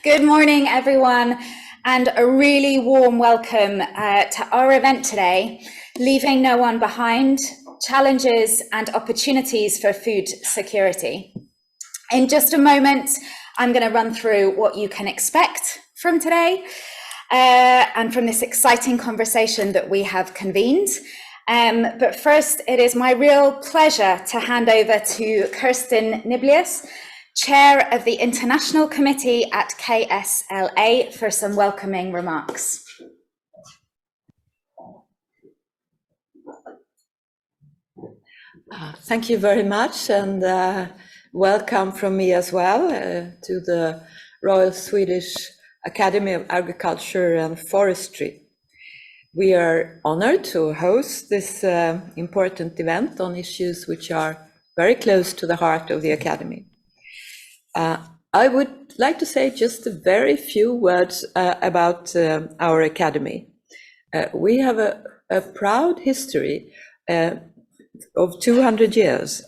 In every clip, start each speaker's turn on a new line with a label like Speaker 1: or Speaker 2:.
Speaker 1: Good morning, everyone, and a really warm welcome to our event today, Leaving No One Behind, Challenges and Opportunities for Food Security. In just a moment, I'm going to run through what you can expect from today and from this exciting conversation that we have convened. But first, it is my real pleasure to hand over to Kirsten Niblius, Chair of the International Committee at KSLA, for some welcoming remarks.
Speaker 2: Thank you very much, and welcome from me as well to the Royal Swedish Academy of Agriculture and Forestry. We are honored to host this important event on issues which are very close to the heart of the Academy. I would like to say just a very few words about our Academy. We have a proud history of 200 years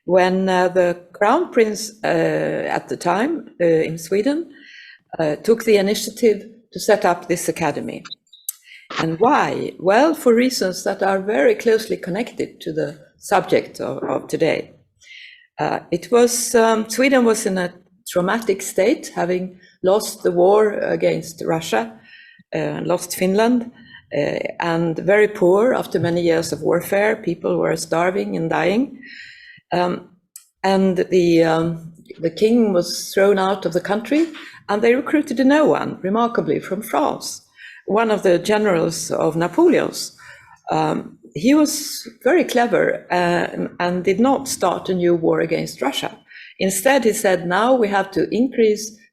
Speaker 2: when the Crown Prince at the time in Sweden took the initiative to set up this Academy. And why? Well, for reasons that are very closely connected to the subject of today. Sweden was in a traumatic state, having lost the war against Russia, lost Finland, and very poor after many years of warfare. People were starving and dying. And the king was thrown out of the country, and they recruited a no one, remarkably, from France, one of the generals of Napoleon's. He was very clever and did not start a new war against Russia. Instead, he said, now we have to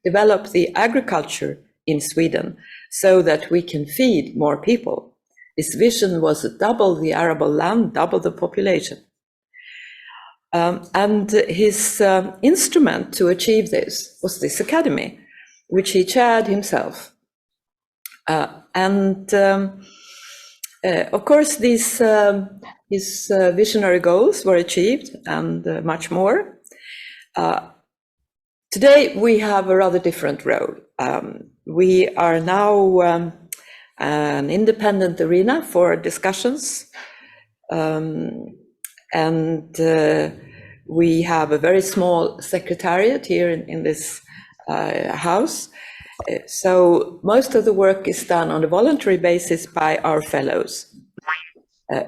Speaker 2: develop the agriculture in Sweden so that we can feed more people. His vision was to double the arable land, double the population. And his instrument to achieve this was this academy, which he chaired himself. Of course, his visionary goals were achieved, and much more. Today, we have a rather different role. We are now an independent arena for discussions, and we have a very small secretariat here in this house. So most of the work is done on a voluntary basis by our fellows.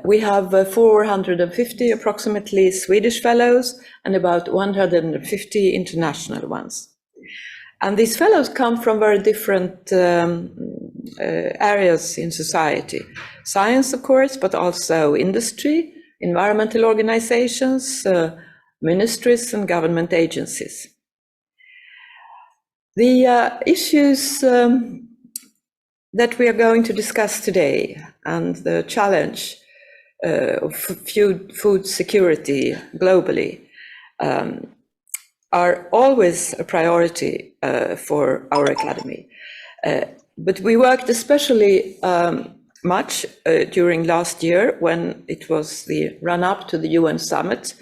Speaker 2: We have 450 approximately Swedish fellows and about 150 international ones. And these fellows come from very different areas in society. Science, of course, but also industry, environmental organizations, ministries and government agencies. The issues that we are going to discuss today and the challenge of food security globally are always a priority for our Academy. But we worked especially much during last year when it was the run-up to the UN summit.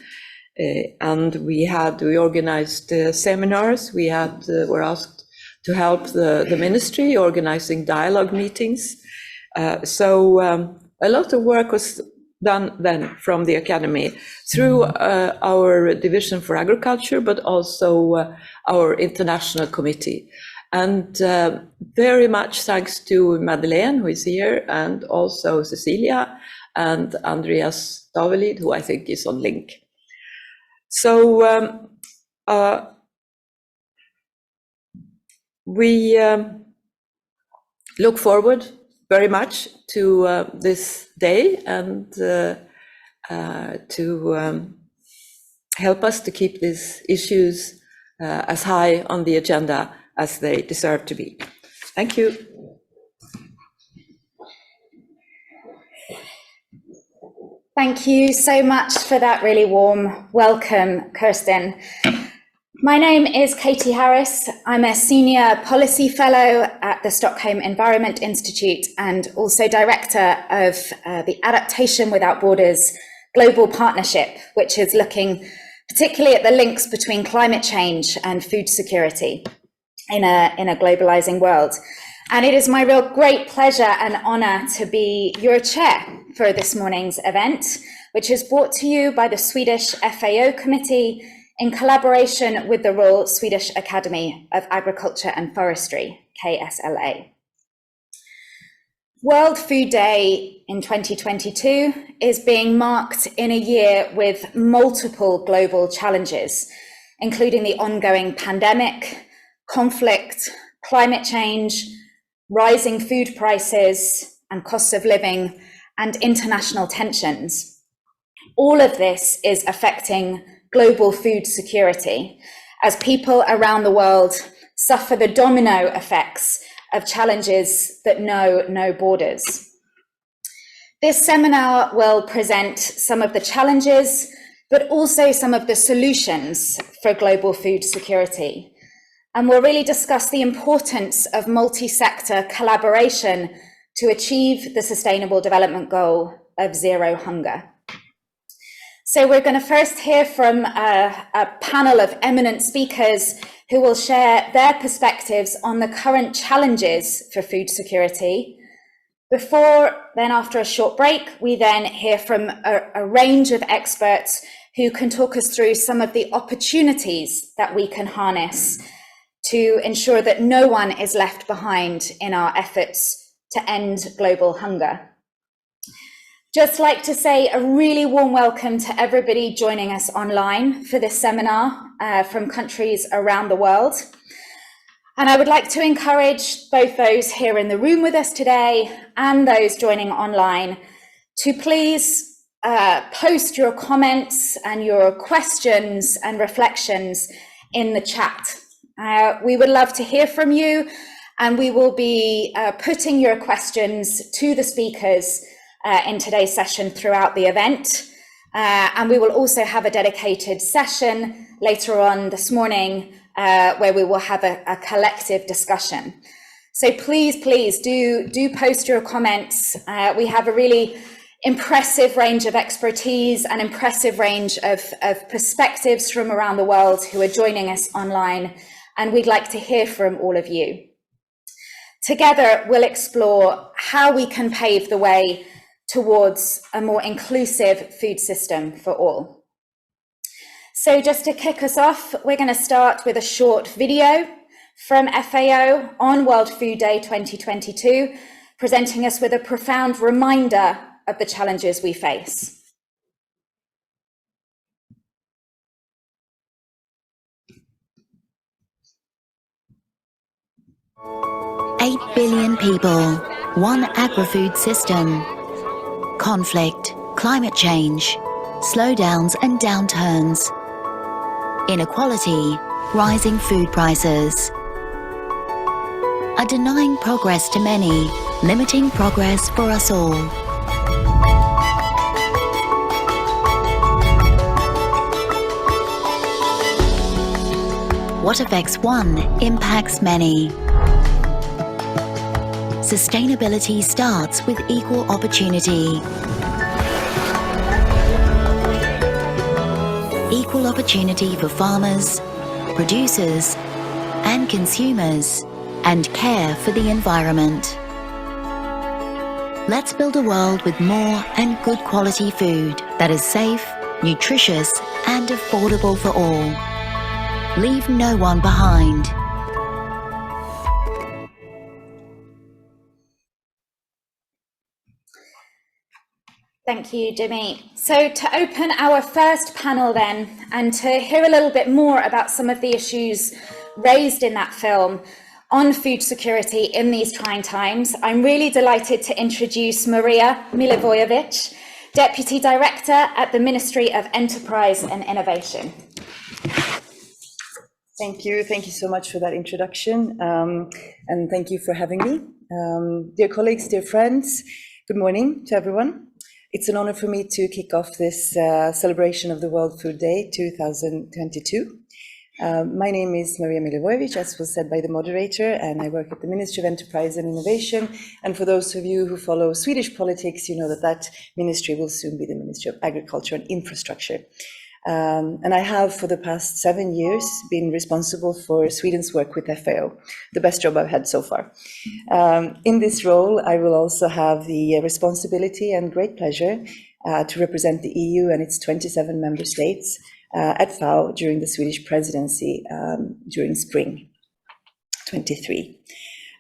Speaker 2: And we organized seminars. We were asked to help the ministry organizing dialogue meetings. So a lot of work was done then from the Academy through our Division for Agriculture, but also our International Committee. And very much thanks to Madeleine, who is here, and also Cecilia and Andreas Davelid, who I think is on link. So we look forward very much to this day and to help us to keep these issues as high on the agenda as they deserve to be. Thank you.
Speaker 1: Thank you so much for that really warm welcome, Kirsten. My name is Katy Harris. I'm a Senior Policy Fellow at the Stockholm Environment Institute and also Director of the Adaptation Without Borders Global Partnership, which is looking particularly at the links between climate change and food security in a globalizing world. And it is my real great pleasure and honor to be your chair for this morning's event, which is brought to you by the Swedish FAO Committee in collaboration with the Royal Swedish Academy of Agriculture and Forestry, KSLA. World Food Day in 2022 is being marked in a year with multiple global challenges, including the ongoing pandemic, conflict, climate change, rising food prices and costs of living, and international tensions. All of this is affecting global food security as people around the world suffer the domino effects of challenges that know no borders. This seminar will present some of the challenges, but also some of the solutions for global food security. And we'll really discuss the importance of multi-sector collaboration to achieve the Sustainable Development Goal of zero hunger. So we're going to first hear from a panel of eminent speakers who will share their perspectives on the current challenges for food security. After a short break, we then hear from a range of experts who can talk us through some of the opportunities that we can harness to ensure that no one is left behind in our efforts to end global hunger. Just like to say a really warm welcome to everybody joining us online for this seminar from countries around the world. And I would like to encourage both those here in the room with us today and those joining online to please post your comments and your questions and reflections in the chat. We would love to hear from you, and we will be putting your questions to the speakers in today's session throughout the event. And we will also have a dedicated session later on this morning where we will have a collective discussion. So please do post your comments. We have a really impressive range of expertise and impressive range of perspectives from around the world who are joining us online, and we'd like to hear from all of you. Together, we'll explore how we can pave the way towards a more inclusive food system for all. So just to kick us off, we're going to start with a short video from FAO on World Food Day 2022, presenting us with a profound reminder of the challenges we face.
Speaker 3: 8 billion people, one agri-food system. Conflict, climate change, slowdowns and downturns. Inequality, rising food prices. Are denying progress to many, limiting progress for us all. What affects one impacts many. Sustainability starts with equal opportunity. Equal opportunity for farmers, producers, and consumers, and care for the environment. Let's build a world with more and good quality food that is safe, nutritious, and affordable for all. Leave no one behind.
Speaker 1: Thank you, Jimmy. So to open our first panel then, and to hear a little bit more about some of the issues raised in that film on food security in these trying times, I'm really delighted to introduce Maria Milivojevic, Deputy Director at the Ministry of Enterprise and Innovation.
Speaker 4: Thank you so much for that introduction, and thank you for having me. Dear colleagues, dear friends, good morning to everyone. It's an honor for me to kick off this celebration of the World Food Day 2022. My name is Maria Milivojevic, as was said by the moderator, and I work at the Ministry of Enterprise and Innovation. And for those of you who follow Swedish politics, you know that that ministry will soon be the Ministry of Agriculture and Infrastructure. And I have, for the past 7 years, been responsible for Sweden's work with FAO, the best job I've had so far. In this role, I will also have the responsibility and great pleasure to represent the EU and its 27 member states at FAO during the Swedish presidency during spring 23.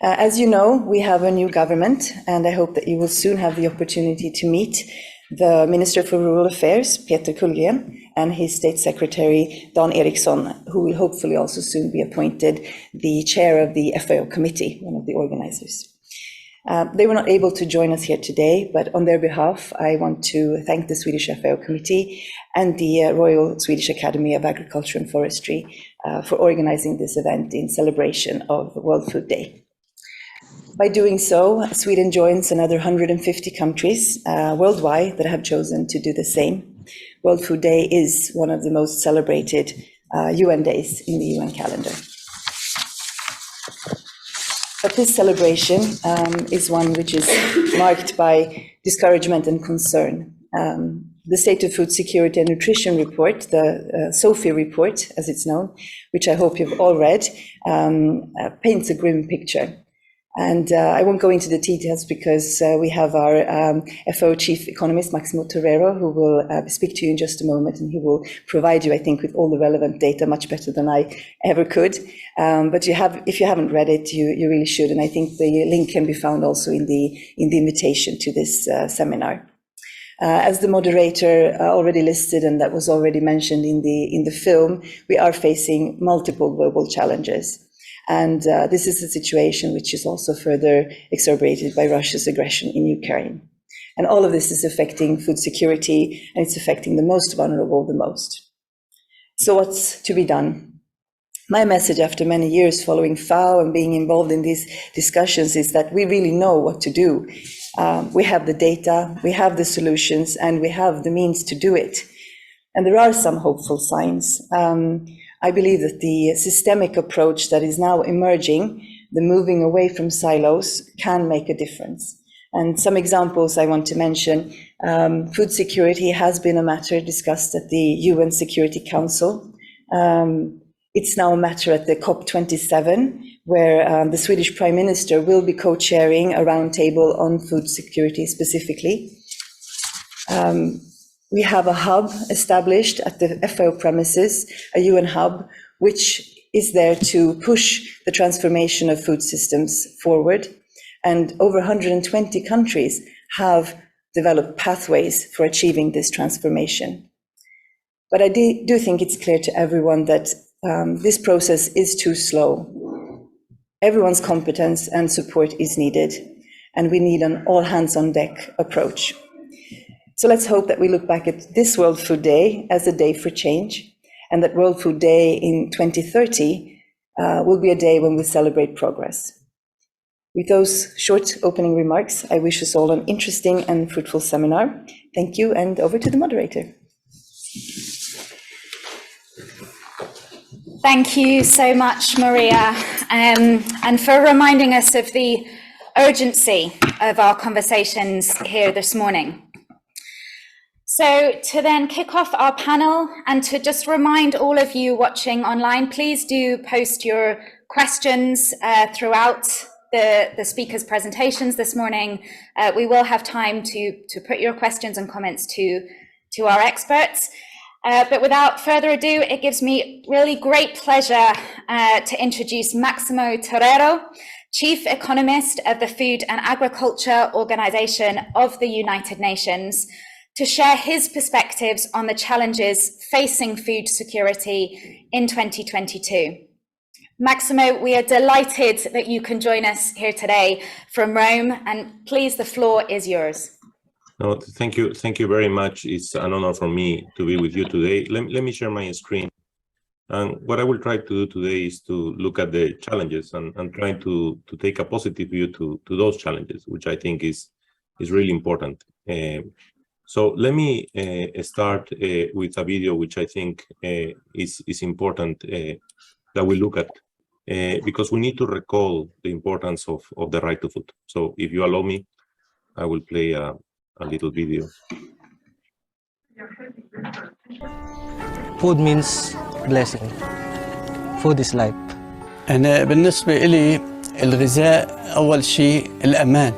Speaker 4: As you know, we have a new government, and I hope that you will soon have the opportunity to meet the Minister for Rural Affairs, Petersson, and his State Secretary, Dan Eriksson, who will hopefully also soon be appointed the chair of the FAO committee, one of the organizers. They were not able to join us here today, but on their behalf, I want to thank the Swedish FAO committee and the Royal Swedish Academy of Agriculture and Forestry for organizing this event in celebration of World Food Day. By doing so, Sweden joins another 150 countries worldwide that have chosen to do the same. World Food Day is one of the most celebrated UN days in the UN calendar. But this celebration is one which is marked by discouragement and concern. The State of Food Security and Nutrition report, the SOFI report, as it's known, which I hope you've all read, paints a grim picture. And I won't go into the details because we have our FAO chief economist, Maximo Torero, who will speak to you in just a moment, and he will provide you, I think, with all the relevant data much better than I ever could. But if you haven't read it, you really should. And I think the link can be found also in the invitation to this seminar. As the moderator already listed, and that was already mentioned in the film, we are facing multiple global challenges. And this is a situation which is also further exacerbated by Russia's aggression in Ukraine. And all of this is affecting food security, and it's affecting the most vulnerable the most. So what's to be done? My message after many years following FAO and being involved in these discussions is that we really know what to do. We have the data, we have the solutions, and we have the means to do it. And there are some hopeful signs. I believe that the systemic approach that is now emerging, the moving away from silos, can make a difference. And some examples I want to mention. Food security has been a matter discussed at the UN Security Council. It's now a matter at the COP27, where the Swedish Prime Minister will be co-chairing a roundtable on food security specifically. We have a hub established at the FAO premises, a UN hub, which is there to push the transformation of food systems forward. And over 120 countries have developed pathways for achieving this transformation. But I do think it's clear to everyone that this process is too slow. Everyone's competence and support is needed, and we need an all-hands-on-deck approach. So let's hope that we look back at this World Food Day as a day for change, and that World Food Day in 2030 will be a day when we celebrate progress. With those short opening remarks, I wish us all an interesting and fruitful seminar. Thank you, and over to the moderator.
Speaker 1: Thank you so much, Maria, and for reminding us of the urgency of our conversations here this morning. So to then kick off our panel, and to just remind all of you watching online, please do post your questions throughout the speakers' presentations this morning. We will have time to put your questions and comments to our experts. But without further ado, it gives me really great pleasure to introduce Maximo Torero, Chief Economist of the Food and Agriculture Organization of the United Nations, to share his perspectives on the challenges facing food security in 2022. Maximo, we are delighted that you can join us here today from Rome, and please, the floor is yours.
Speaker 5: No, thank you very much. It's an honor for me to be with you today. Let me share my screen. And what I will try to do today is to look at the challenges and try to take a positive view to those challenges, which I think is really important. So let me start with a video which I think is important that we look at, because we need to recall the importance of the right to food. So if you allow me, I will play a little video.
Speaker 6: Food means blessing. Food is life.
Speaker 7: أنا بالنسبة إلي الغذاء أول شيء الأمان.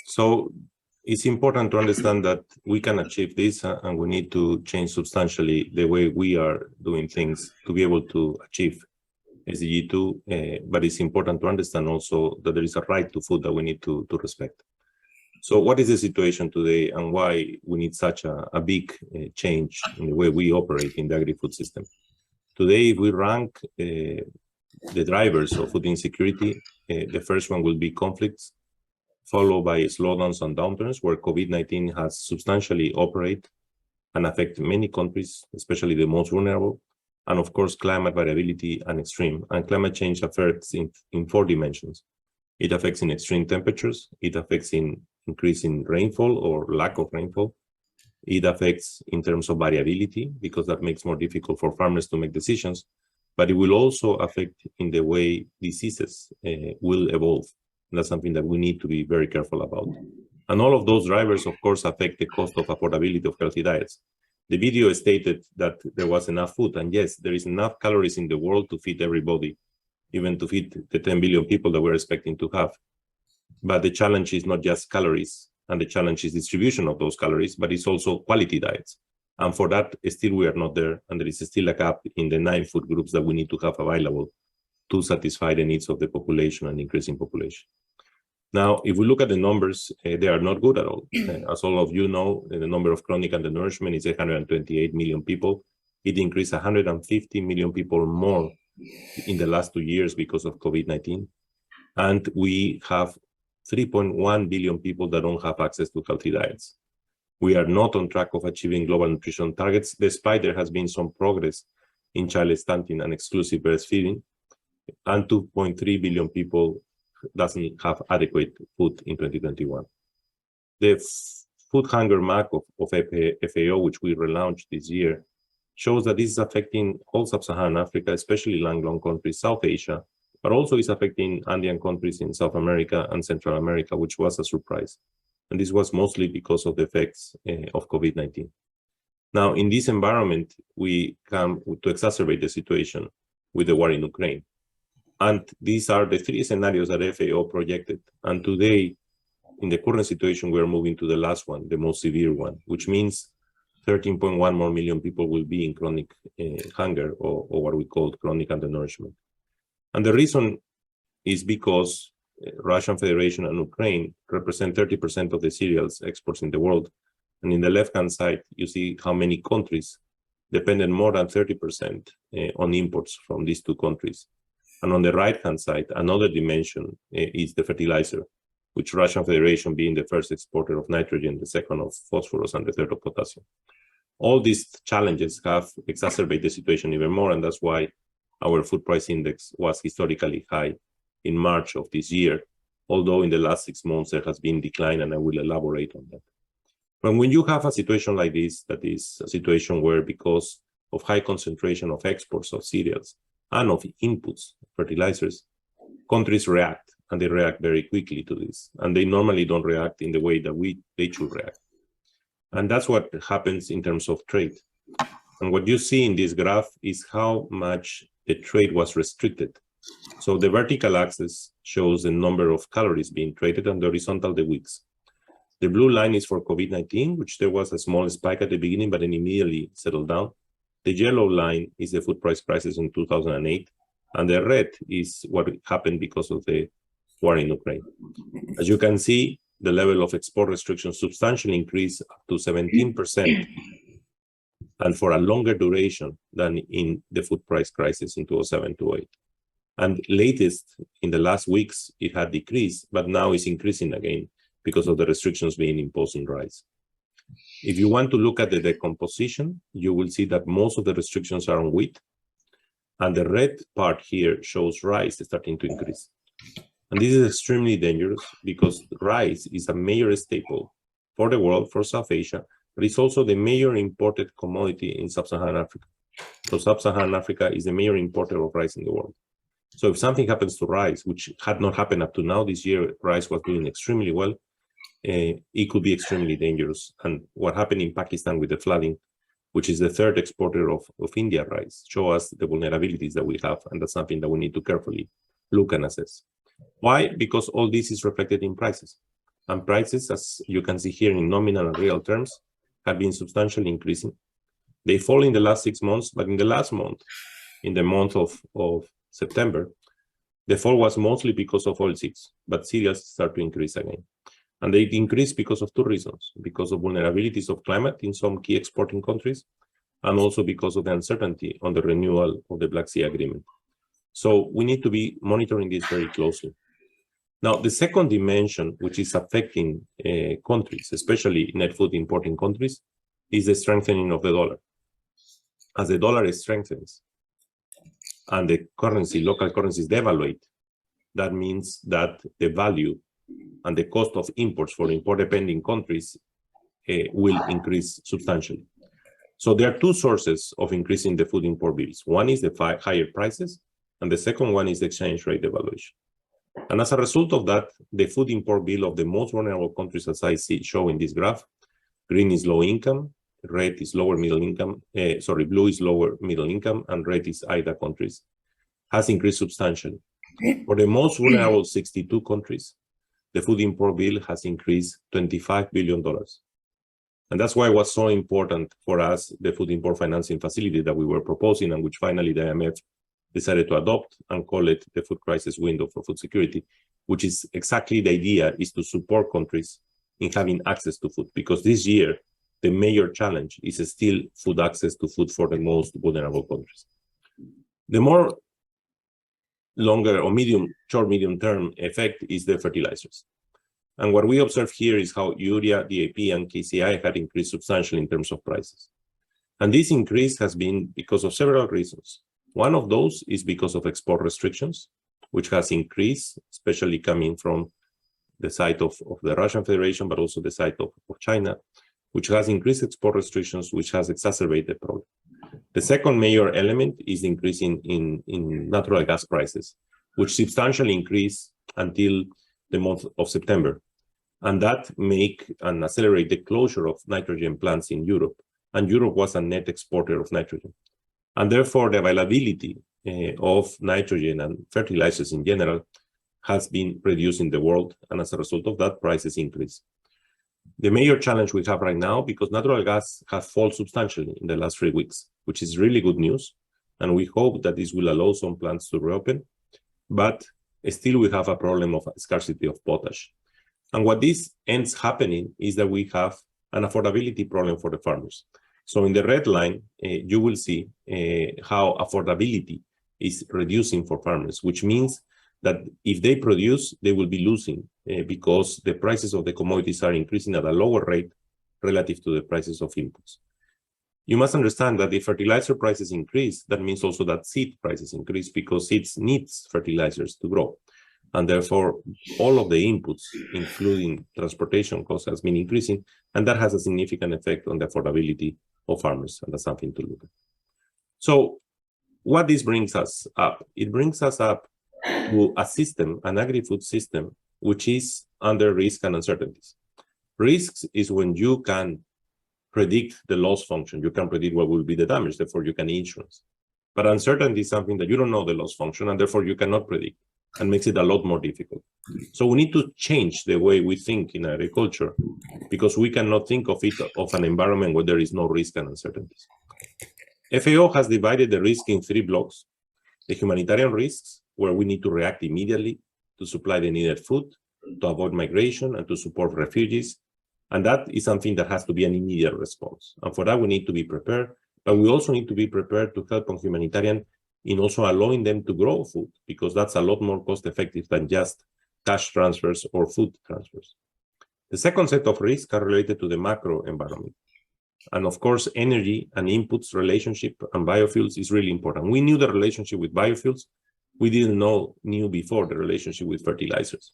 Speaker 5: So it's important to understand that we can achieve this and we need to change substantially the way we are doing things to be able to achieve SDG 2, but it's important to understand also that there is a right to food that we need to respect. So what is the situation today and why we need such a big change in the way we operate in the agri-food system? Today, if we rank the drivers of food insecurity, the first one will be conflicts, followed by slowdowns and downturns, where COVID-19 has substantially operated and affected many countries, especially the most vulnerable, and of course, climate variability and extreme. And climate change affects in 4 dimensions. It affects in extreme temperatures, it affects in increase in rainfall or lack of rainfall, it affects in terms of variability, because that makes more difficult for farmers to make decisions, but it will also affect in the way diseases will evolve. That's something that we need to be very careful about. And all of those drivers, of course, affect the cost of affordability of healthy diets. The video stated that there was enough food, and yes, there is enough calories in the world to feed everybody, even to feed the 10 billion people that we're expecting to have. But the challenge is not just calories, and the challenge is distribution of those calories, but it's also quality diets. And for that, still we are not there, and there is still a gap in the 9 food groups that we need to have available to satisfy the needs of the population and increasing population. Now, if we look at the numbers, they are not good at all. As all of you know, the number of chronic undernourishment is 128 million people. It increased 150 million people more in the last 2 years because of COVID-19. And we have 3.1 billion people that don't have access to healthy diets. We are not on track of achieving global nutrition targets, despite there has been some progress in child stunting and exclusive breastfeeding, and 2.3 billion people doesn't have adequate food in 2021. The food hunger map of FAO, which we relaunched this year, shows that this is affecting all sub-Saharan Africa, especially landlocked countries, South Asia, but also is affecting Andean countries in South America and Central America, which was a surprise. And this was mostly because of the effects of COVID-19. Now, in this environment, we come to exacerbate the situation with the war in Ukraine. And these are the 3 scenarios that FAO projected. And today, in the current situation, we are moving to the last one, the most severe one, which means 13.1 more million people will be in chronic hunger, or what we call chronic undernourishment. And the reason is because Russian Federation and Ukraine represent 30% of the cereals exports in the world. And in the left-hand side, you see how many countries depended more than 30% on imports from these 2 countries. And on the right-hand side, another dimension is the fertilizer, which Russian Federation being the first exporter of nitrogen, the second of phosphorus, and the third of potassium. All these challenges have exacerbated the situation even more, and that's why our food price index was historically high in March of this year, although in the last 6 months there has been decline, and I will elaborate on that. But when you have a situation like this, that is a situation where because of high concentration of exports of cereals and of inputs, fertilizers, countries react, and they react very quickly to this. And they normally don't react in the way that they should react. And that's what happens in terms of trade. And what you see in this graph is how much the trade was restricted. So the vertical axis shows the number of calories being traded, and the horizontal, the weeks. The blue line is for COVID-19, which there was a small spike at the beginning, but then immediately settled down. The yellow line is the food prices in 2008, and the red is what happened because of the war in Ukraine. As you can see, the level of export restrictions substantially increased up to 17% and for a longer duration than in the food price crisis in 2007-2008. And latest, in the last weeks, it had decreased, but now it's increasing again because of the restrictions being imposed in rice. If you want to look at the decomposition, you will see that most of the restrictions are on wheat, and the red part here shows rice starting to increase. And this is extremely dangerous because rice is a major staple for the world, for South Asia, but it's also the major imported commodity in Sub-Saharan Africa. So Sub-Saharan Africa is the major importer of rice in the world. So if something happens to rice, which had not happened up to now, this year rice was doing extremely well, it could be extremely dangerous. And what happened in Pakistan with the flooding, which is the third exporter of India rice, show us the vulnerabilities that we have, and that's something that we need to carefully look and assess. Why? Because all this is reflected in prices. And prices, as you can see here in nominal and real terms, have been substantially increasing. They fall in the last 6 months, but in the last month, in the month of September, the fall was mostly because of oilseeds, but cereals start to increase again. And they increase because of two reasons: because of vulnerabilities of climate in some key exporting countries, and also because of the uncertainty on the renewal of the Black Sea Agreement. So we need to be monitoring this very closely. Now, the second dimension, which is affecting countries, especially net food importing countries, is the strengthening of the dollar. As the dollar strengthens and the currency, local currencies devaluate, that means that the value and the cost of imports for import-dependent countries will increase substantially. So there are two sources of increasing the food import bills. One is the higher prices, and the second one is the exchange rate devaluation. And as a result of that, the food import bill of the most vulnerable countries, as I show in this graph, green is low income, red is lower middle income, blue is lower middle income, and red is IDA countries, has increased substantially. For the most vulnerable 62 countries, the food import bill has increased $25 billion. And that's why it was so important for us, the food import financing facility that we were proposing, and which finally the IMF decided to adopt and call it the food crisis window for food security, which is exactly the idea, is to support countries in having access to food. Because this year, the major challenge is still food access to food for the most vulnerable countries. The more longer or medium term effect is the fertilizers. And what we observe here is how urea, DAP, and KCI had increased substantially in terms of prices. And this increase has been because of several reasons. One of those is because of export restrictions, which has increased, especially coming from the side of the Russian Federation, but also the side of China, which has increased export restrictions, which has exacerbated the problem. The second major element is the increase in natural gas prices, which substantially increased until the month of September. And that make and accelerate the closure of nitrogen plants in Europe. And Europe was a net exporter of nitrogen. And therefore, the availability of nitrogen and fertilizers in general has been reduced in the world. And as a result of that, prices increase. The major challenge we have right now, because natural gas has fallen substantially in the last 3 weeks, which is really good news. And we hope that this will allow some plants to reopen. But still, we have a problem of scarcity of potash. And what this ends happening is that we have an affordability problem for the farmers. So in the red line, you will see how affordability is reducing for farmers, which means that if they produce, they will be losing because the prices of the commodities are increasing at a lower rate relative to the prices of inputs. You must understand that if fertilizer prices increase, that means also that seed prices increase because seeds needs fertilizers to grow. And therefore, all of the inputs, including transportation costs, has been increasing, and that has a significant effect on the affordability of farmers, and that's something to look at. So what this brings us up? It brings us up to a system, an agri-food system, which is under risk and uncertainties. Risks is when you can predict the loss function, you can predict what will be the damage, therefore you can insurance. But uncertainty is something that you don't know the loss function, and therefore you cannot predict, and makes it a lot more difficult. So we need to change the way we think in agriculture, because we cannot think of it of an environment where there is no risk and uncertainties. FAO has divided the risk in 3 blocks: the humanitarian risks, where we need to react immediately to supply the needed food, to avoid migration, and to support refugees. And that is something that has to be an immediate response. And for that, we need to be prepared But we also need to be prepared to help on humanitarian in also allowing them to grow food, because that's a lot more cost effective than just cash transfers or food transfers. The second set of risks are related to the macro environment. And of course, energy and inputs relationship and biofuels is really important. We knew the relationship with biofuels. We didn't knew before the relationship with fertilizers.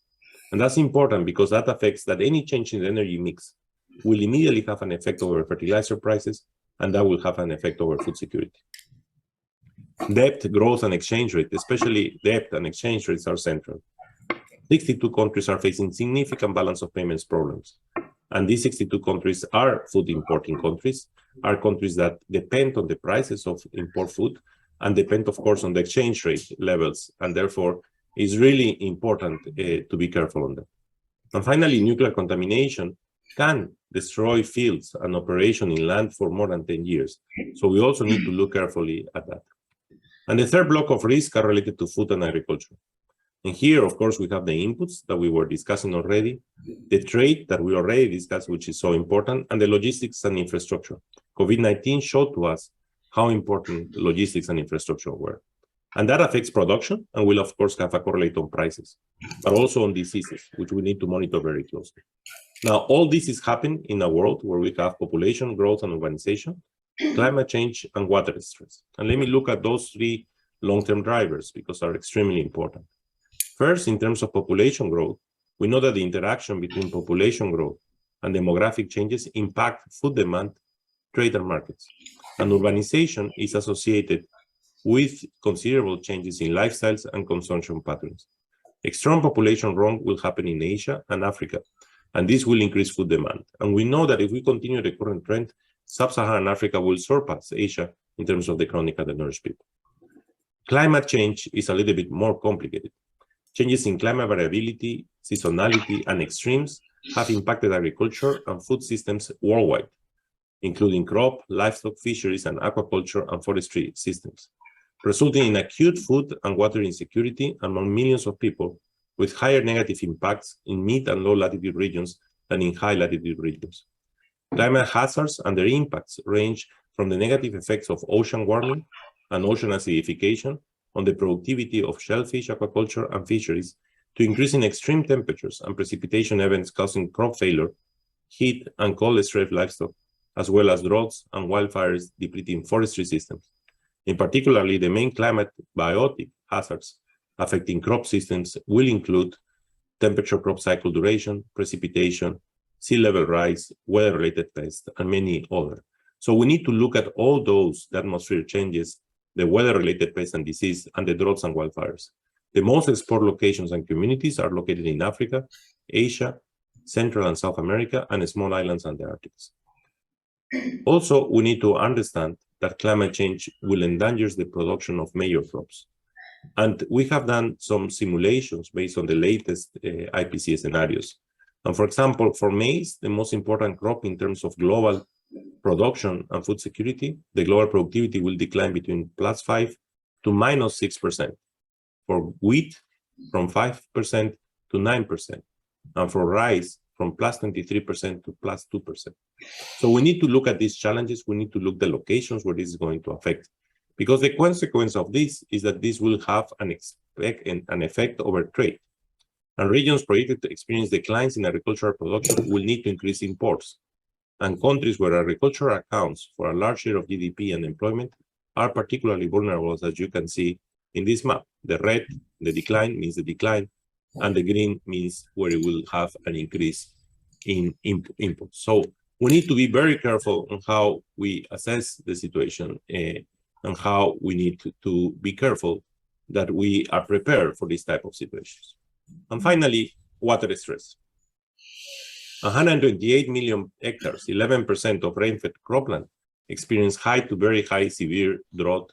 Speaker 5: And that's important because that affects that any change in the energy mix will immediately have an effect over fertilizer prices, and that will have an effect over food security. Debt, growth, and exchange rate, especially debt and exchange rates, are central. 62 countries are facing significant balance of payments problems. And these 62 countries are food importing countries, are countries that depend on the prices of import food and depend, of course, on the exchange rate levels. And therefore, it's really important to be careful on that. And finally, nuclear contamination can destroy fields and operation in land for more than 10 years. So we also need to look carefully at that. And the third block of risk are related to food and agriculture. And here, of course, we have the inputs that we were discussing already, the trade that we already discussed, which is so important, and the logistics and infrastructure. COVID-19 showed to us how important logistics and infrastructure were. And that affects production and will, of course, have a correlate on prices, but also on diseases, which we need to monitor very closely. Now, all this is happening in a world where we have population growth and urbanization, climate change, and water stress. And let me look at those three long-term drivers because they're extremely important. First, in terms of population growth, we know that the interaction between population growth and demographic changes impact food demand, trade, and markets. And urbanization is associated with considerable changes in lifestyles and consumption patterns. Extreme population growth will happen in Asia and Africa, and this will increase food demand. And we know that if we continue the current trend, Sub-Saharan Africa will surpass Asia in terms of the chronically undernourished people. Climate change is a little bit more complicated. Changes in climate variability, seasonality, and extremes have impacted agriculture and food systems worldwide, including crop, livestock, fisheries, and aquaculture and forestry systems, resulting in acute food and water insecurity among millions of people, with higher negative impacts in mid and low latitude regions than in high latitude regions. Climate hazards and their impacts range from the negative effects of ocean warming and ocean acidification on the productivity of shellfish, aquaculture, and fisheries, to increasing extreme temperatures and precipitation events causing crop failure, heat and cold-stressed livestock, as well as droughts and wildfires depleting forestry systems. In particular, the main climate biotic hazards affecting crop systems will include temperature, crop cycle duration, precipitation, sea level rise, weather-related pests, and many others. So we need to look at all those, the atmosphere changes, the weather-related pests and disease, and the droughts and wildfires. The most exposed locations and communities are located in Africa, Asia, Central and South America, and small islands and the Arctic. Also, we need to understand that climate change will endanger the production of major crops. And we have done some simulations based on the latest IPCC scenarios. And for example, for maize, the most important crop in terms of global production and food security, the global productivity will decline between +5% to -6%. For wheat, from 5% to 9%. And for rice, from +23% to +2%. So we need to look at these challenges. We need to look at the locations where this is going to affect. Because the consequence of this is that this will have an effect over trade. And regions projected to experience declines in agricultural production will need to increase imports. And countries where agriculture accounts for a large share of GDP and employment are particularly vulnerable, as you can see in this map. The red, the decline, means the decline, and the green means where it will have an increase in inputs. So we need to be very careful on how we assess the situation and how we need to be careful that we are prepared for this type of situations. And finally, water stress. 128 million hectares, 11% of rain-fed cropland, experience high to very high severe drought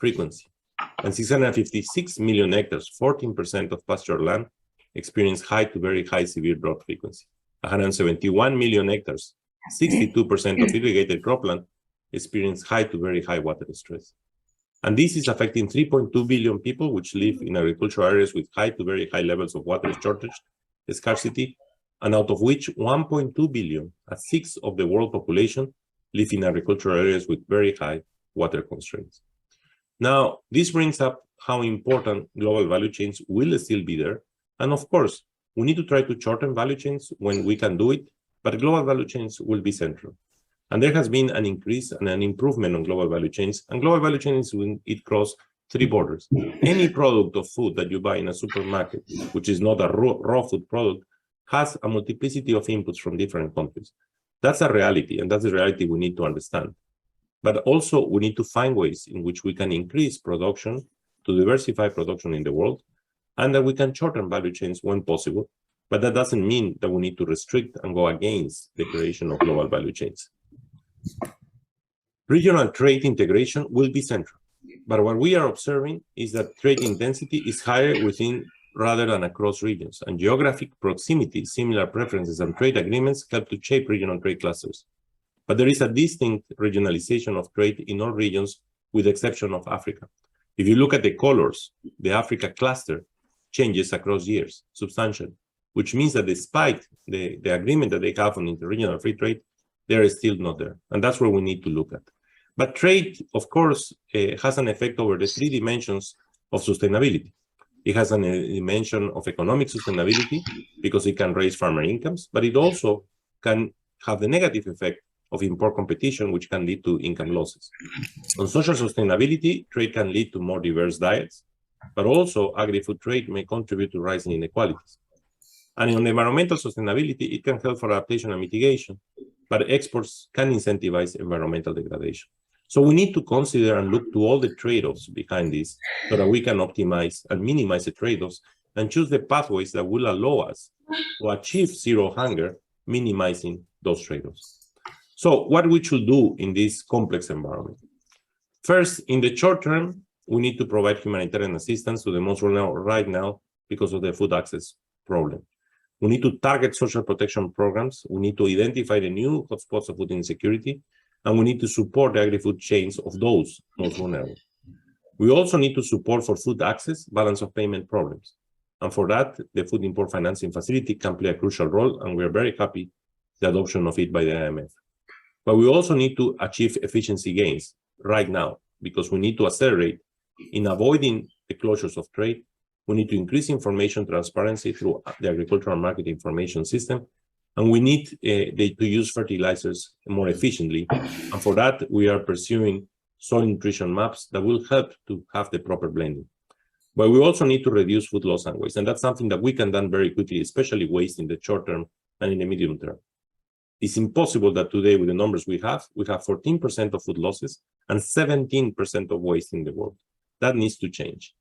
Speaker 5: frequency. And 656 million hectares, 14% of pasture land, experience high to very high severe drought frequency. 171 million hectares, 62% of irrigated cropland, experience high to very high water stress. And this is affecting 3.2 billion people which live in agricultural areas with high to very high levels of water shortage, scarcity, and out of which 1.2 billion, a sixth of the world population, live in agricultural areas with very high water constraints. Now, this brings up how important global value chains will still be there. And of course, we need to try to shorten value chains when we can do it, but global value chains will be central. And there has been an increase and an improvement on global value chains. And global value chains, when it crosses 3 borders. Any product of food that you buy in a supermarket, which is not a raw food product, has a multiplicity of inputs from different countries. That's a reality, and that's a reality we need to understand. But also, we need to find ways in which we can increase production, to diversify production in the world, and that we can shorten value chains when possible. But that doesn't mean that we need to restrict and go against the creation of global value chains. Regional trade integration will be central. But what we are observing is that trade intensity is higher within rather than across regions, and geographic proximity, similar preferences, and trade agreements help to shape regional trade clusters. But there is a distinct regionalization of trade in all regions, with the exception of Africa. If you look at the colors, the Africa cluster changes across years substantially, which means that despite the agreement that they have on interregional free trade, they are still not there. And that's where we need to look at. But trade, of course, has an effect over the 3 dimensions of sustainability. It has a dimension of economic sustainability because it can raise farmer incomes, but it also can have the negative effect of import competition, which can lead to income losses. On social sustainability, trade can lead to more diverse diets, but also agri-food trade may contribute to rising inequalities. And on environmental sustainability, it can help for adaptation and mitigation, but exports can incentivize environmental degradation. So we need to consider and look to all the trade-offs behind this so that we can optimize and minimize the trade-offs and choose the pathways that will allow us to achieve zero hunger, minimizing those trade-offs. So what we should do in this complex environment? First, in the short term, we need to provide humanitarian assistance to the most vulnerable right now because of the food access problem. We need to target social protection programs. We need to identify the new hotspots of food insecurity, and we need to support the agri-food chains of those most vulnerable. We also need to support for food access, balance of payment problems. And for that, the Food Import Financing Facility can play a crucial role, and we are very happy the adoption of it by the IMF. But we also need to achieve efficiency gains right now, because we need to accelerate in avoiding the closures of trade. We need to increase information transparency through the Agricultural Market Information System, and we need to use fertilizers more efficiently. And for that, we are pursuing soil nutrition maps that will help to have the proper blending. But we also need to reduce food loss and waste, and that's something that we can do very quickly, especially waste in the short term and in the medium term. It's impossible that today, with the numbers we have 14% of food losses and 17% of waste in the world. That needs to change.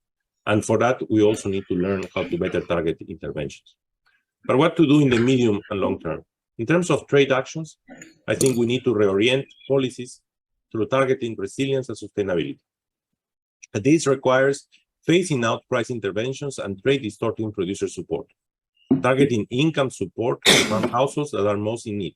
Speaker 5: And for that, we also need to learn how to better target interventions. But what to do in the medium and long term? In terms of trade actions, I think we need to reorient policies through targeting resilience and sustainability. And this requires phasing out price interventions and trade distorting producer support, targeting income support from households that are most in need,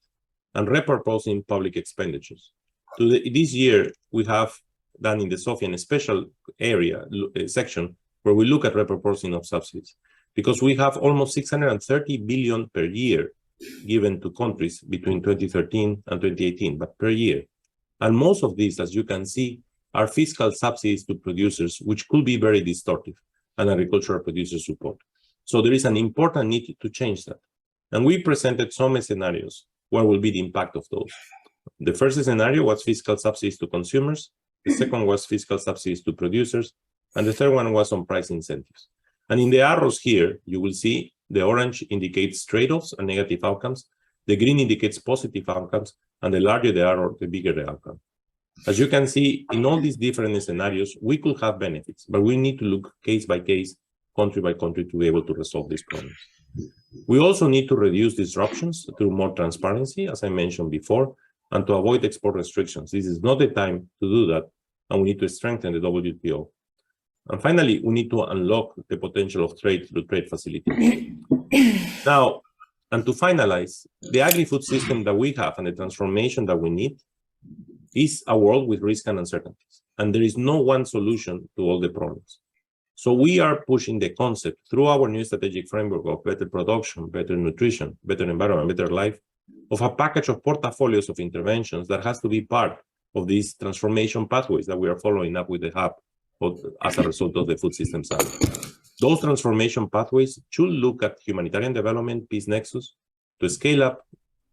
Speaker 5: and repurposing public expenditures. This year, we have done in the SOFIAN a special area section where we look at repurposing of subsidies, because we have almost 630 billion per year given to countries between 2013 and 2018, but per year. And most of these, as you can see, are fiscal subsidies to producers, which could be very distortive, and agricultural producer support. So there is an important need to change that. And we presented some scenarios. What will be the impact of those? The first scenario was fiscal subsidies to consumers. The second was fiscal subsidies to producers. And the third one was on price incentives. And in the arrows here, you will see the orange indicates trade-offs and negative outcomes. The green indicates positive outcomes. And the larger the arrow, the bigger the outcome. As you can see, in all these different scenarios, we could have benefits, but we need to look case by case, country by country, to be able to resolve these problems. We also need to reduce disruptions through more transparency, as I mentioned before, and to avoid export restrictions. This is not the time to do that, and we need to strengthen the WTO. And finally, we need to unlock the potential of trade through trade facilities. Now, and to finalize, the agri-food system that we have and the transformation that we need is a world with risk and uncertainties, and there is no one solution to all the problems. So we are pushing the concept through our new strategic framework of better production, better nutrition, better environment, better life, of a package of portfolios of interventions that has to be part of these transformation pathways that we are following up with the hub as a result of the Food Systems Summit. Those transformation pathways should look at humanitarian development, peace nexus, to scale up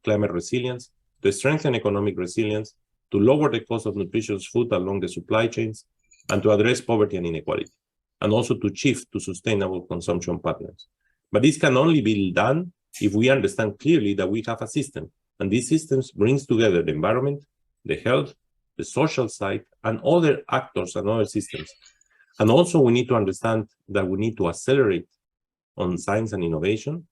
Speaker 5: climate resilience, to strengthen economic resilience, to lower the cost of nutritious food along the supply chains, and to address poverty and inequality, and also to shift to sustainable consumption patterns. But this can only be done if we understand clearly that we have a system, and these systems brings together the environment, the health, the social side, and other actors and other systems. And also we need to understand that we need to accelerate on science and innovation,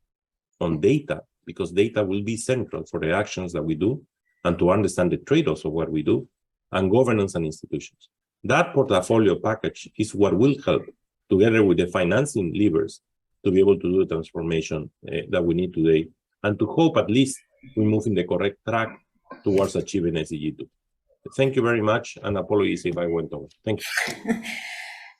Speaker 5: on data, because data will be central for the actions that we do, and to understand the trade-offs of what we do, and governance and institutions. That portfolio package is what will help, together with the financing levers, to be able to do the transformation that we need today, and to hope at least we move in the correct track towards achieving SDG 2. Thank you very much, and apologies if I went over. Thank you.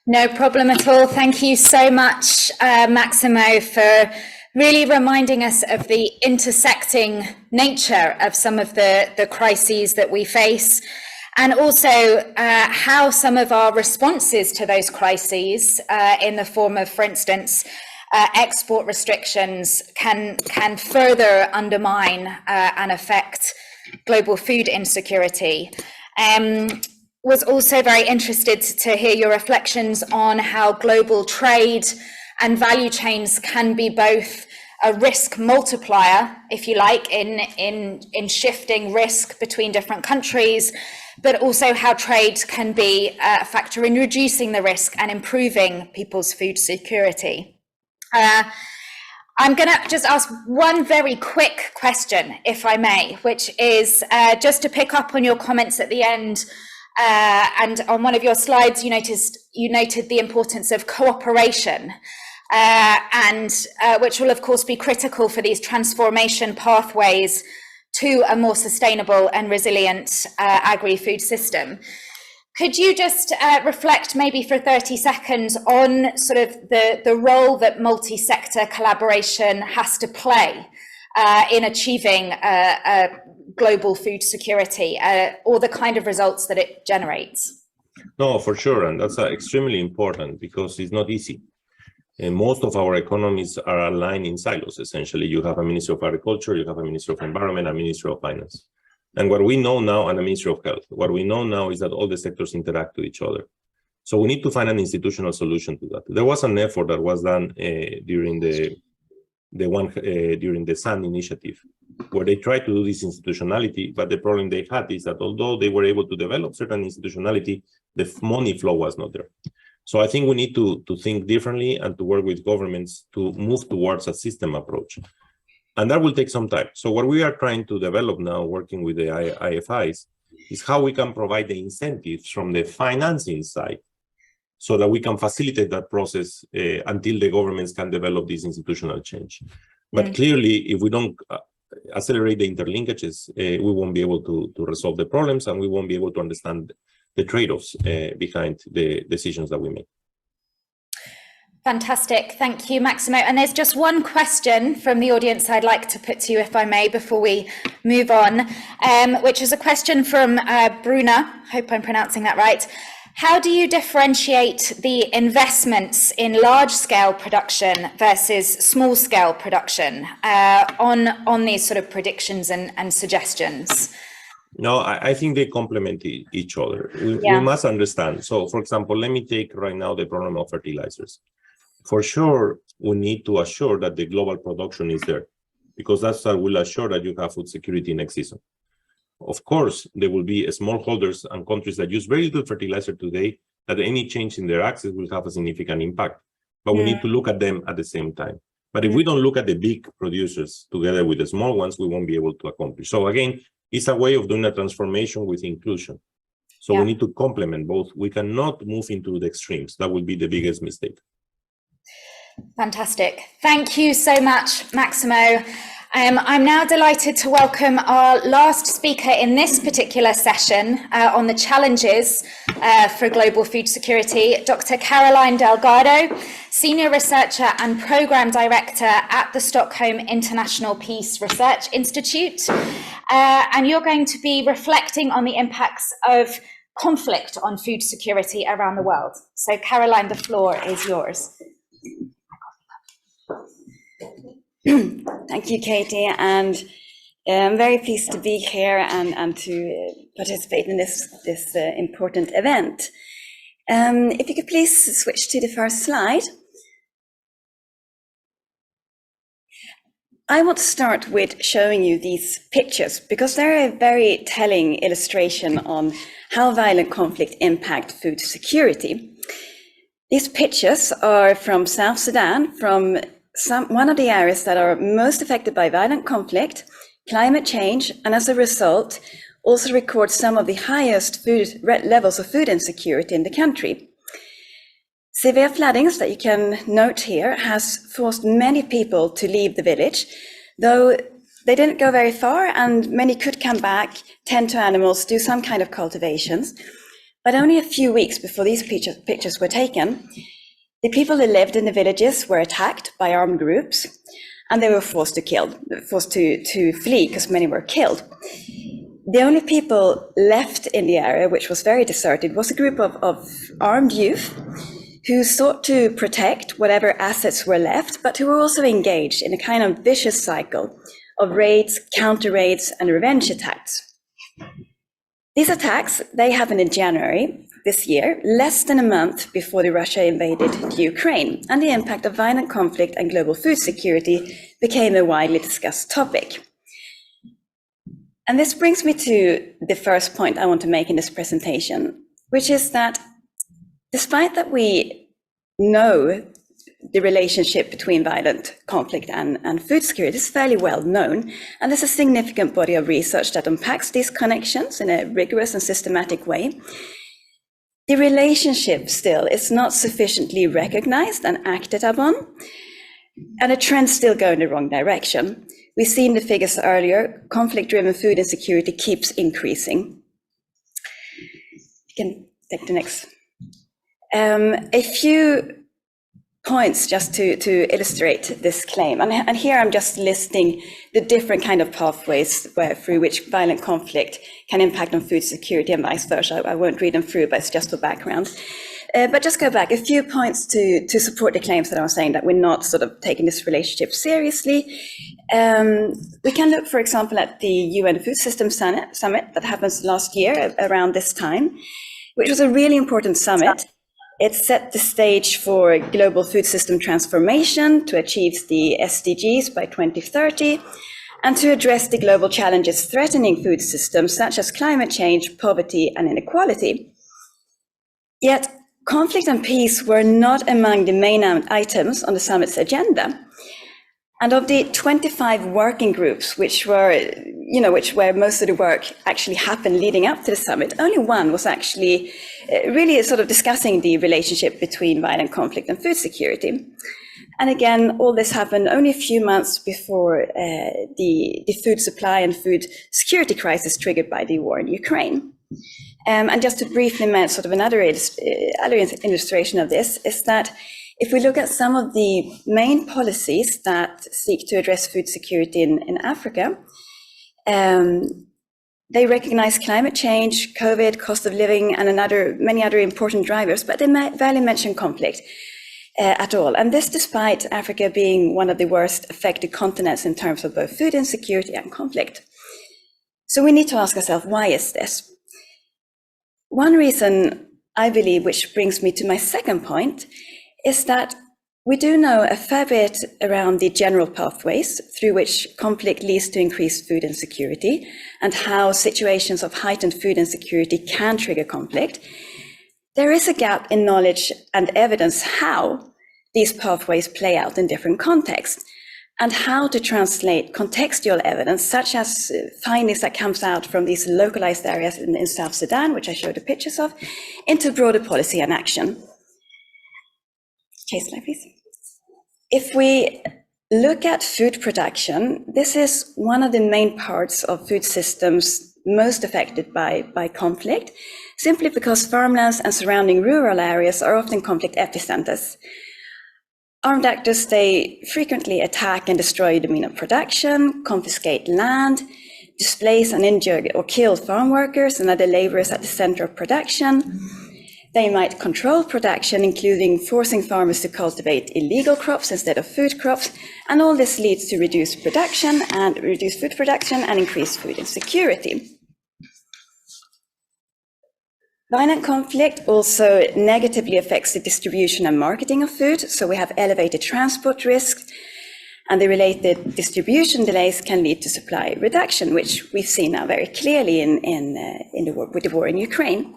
Speaker 1: No problem at all. Thank you so much, Maximo, for really reminding us of the intersecting nature of some of the crises that we face, and also how some of our responses to those crises in the form of, for instance, export restrictions can further undermine and affect global food insecurity. Was also very interested to hear your reflections on how global trade and value chains can be both a risk multiplier, if you like, in shifting risk between different countries, but also how trade can be a factor in reducing the risk and improving people's food security. I'm going to just ask one very quick question, if I may, which is just to pick up on your comments at the end. And on one of your slides, you noted the importance of cooperation, and which will, of course, be critical for these transformation pathways to a more sustainable and resilient agri-food system. Could you just reflect maybe for 30 seconds on sort of the role that multi-sector collaboration has to play in achieving global food security, or the kind of results that it generates?
Speaker 5: No, for sure, and that's extremely important because it's not easy. And most of our economies are aligned in silos, essentially. You have a Ministry of Agriculture, you have a Ministry of Environment, a Ministry of Finance. And what we know now, and a Ministry of Health, what we know now is that all the sectors interact with each other. So we need to find an institutional solution to that. There was an effort that was done during the SUN initiative, where they tried to do this institutionality, but the problem they had is that although they were able to develop certain institutionality, the money flow was not there. So I think we need to think differently and to work with governments to move towards a system approach. And that will take some time. So what we are trying to develop now, working with the IFIs, is how we can provide the incentives from the financing side so that we can facilitate that process until the governments can develop this institutional change. But clearly, if we don't accelerate the interlinkages, we won't be able to resolve the problems, and we won't be able to understand the trade-offs behind the decisions that we make.
Speaker 1: Fantastic. Thank you, Maximo. And there's just one question from the audience I'd like to put to you, if I may, before we move on, which is a question from Bruna. Hope I'm pronouncing that right. How do you differentiate the investments in large-scale production versus small-scale production on these sort of predictions and suggestions?
Speaker 5: No, I think they complement each other. We must understand. So, for example, let me take right now the problem of fertilizers. For sure, we need to assure that the global production is there, because that's what will assure that you have food security next season. Of course, there will be smallholders and countries that use very little fertilizer today, that any change in their access will have a significant impact. But we need to look at them at the same time. But if we don't look at the big producers together with the small ones, we won't be able to accomplish. So again, it's a way of doing a transformation with inclusion. So we need to complement both. We cannot move into the extremes. That would be the biggest mistake.
Speaker 1: Fantastic. Thank you so much, Maximo. I'm now delighted to welcome our last speaker in this particular session on the challenges for global food security, Dr. Caroline Delgado, Senior Researcher and Programme Director at the Stockholm International Peace Research Institute. And you're going to be reflecting on the impacts of conflict on food security around the world. So Caroline, the floor is yours.
Speaker 8: Thank you, Katy, and I'm very pleased to be here and to participate in this important event. If you could please switch to the first slide. I want to start with showing you these pictures because they're a very telling illustration on how violent conflict impact food security. These pictures are from South Sudan, from one of the areas that are most affected by violent conflict, climate change, and as a result, also record some of the highest levels of food insecurity in the country. Severe floodings that you can note here has forced many people to leave the village, though they didn't go very far and many could come back, tend to animals, do some kind of cultivations. But only a few weeks before these pictures were taken, the people who lived in the villages were attacked by armed groups, and they were forced to flee because many were killed. The only people left in the area, which was very deserted, was a group of armed youth who sought to protect whatever assets were left, but who were also engaged in a kind of vicious cycle of raids, counter-raids, and revenge attacks. These attacks, they happened in January this year, less than a month before Russia invaded Ukraine, and the impact of violent conflict and global food security became a widely discussed topic. And this brings me to the first point I want to make in this presentation, which is that despite that we know the relationship between violent conflict and food security is fairly well known, and there's a significant body of research that unpacks these connections in a rigorous and systematic way, the relationship still is not sufficiently recognized and acted upon, and the trends still go in the wrong direction. We've seen the figures earlier. Conflict-driven food insecurity keeps increasing. You can take the next. A few points just to illustrate this claim. And here I'm just listing the different kind of pathways through which violent conflict can impact on food security and vice versa. I won't read them through, but it's just for background. But just go back, a few points to support the claims that I was saying that we're not sort of taking this relationship seriously. We can look, for example, at the UN Food System Summit that happens last year around this time, which was a really important summit. It set the stage for global food system transformation to achieve the SDGs by 2030 and to address the global challenges threatening food systems such as climate change, poverty, and inequality. Yet, conflict and peace were not among the main items on the summit's agenda. And of the 25 working groups, which where most of the work actually happened leading up to the summit, only one was actually really sort of discussing the relationship between violent conflict and food security. And again, all this happened only a few months before the food supply and food security crisis triggered by the war in Ukraine. And just to briefly mention sort of another illustration of this is that if we look at some of the main policies that seek to address food security in Africa, they recognize climate change, COVID, cost of living, and many other important drivers, but they barely mention conflict at all. And this despite Africa being one of the worst affected continents in terms of both food insecurity and conflict. So we need to ask ourselves, why is this? One reason, I believe, which brings me to my second point, is that we do know a fair bit around the general pathways through which conflict leads to increased food insecurity and how situations of heightened food insecurity can trigger conflict. There is a gap in knowledge and evidence how these pathways play out in different contexts and how to translate contextual evidence, such as findings that comes out from these localized areas in South Sudan, which I showed the pictures of, into broader policy and action. KSLA, please. If we look at food production, this is one of the main parts of food systems most affected by conflict, simply because farmlands and surrounding rural areas are often conflict epicenters. Armed actors, they frequently attack and destroy the mean of production, confiscate land, displace and injure or kill farm workers and other laborers at the center of production. They might control production, including forcing farmers to cultivate illegal crops instead of food crops, and all this leads to reduced food production and increased food insecurity. Violent conflict also negatively affects the distribution and marketing of food, so we have elevated transport risks, and the related distribution delays can lead to supply reduction, which we've seen now very clearly with the war in Ukraine.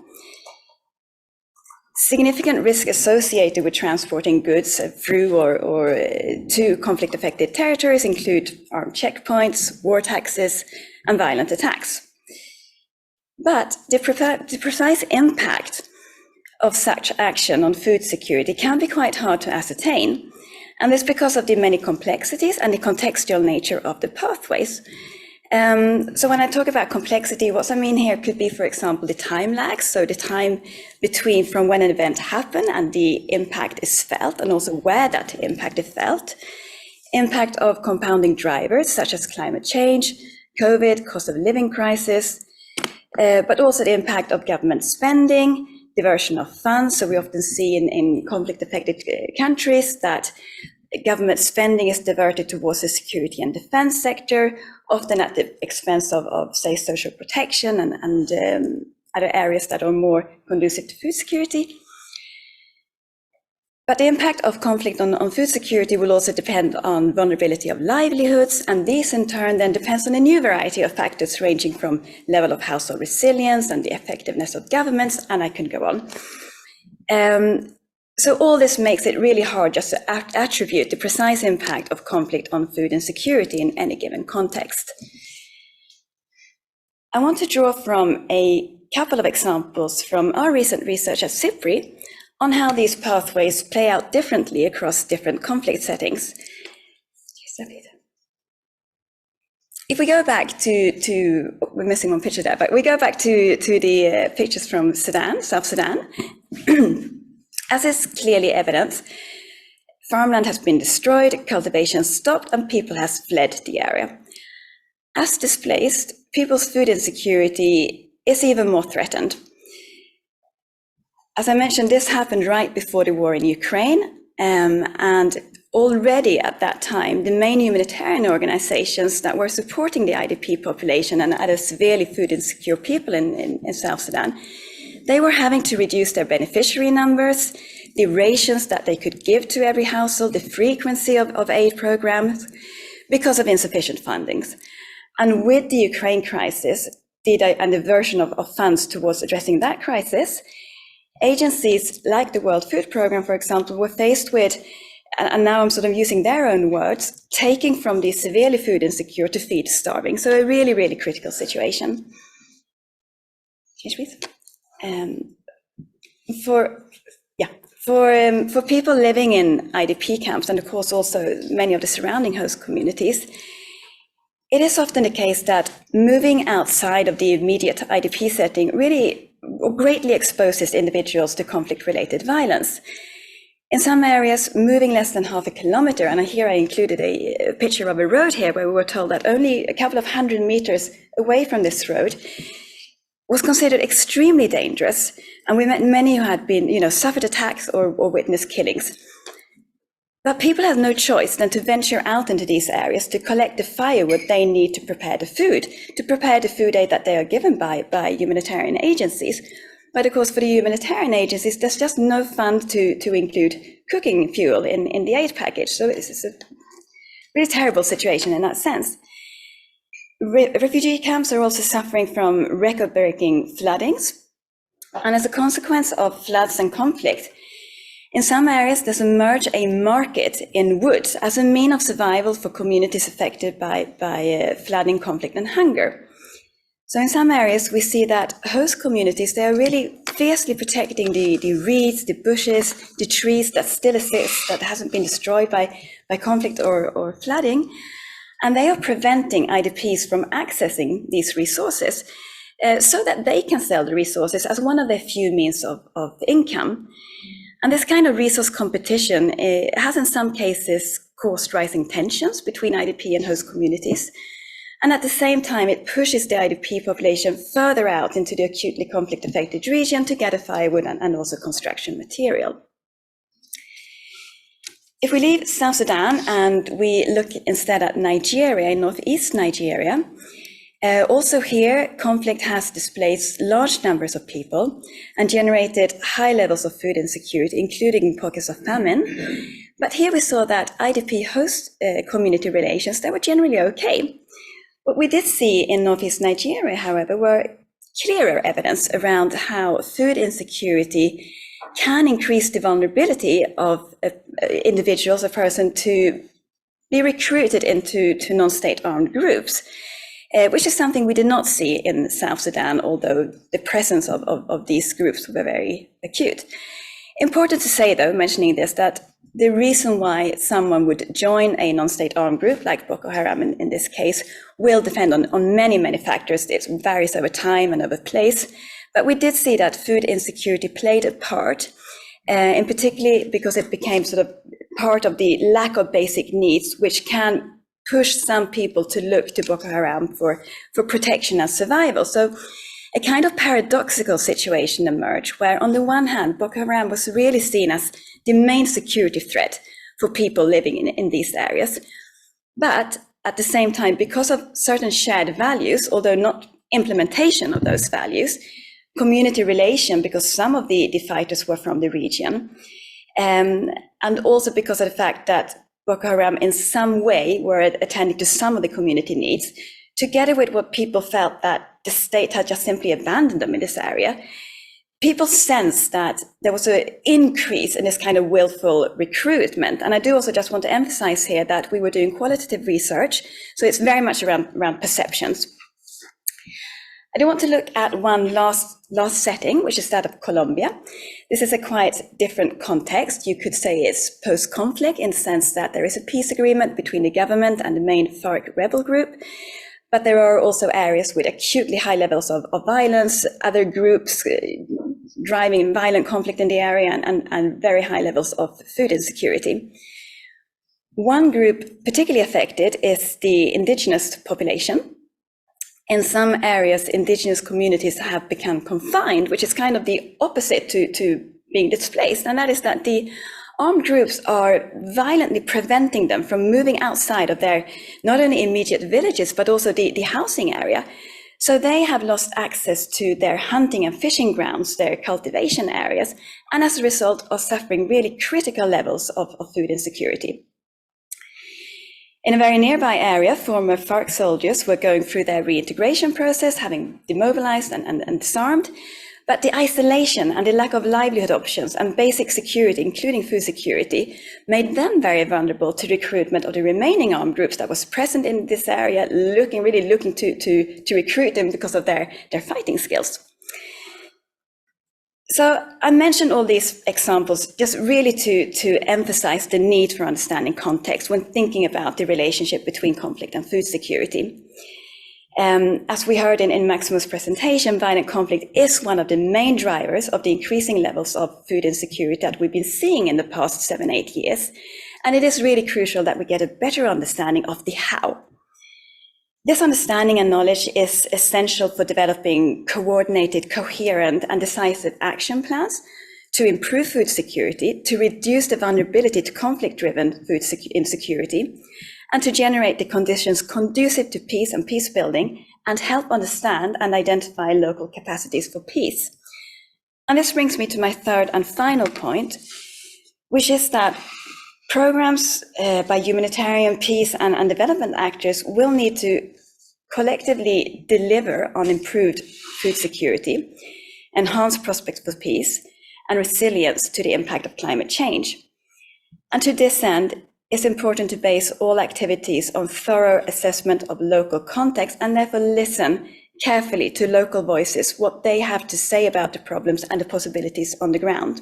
Speaker 8: Significant risk associated with transporting goods through or to conflict-affected territories include armed checkpoints, war taxes, and violent attacks. But the precise impact of such action on food security can be quite hard to ascertain, and this because of the many complexities and the contextual nature of the pathways. So when I talk about complexity, what I mean here could be, for example, the time lag, so the time between from when an event happened and the impact is felt, and also where that impact is felt. Impact of compounding drivers, such as climate change, COVID, cost of living crisis, but also the impact of government spending, diversion of funds. So we often see in conflict-affected countries that government spending is diverted towards the security and defense sector, often at the expense of say, social protection and other areas that are more conducive to food security. But the impact of conflict on food security will also depend on vulnerability of livelihoods, and these in turn then depends on a new variety of factors ranging from level of household resilience and the effectiveness of governments, and I can go on. So all this makes it really hard just to attribute the precise impact of conflict on food insecurity in any given context. I want to draw from a couple of examples from our recent research at SIPRI on how these pathways play out differently across different conflict settings. If we go back to we're missing one picture there, but we go back to the pictures from Sudan, South Sudan. As is clearly evident, farmland has been destroyed, cultivation stopped, and people has fled the area. As displaced, people's food insecurity is even more threatened. As I mentioned, this happened right before the war in Ukraine, and already at that time, the main humanitarian organizations that were supporting the IDP population and other severely food insecure people in South Sudan, they were having to reduce their beneficiary numbers, the rations that they could give to every household, the frequency of aid programs, because of insufficient fundings. And with the Ukraine crisis, and the diversion of funds towards addressing that crisis, agencies like the World Food Programme, for example, were faced with, and now I'm sort of using their own words, taking from the severely food insecure to feed starving. So a really, really critical situation. Change, please. For people living in IDP camps, and of course also many of the surrounding host communities, it is often the case that moving outside of the immediate IDP setting really greatly exposes individuals to conflict-related violence. In some areas, moving less than half a kilometer, and here I included a picture of a road here where we were told that only a couple of 100 meters away from this road was considered extremely dangerous, and we met many who had been, suffered attacks or witnessed killings. But people had no choice than to venture out into these areas to collect the firewood they need to prepare the food aid that they are given by humanitarian agencies. But of course, for the humanitarian agencies, there's just no fund to include cooking fuel in the aid package. So it's a really terrible situation in that sense. Refugee camps are also suffering from record-breaking floodings. And as a consequence of floods and conflict, in some areas there's emerged a market in wood as a means of survival for communities affected by flooding, conflict, and hunger. So in some areas, we see that host communities, they are really fiercely protecting the reeds, the bushes, the trees that still exist, that hasn't been destroyed by conflict or flooding. And they are preventing IDPs from accessing these resources so that they can sell the resources as one of their few means of income. And this kind of resource competition has in some cases caused rising tensions between IDP and host communities. And at the same time, it pushes the IDP population further out into the acutely conflict-affected region to gather firewood and also construction material. If we leave South Sudan and we look instead at Nigeria, in northeast Nigeria, also here, conflict has displaced large numbers of people and generated high levels of food insecurity, including pockets of famine. But here we saw that IDP host community relations, they were generally okay. What we did see in northeast Nigeria, however, were clearer evidence around how food insecurity can increase the vulnerability of individuals, a person, to be recruited into non-state armed groups, which is something we did not see in South Sudan, although the presence of these groups were very acute. Important to say, though, mentioning this, that the reason why someone would join a non-state armed group like Boko Haram in this case will depend on many factors. It varies over time and over place. But we did see that food insecurity played a part, in particularly because it became sort of part of the lack of basic needs, which can push some people to look to Boko Haram for protection and survival. So a kind of paradoxical situation emerged, where on the one hand, Boko Haram was really seen as the main security threat for people living in these areas. But at the same time, because of certain shared values, although not implementation of those values, community relation, because some of the fighters were from the region, and also because of the fact that Boko Haram in some way were attending to some of the community needs, together with what people felt that the state had just simply abandoned them in this area, people sensed that there was an increase in this kind of willful recruitment. And I do also just want to emphasize here that we were doing qualitative research, so it's very much around perceptions. I do want to look at one last setting, which is that of Colombia. This is a quite different context. You could say it's post-conflict in the sense that there is a peace agreement between the government and the main FARC rebel group. But there are also areas with acutely high levels of violence, other groups driving violent conflict in the area, and very high levels of food insecurity. One group particularly affected is the indigenous population. In some areas, indigenous communities have become confined, which is kind of the opposite to being displaced, and that is that the armed groups are violently preventing them from moving outside of their not only immediate villages, but also the housing area. So they have lost access to their hunting and fishing grounds, their cultivation areas, and as a result are suffering really critical levels of food insecurity. In a very nearby area, former FARC soldiers were going through their reintegration process, having demobilized and disarmed. But the isolation and the lack of livelihood options and basic security, including food security, made them very vulnerable to recruitment of the remaining armed groups that was present in this area, really looking to recruit them because of their fighting skills. So I mentioned all these examples just really to emphasize the need for understanding context when thinking about the relationship between conflict and food security. As we heard in Maximus' presentation, violent conflict is one of the main drivers of the increasing levels of food insecurity that we've been seeing in the past 7-8 years. And it is really crucial that we get a better understanding of the how. This understanding and knowledge is essential for developing coordinated, coherent, and decisive action plans to improve food security, to reduce the vulnerability to conflict-driven food insecurity, and to generate the conditions conducive to peace and peace building, and help understand and identify local capacities for peace. And this brings me to my third and final point, which is that programs by humanitarian peace and development actors will need to collectively deliver on improved food security, enhanced prospects for peace, and resilience to the impact of climate change. And to this end, it's important to base all activities on thorough assessment of local context and therefore listen carefully to local voices what they have to say about the problems and the possibilities on the ground.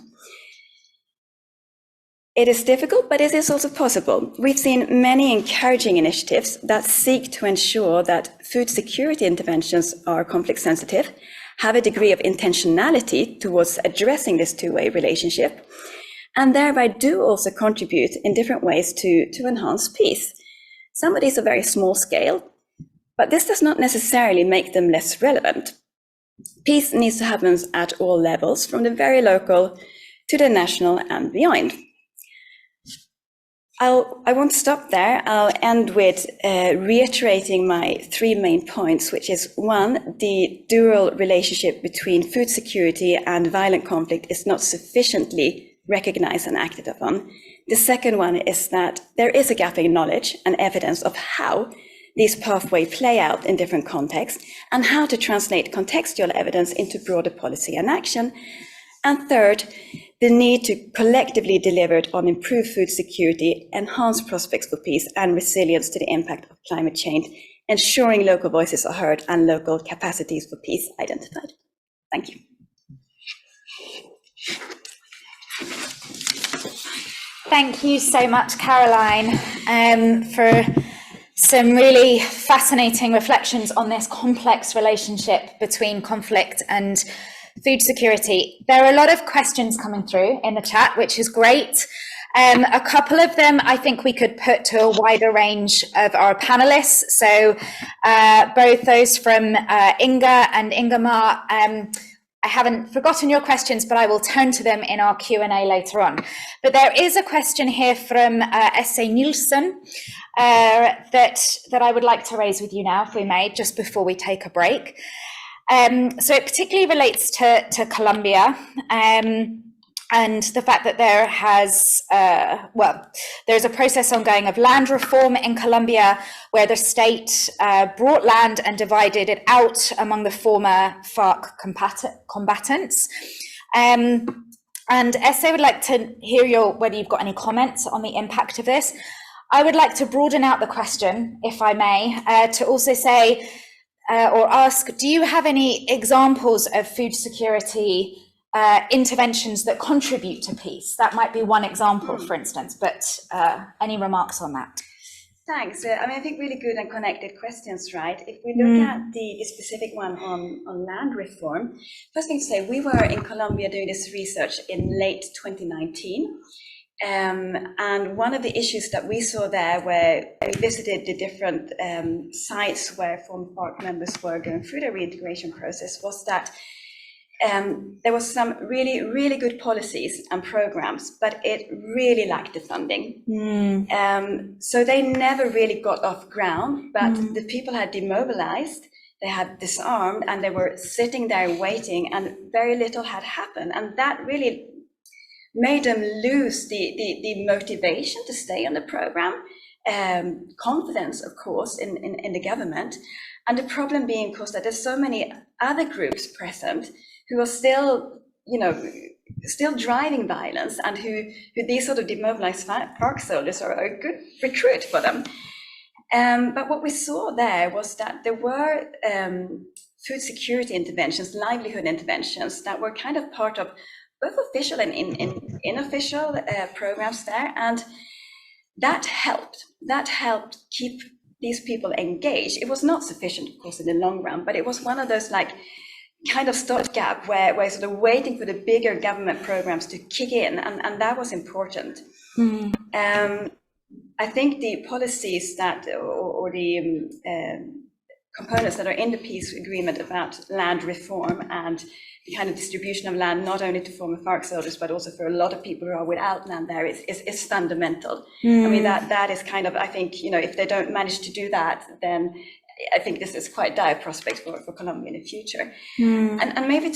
Speaker 8: It is difficult, but it is also possible. We've seen many encouraging initiatives that seek to ensure that food security interventions are conflict sensitive, have a degree of intentionality towards addressing this two-way relationship, and thereby do also contribute in different ways to enhance peace. Some of these are very small scale, but this does not necessarily make them less relevant. Peace needs to happen at all levels, from the very local to the national and beyond. I won't stop there. I'll end with reiterating my three main points, which is one, the dual relationship between food security and violent conflict is not sufficiently recognized and acted upon. The second one is that there is a gap in knowledge and evidence of how these pathways play out in different contexts and how to translate contextual evidence into broader policy and action. And third, the need to collectively deliver on improved food security, enhance prospects for peace and resilience to the impact of climate change, ensuring local voices are heard and local capacities for peace identified. Thank you.
Speaker 1: Thank you so much, Caroline, for some really fascinating reflections on this complex relationship between conflict and food security. There are a lot of questions coming through in the chat, which is great. A couple of them I think we could put to a wider range of our panelists. So both those from Inga and Ingemar, I haven't forgotten your questions, but I will turn to them in our Q&A later on. But there is a question here from S.A. Nielsen that I would like to raise with you now, if we may, just before we take a break. So it particularly relates to Colombia and the fact that there has, there's a process ongoing of land reform in Colombia where the state brought land and divided it out among the former FARC combatants. And Esse would like to hear whether you've got any comments on the impact of this. I would like to broaden out the question, if I may, to also say, or ask, do you have any examples of food security interventions that contribute to peace? That might be one example, for instance, but any remarks on that?
Speaker 8: Thanks. I think really good and connected questions, right? If we look at the specific one on land reform, first thing to say, we were in Colombia doing this research in late 2019. And one of the issues that we saw there, where we visited the different sites where former FARC members were going through the reintegration process, was that there was some really, really good policies and programs, but it really lacked the funding. So they never really got off ground, but the people had demobilized, they had disarmed, and they were sitting there waiting, and very little had happened. And that really made them lose the motivation to stay on the program, confidence, of course, in the government. And the problem being, of course, that there's so many other groups present who are still, still driving violence, and who these sort of demobilized FARC soldiers are a good recruit for them. But what we saw there was that there were food security interventions, livelihood interventions that were kind of part of both official and unofficial programs there, and that helped keep these people engaged. It was not sufficient, of course, in the long run, but it was one of those kind of stopgap where sort of waiting for the bigger government programs to kick in, and that was important. I think the policies that, or the components that are in the peace agreement about land reform and the kind of distribution of land, not only to former FARC soldiers, but also for a lot of people who are without land there, is fundamental. I mean, that is kind of, I think, if they don't manage to do that, then I think this is quite dire prospects for Colombia in the future. And maybe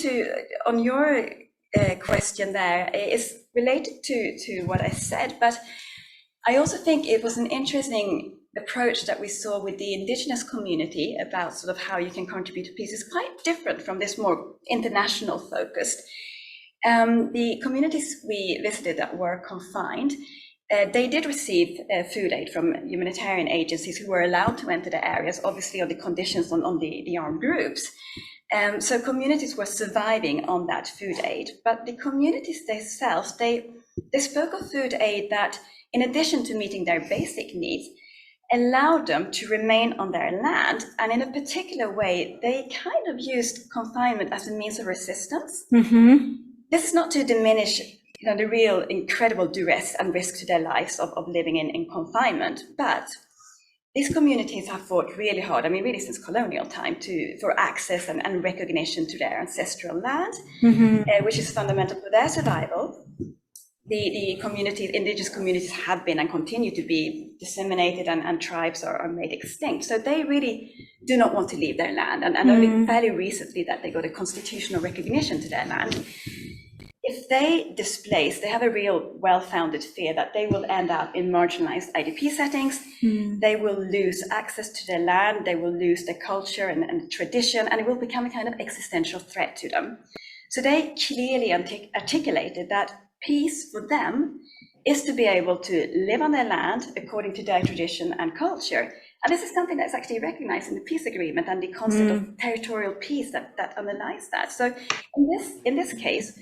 Speaker 8: on your question there, is related to what I said, but I also think it was an interesting approach that we saw with the indigenous community about sort of how you can contribute to peace. Is quite different from this more international focused. The communities we visited that were confined they did receive food aid from humanitarian agencies who were allowed to enter the areas, obviously on the conditions on the armed groups. So communities were surviving on that food aid, but the communities themselves, they spoke of food aid that, in addition to meeting their basic needs, allowed them to remain on their land. And in a particular way, they kind of used confinement as a means of resistance.
Speaker 1: Mm-hmm.
Speaker 8: This is not to diminish the real incredible duress and risk to their lives of living in confinement, but these communities have fought really hard, I mean, really since colonial time, for access and recognition to their ancestral land, which is fundamental for their survival. The communities, indigenous communities, have been and continue to be disseminated, and tribes are made extinct. So they really do not want to leave their land, and only fairly recently that they got a constitutional recognition to their land. If they displace, they have a real well-founded fear that they will end up in marginalized IDP settings. They will lose access to their land, they will lose their culture and tradition, and it will become a kind of existential threat to them. So they clearly articulated that peace for them is to be able to live on their land according to their tradition and culture. And this is something that's actually recognized in the peace agreement and the concept of territorial peace that underlies that. So in this case,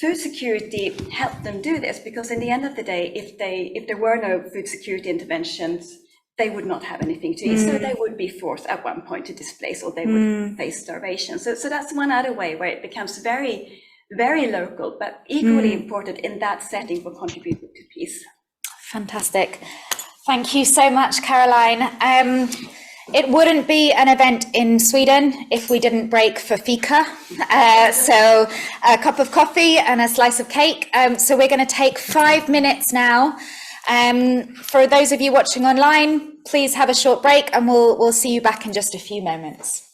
Speaker 8: food security helped them do this, because in the end of the day, if there were no food security interventions, they would not have anything to eat. So they would be forced at one point to displace, or they would face starvation. So that's one other way where it becomes very, very local, but equally important in that setting for contributing to peace.
Speaker 1: Fantastic. Thank you so much, Caroline. It wouldn't be an event in Sweden if we didn't break for fika. So a cup of coffee and a slice of cake. So we're going to take 5 minutes now. For those of you watching online, please have a short break, and we'll see you back in just a few moments.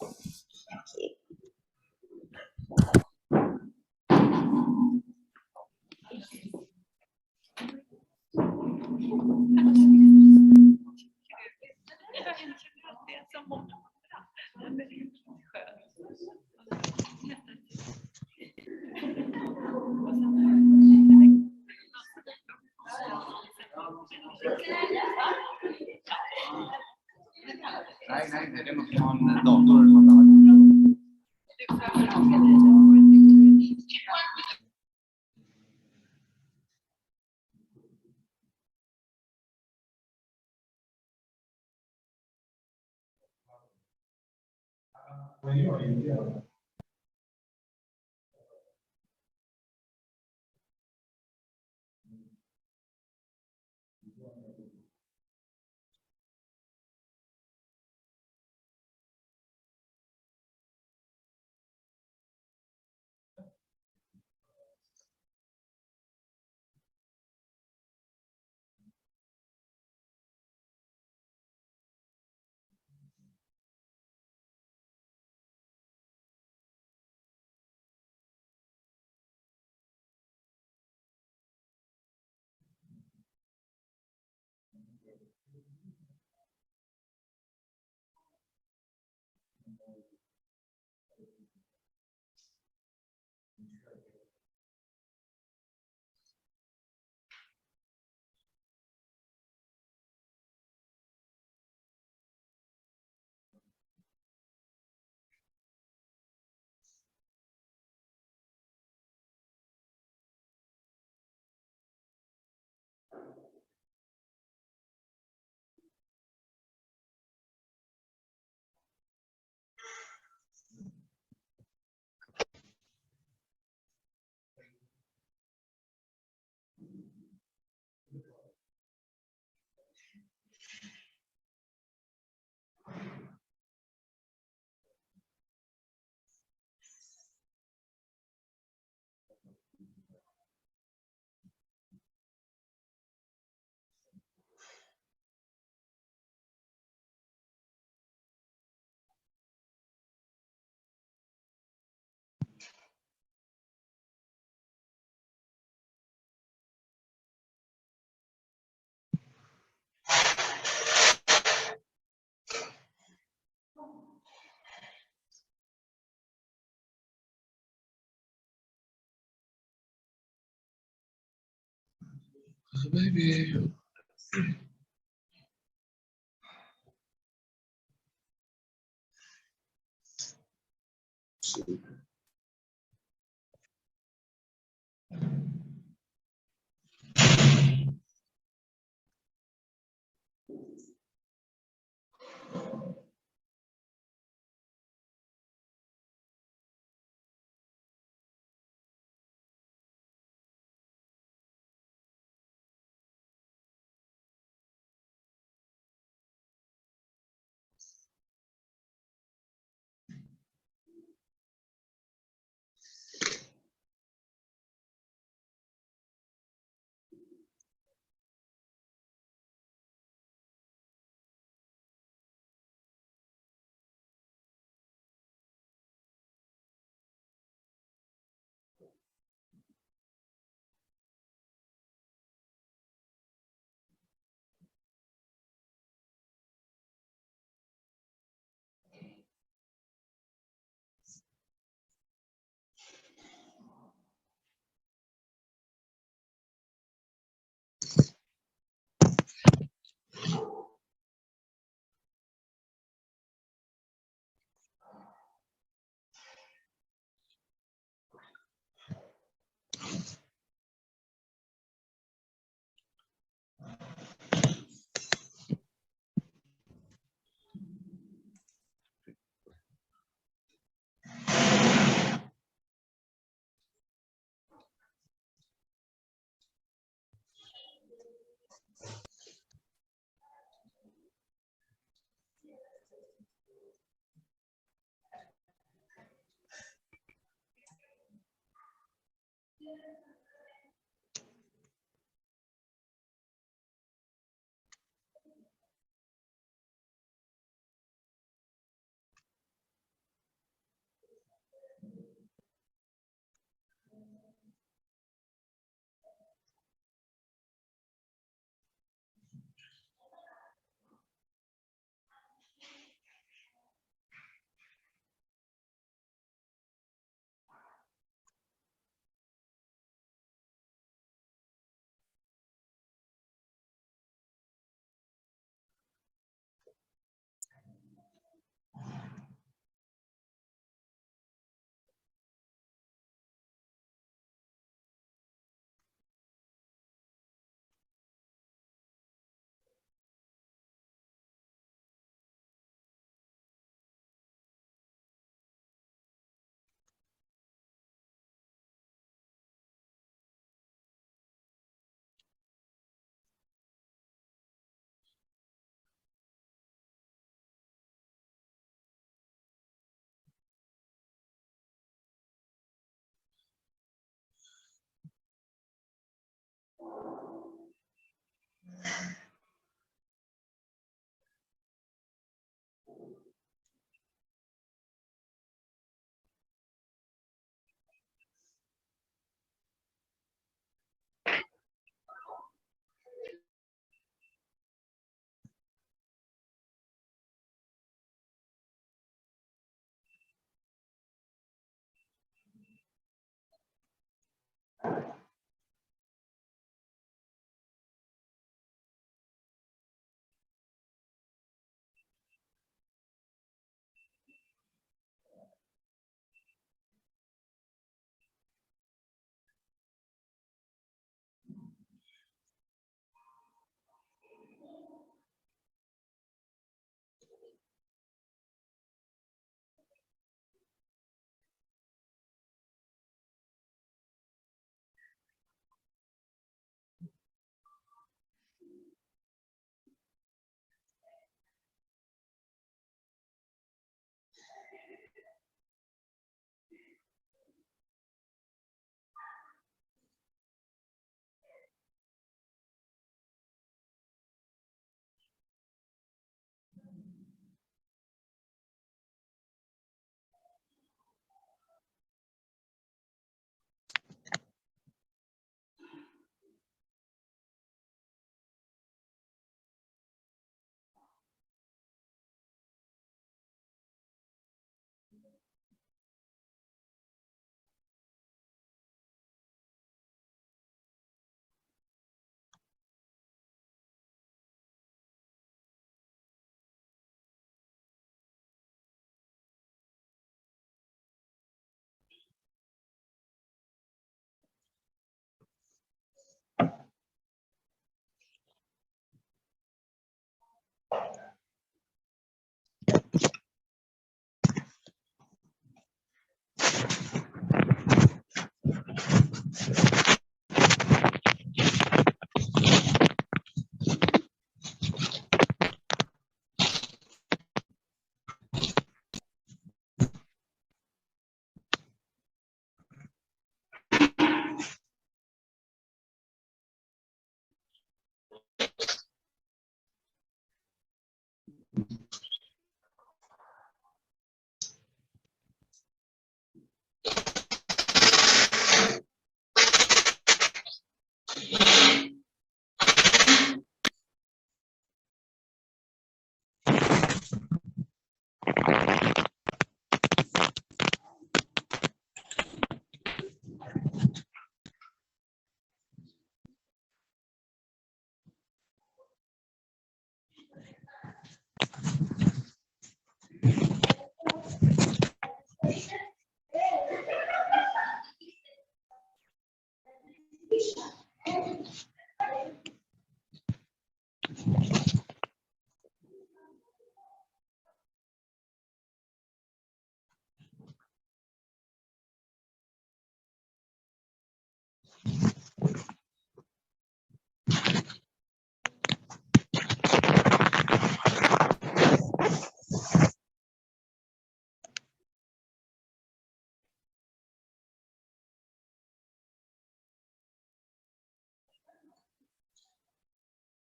Speaker 9: Maybe.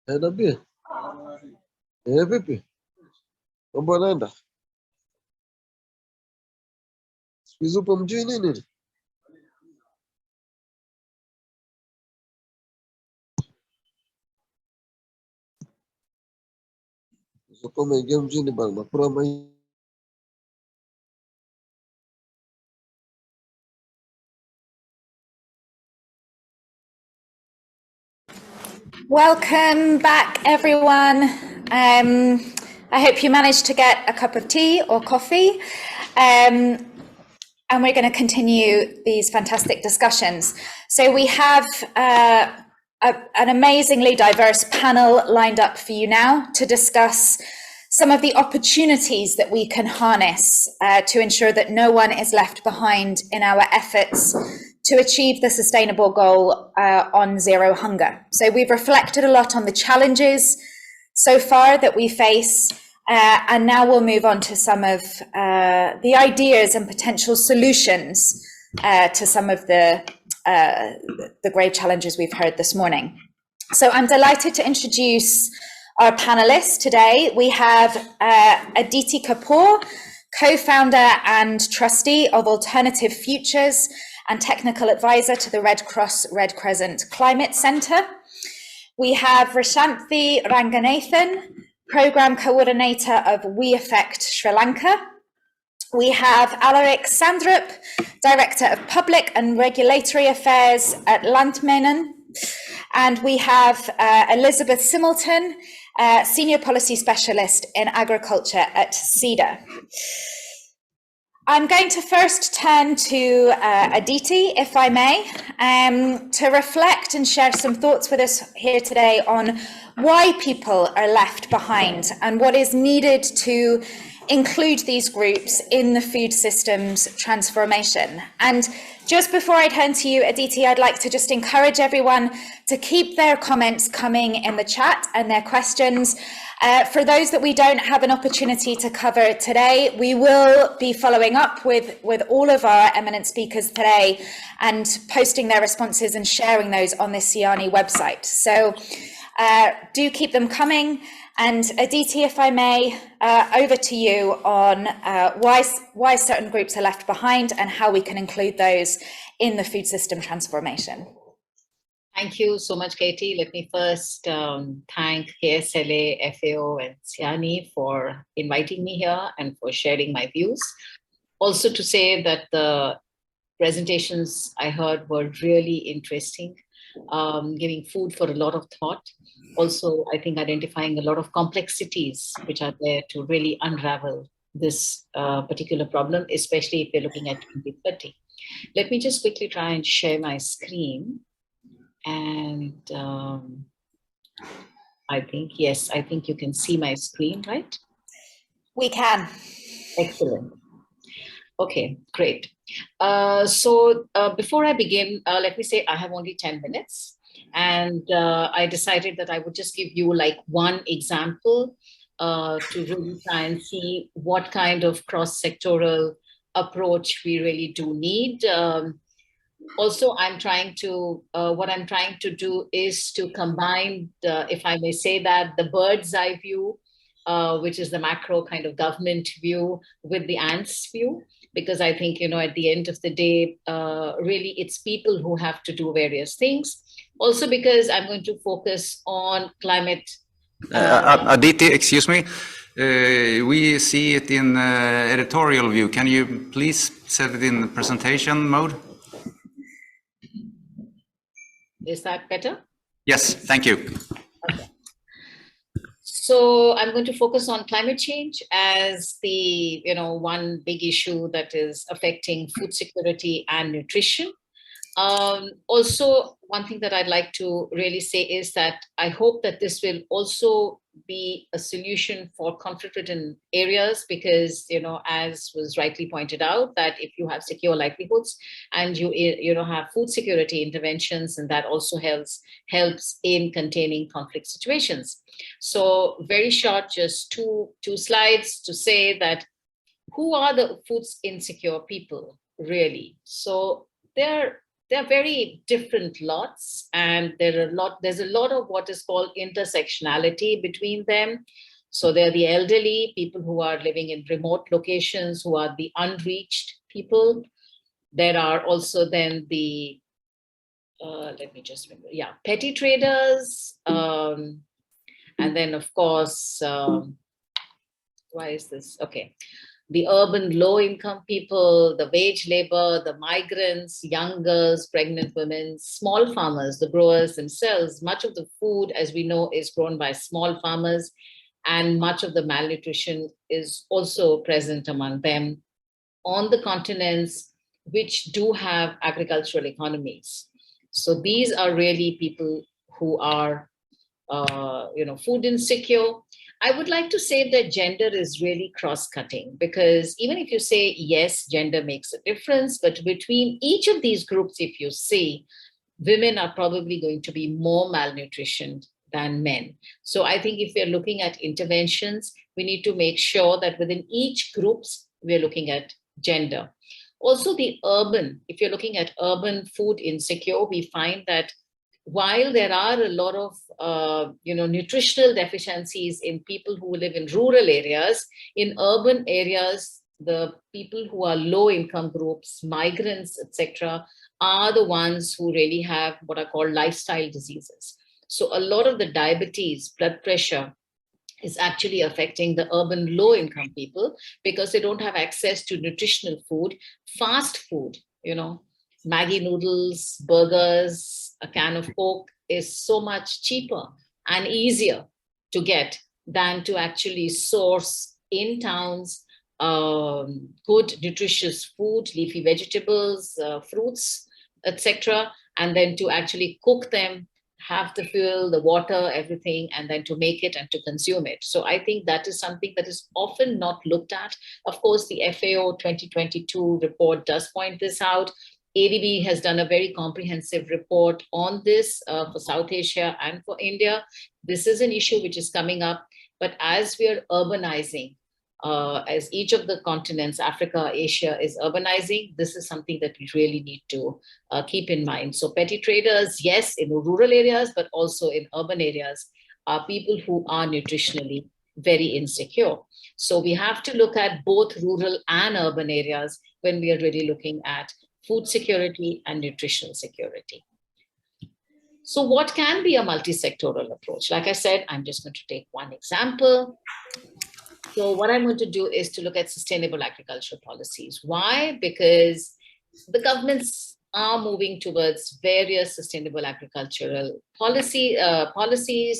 Speaker 9: Nabii. Vipi? Mambo yanaenda? Siku hizi upo mjini nini? Soko umeingia mjini bana, nakula mai.
Speaker 1: Welcome back, everyone. I hope you managed to get a cup of tea or coffee. And we're going to continue these fantastic discussions. So we have an amazingly diverse panel lined up for you now to discuss some of the opportunities that we can harness to ensure that no one is left behind in our efforts to achieve the sustainable goal on zero hunger. So we've reflected a lot on the challenges so far that we face, and now we'll move on to some of the ideas and potential solutions to some of the great challenges we've heard this morning. So I'm delighted to introduce our panelists today. We have Aditi Kapoor, co-founder and trustee of Alternative Futures and technical advisor to the Red Cross Red Crescent Climate Centre. We have Rishanthi Ranganathan, program coordinator of We Affect Sri Lanka. We have Alaric Sandrup, director of public and regulatory affairs at Lantmännen. And we have Elizabeth Similton, senior policy specialist in agriculture at CEDA. I'm going to first turn to Aditi, if I may, to reflect and share some thoughts with us here today on why people are left behind and what is needed to include these groups in the food systems transformation. And just before I turn to you, Aditi, I'd like to just encourage everyone to keep their comments coming in the chat and their questions. For those that we don't have an opportunity to cover today, we will be following up with all of our eminent speakers today and posting their responses and sharing those on the SIANI website. So do keep them coming. And Aditi, if I may, over to you on why certain groups are left behind and how we can include those in the food system transformation.
Speaker 10: Thank you so much, Katy. Let me first thank KSLA, FAO, and SIANI for inviting me here and for sharing my views. Also to say that the presentations I heard were really interesting, giving food for a lot of thought. Also, I think identifying a lot of complexities which are there to really unravel this particular problem, especially if we're looking at 2030. Let me just quickly try and share my screen. And I think, yes, I think you can see my screen, right?
Speaker 1: We can.
Speaker 10: Excellent. Okay, great. So before I begin, let me say I have only 10 minutes. And I decided that I would just give you like one example to really try and see what kind of cross-sectoral approach we really do need. Also, I'm trying to, what I'm trying to do is to combine, if I may say that, the bird's eye view, which is the macro kind of government view, with the ants view, because I think, you know, at the end of the day, really it's people who have to do various things. Also because I'm going to focus on climate.
Speaker 11: Aditi, excuse me. We see it in editorial view. Can you please set it in presentation mode?
Speaker 10: Is that better?
Speaker 11: Yes, thank you.
Speaker 10: Okay. So I'm going to focus on climate change as the, you know, one big issue that is affecting food security and nutrition. Also, one thing that I'd like to really say is that I hope that this will also be a solution for conflict-ridden areas, because, you know, as was rightly pointed out, that if you have secure livelihoods and you know, have food security interventions, and that also helps in containing conflict situations. So very short, just two slides to say that who are the food insecure people really? So there they're very different lots, and there's a lot of what is called intersectionality between them. So they're the elderly, people who are living in remote locations, who are the unreached people. There are also then the, let me just remember, yeah, petty traders. And then of course, why is this? Okay. The urban low-income people, the wage labor, the migrants, young girls, pregnant women, small farmers, the growers themselves. Much of the food, as we know, is grown by small farmers, and much of the malnutrition is also present among them on the continents which do have agricultural economies. So these are really people who are, food insecure. I would like to say that gender is really cross-cutting, because even if you say, yes, gender makes a difference, but between each of these groups, if you see, women are probably going to be more malnutritioned than men. So I think if we're looking at interventions, we need to make sure that within each groups, we're looking at gender. Also the urban, if you're looking at urban food insecure, we find that while there are a lot of nutritional deficiencies in people who live in rural areas, in urban areas, the people who are low income groups, migrants, etc., are the ones who really have what are called lifestyle diseases. So a lot of the diabetes, blood pressure, is actually affecting the urban low income people because they don't have access to nutritional food, fast food, Maggie noodles, burgers, a can of Coke is so much cheaper and easier to get than to actually source in towns good nutritious food, leafy vegetables, fruits, etc., and then to actually cook them, have the fuel, the water, everything, and then to make it and to consume it. So I think that is something that is often not looked at. Of course, the FAO 2022 report does point this out. ADB has done a very comprehensive report on this for South Asia and for India. This is an issue which is coming up, but as we are urbanizing, as each of the continents, Africa, Asia, is urbanizing, this is something that we really need to keep in mind. So petty traders, yes, in rural areas, but also in urban areas, are people who are nutritionally very insecure. So we have to look at both rural and urban areas when we are really looking at food security and nutritional security. So what can be a multi-sectoral approach? Like I said, I'm just going to take one example. So what I'm going to do is to look at sustainable agricultural policies. Why? Because the governments are moving towards various sustainable agricultural policies,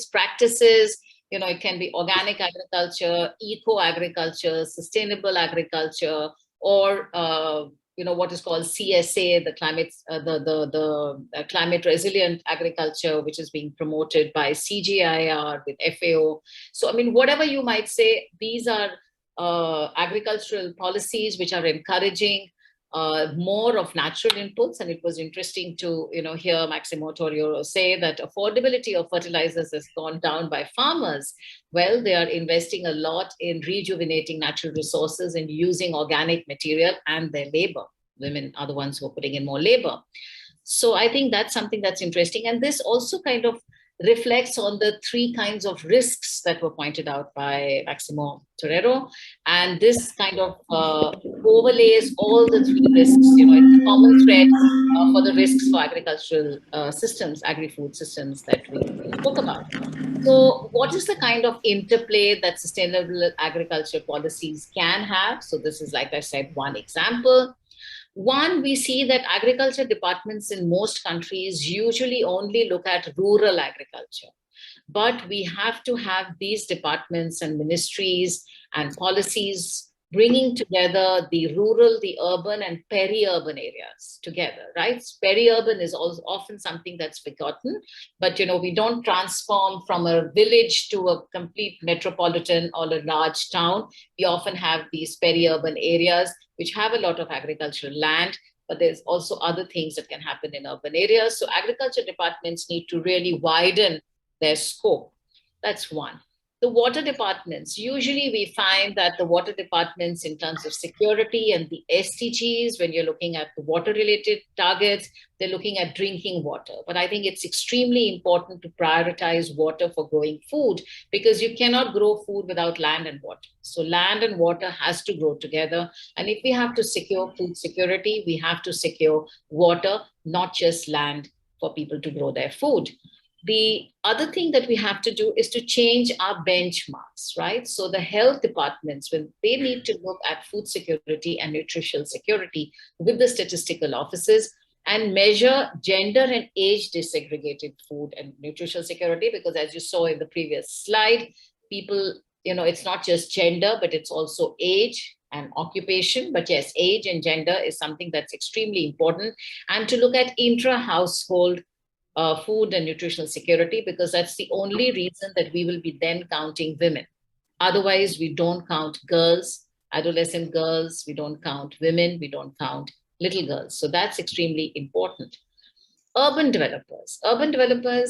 Speaker 10: practices. It can be organic agriculture, eco-agriculture, sustainable agriculture, or what is called CSA, the climate resilient agriculture, which is being promoted by CGIAR with FAO. So, whatever you might say, these are agricultural policies which are encouraging more of natural inputs. And it was interesting to hear Maximo Torriero say that affordability of fertilizers has gone down by farmers. Well, they are investing a lot in rejuvenating natural resources and using organic material and their labor. Women are the ones who are putting in more labor. So I think that's something that's interesting. And this also kind of reflects on the three kinds of risks that were pointed out by Maximo Torriero. And this kind of overlays all the three risks. It's a common thread for the risks for agricultural systems, agri-food systems that we spoke about. So what is the kind of interplay that sustainable agriculture policies can have? So this is, like I said, one example. One, we see that agriculture departments in most countries usually only look at rural agriculture. But we have to have these departments and ministries and policies bringing together the rural, the urban, and peri-urban areas together, right? Peri-urban is also often something that's forgotten, but we don't transform from a village to a complete metropolitan or a large town. We often have these peri-urban areas which have a lot of agricultural land, but there's also other things that can happen in urban areas. So agriculture departments need to really widen their scope. That's one. The water departments, usually we find that the water departments in terms of security and the SDGs, when you're looking at the water related targets, they're looking at drinking water. But I think it's extremely important to prioritize water for growing food, because you cannot grow food without land and water. So land and water has to grow together. And if we have to secure food security, we have to secure water, not just land for people to grow their food. The other thing that we have to do is to change our benchmarks, right? So the health departments, when they need to look at food security and nutritional security with the statistical offices and measure gender and age disaggregated food and nutritional security, because as you saw in the previous slide, people, it's not just gender, but it's also age and occupation. But yes, age and gender is something that's extremely important. And to look at intra-household food and nutritional security, because that's the only reason that we will be then counting women. Otherwise, we don't count girls, adolescent girls, we don't count women, we don't count little girls. So that's extremely important. Urban developers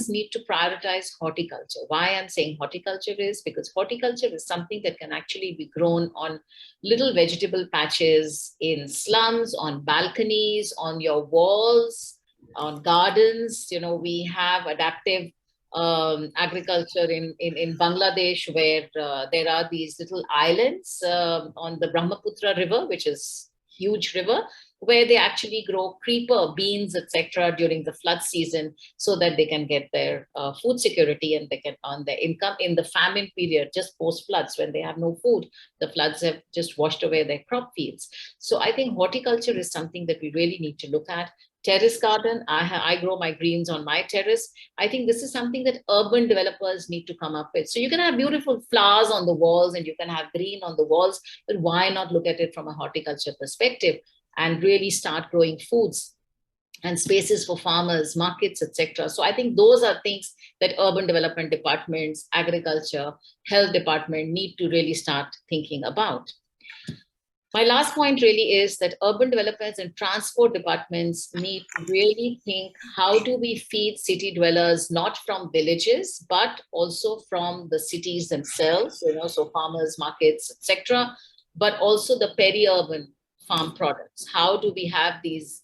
Speaker 10: need to prioritize horticulture. Why I'm saying horticulture is because horticulture is something that can actually be grown on little vegetable patches in slums, on balconies, on your walls, on gardens. We have adaptive agriculture in Bangladesh, where there are these little islands on the Brahmaputra River, which is a huge river, where they actually grow creeper, beans, etc. during the flood season, so that they can get their food security and they can earn their income in the famine period, just post floods, when they have no food. The floods have just washed away their crop fields. So I think horticulture is something that we really need to look at. Terrace garden, I grow my greens on my terrace. I think this is something that urban developers need to come up with. So you can have beautiful flowers on the walls and you can have green on the walls, but why not look at it from a horticulture perspective and really start growing foods and spaces for farmers, markets, etc. So I think those are things that urban development departments, agriculture, health department need to really start thinking about. My last point really is that urban developers and transport departments need to really think, how do we feed city dwellers, not from villages, but also from the cities themselves, so farmers, markets, etc., but also the peri-urban farm products. How do we have these,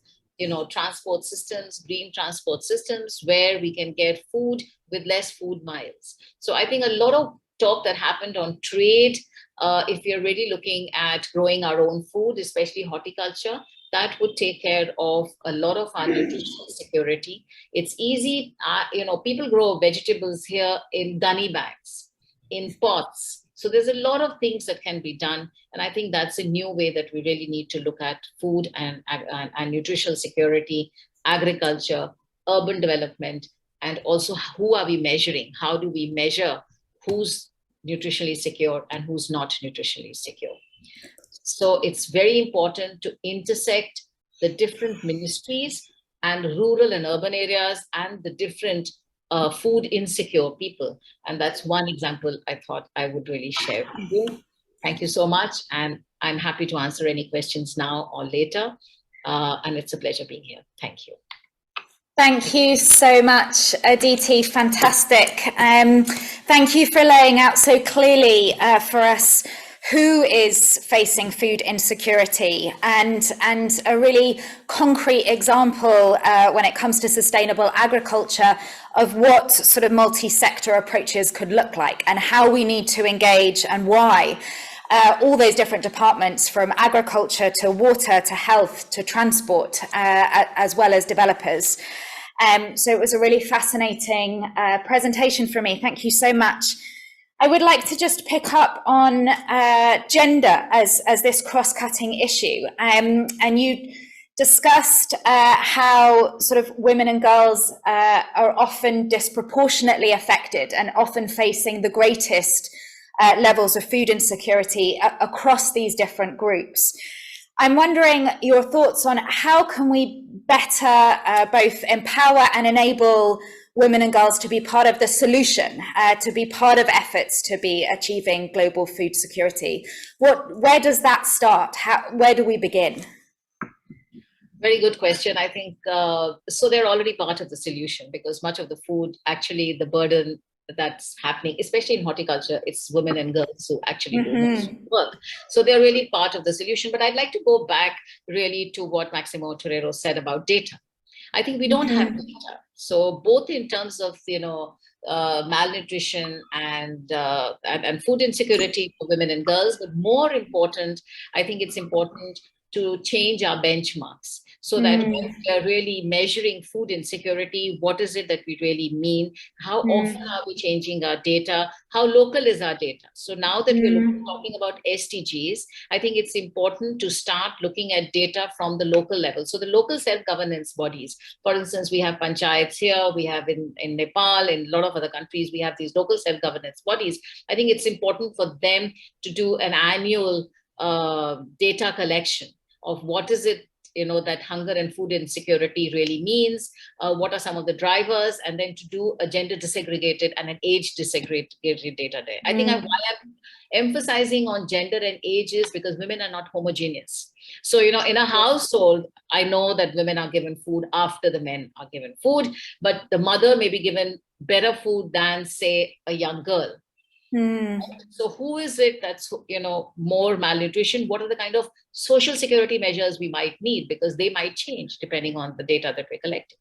Speaker 10: transport systems, green transport systems, where we can get food with less food miles? So I think a lot of talk that happened on trade, if we're really looking at growing our own food, especially horticulture, that would take care of a lot of our nutritional security. It's easy, people grow vegetables here in gunny bags, in pots. So there's a lot of things that can be done. And I think that's a new way that we really need to look at food and nutritional security, agriculture, urban development, and also who are we measuring? How do we measure who's nutritionally secure and who's not nutritionally secure? So it's very important to intersect the different ministries and rural and urban areas and the different food insecure people. And that's one example I thought I would really share with you. Thank you so much. And I'm happy to answer any questions now or later. And it's a pleasure being here. Thank you.
Speaker 1: Thank you so much, Aditi. Fantastic. Thank you for laying out so clearly for us who is facing food insecurity and a really concrete example when it comes to sustainable agriculture of what sort of multi-sector approaches could look like and how we need to engage and why. All those different departments, from agriculture to water to health to transport, as well as developers. So it was a really fascinating presentation for me. Thank you so much. I would like to just pick up on gender as this cross-cutting issue. And you discussed how sort of women and girls are often disproportionately affected and often facing the greatest levels of food insecurity across these different groups. I'm wondering your thoughts on how can we better both empower and enable women and girls to be part of the solution, to be part of efforts to be achieving global food security. Where does that start? Where do we begin?
Speaker 10: Very good question. I think, so they're already part of the solution, because much of the food, actually the burden that's happening, especially in horticulture. It's women and girls who actually do most of the work. So they're really part of the solution. But I'd like to go back really to what Maximo Torero said about data. I think we don't have data. So both in terms of, malnutrition and food insecurity for women and girls, but more important, I think it's important to change our benchmarks so that when we are really measuring food insecurity, what is it that we really mean? How often are we changing our data? How local is our data? So now that we're talking about SDGs, I think it's important to start looking at data from the local level. So the local self-governance bodies, for instance, we have panchayats here, we have in Nepal, in a lot of other countries, we have these local self-governance bodies. I think it's important for them to do an annual data collection of what is it, that hunger and food insecurity really means, what are some of the drivers, and then to do a gender disaggregated and an age disaggregated data there. I think why I'm emphasizing on gender and age is because women are not homogeneous. So, in a household, I know that women are given food after the men are given food, but the mother may be given better food than, say, a young girl. So who is it that's, more malnutrition? What are the kind of social security measures we might need? Because they might change depending on the data that we're collecting.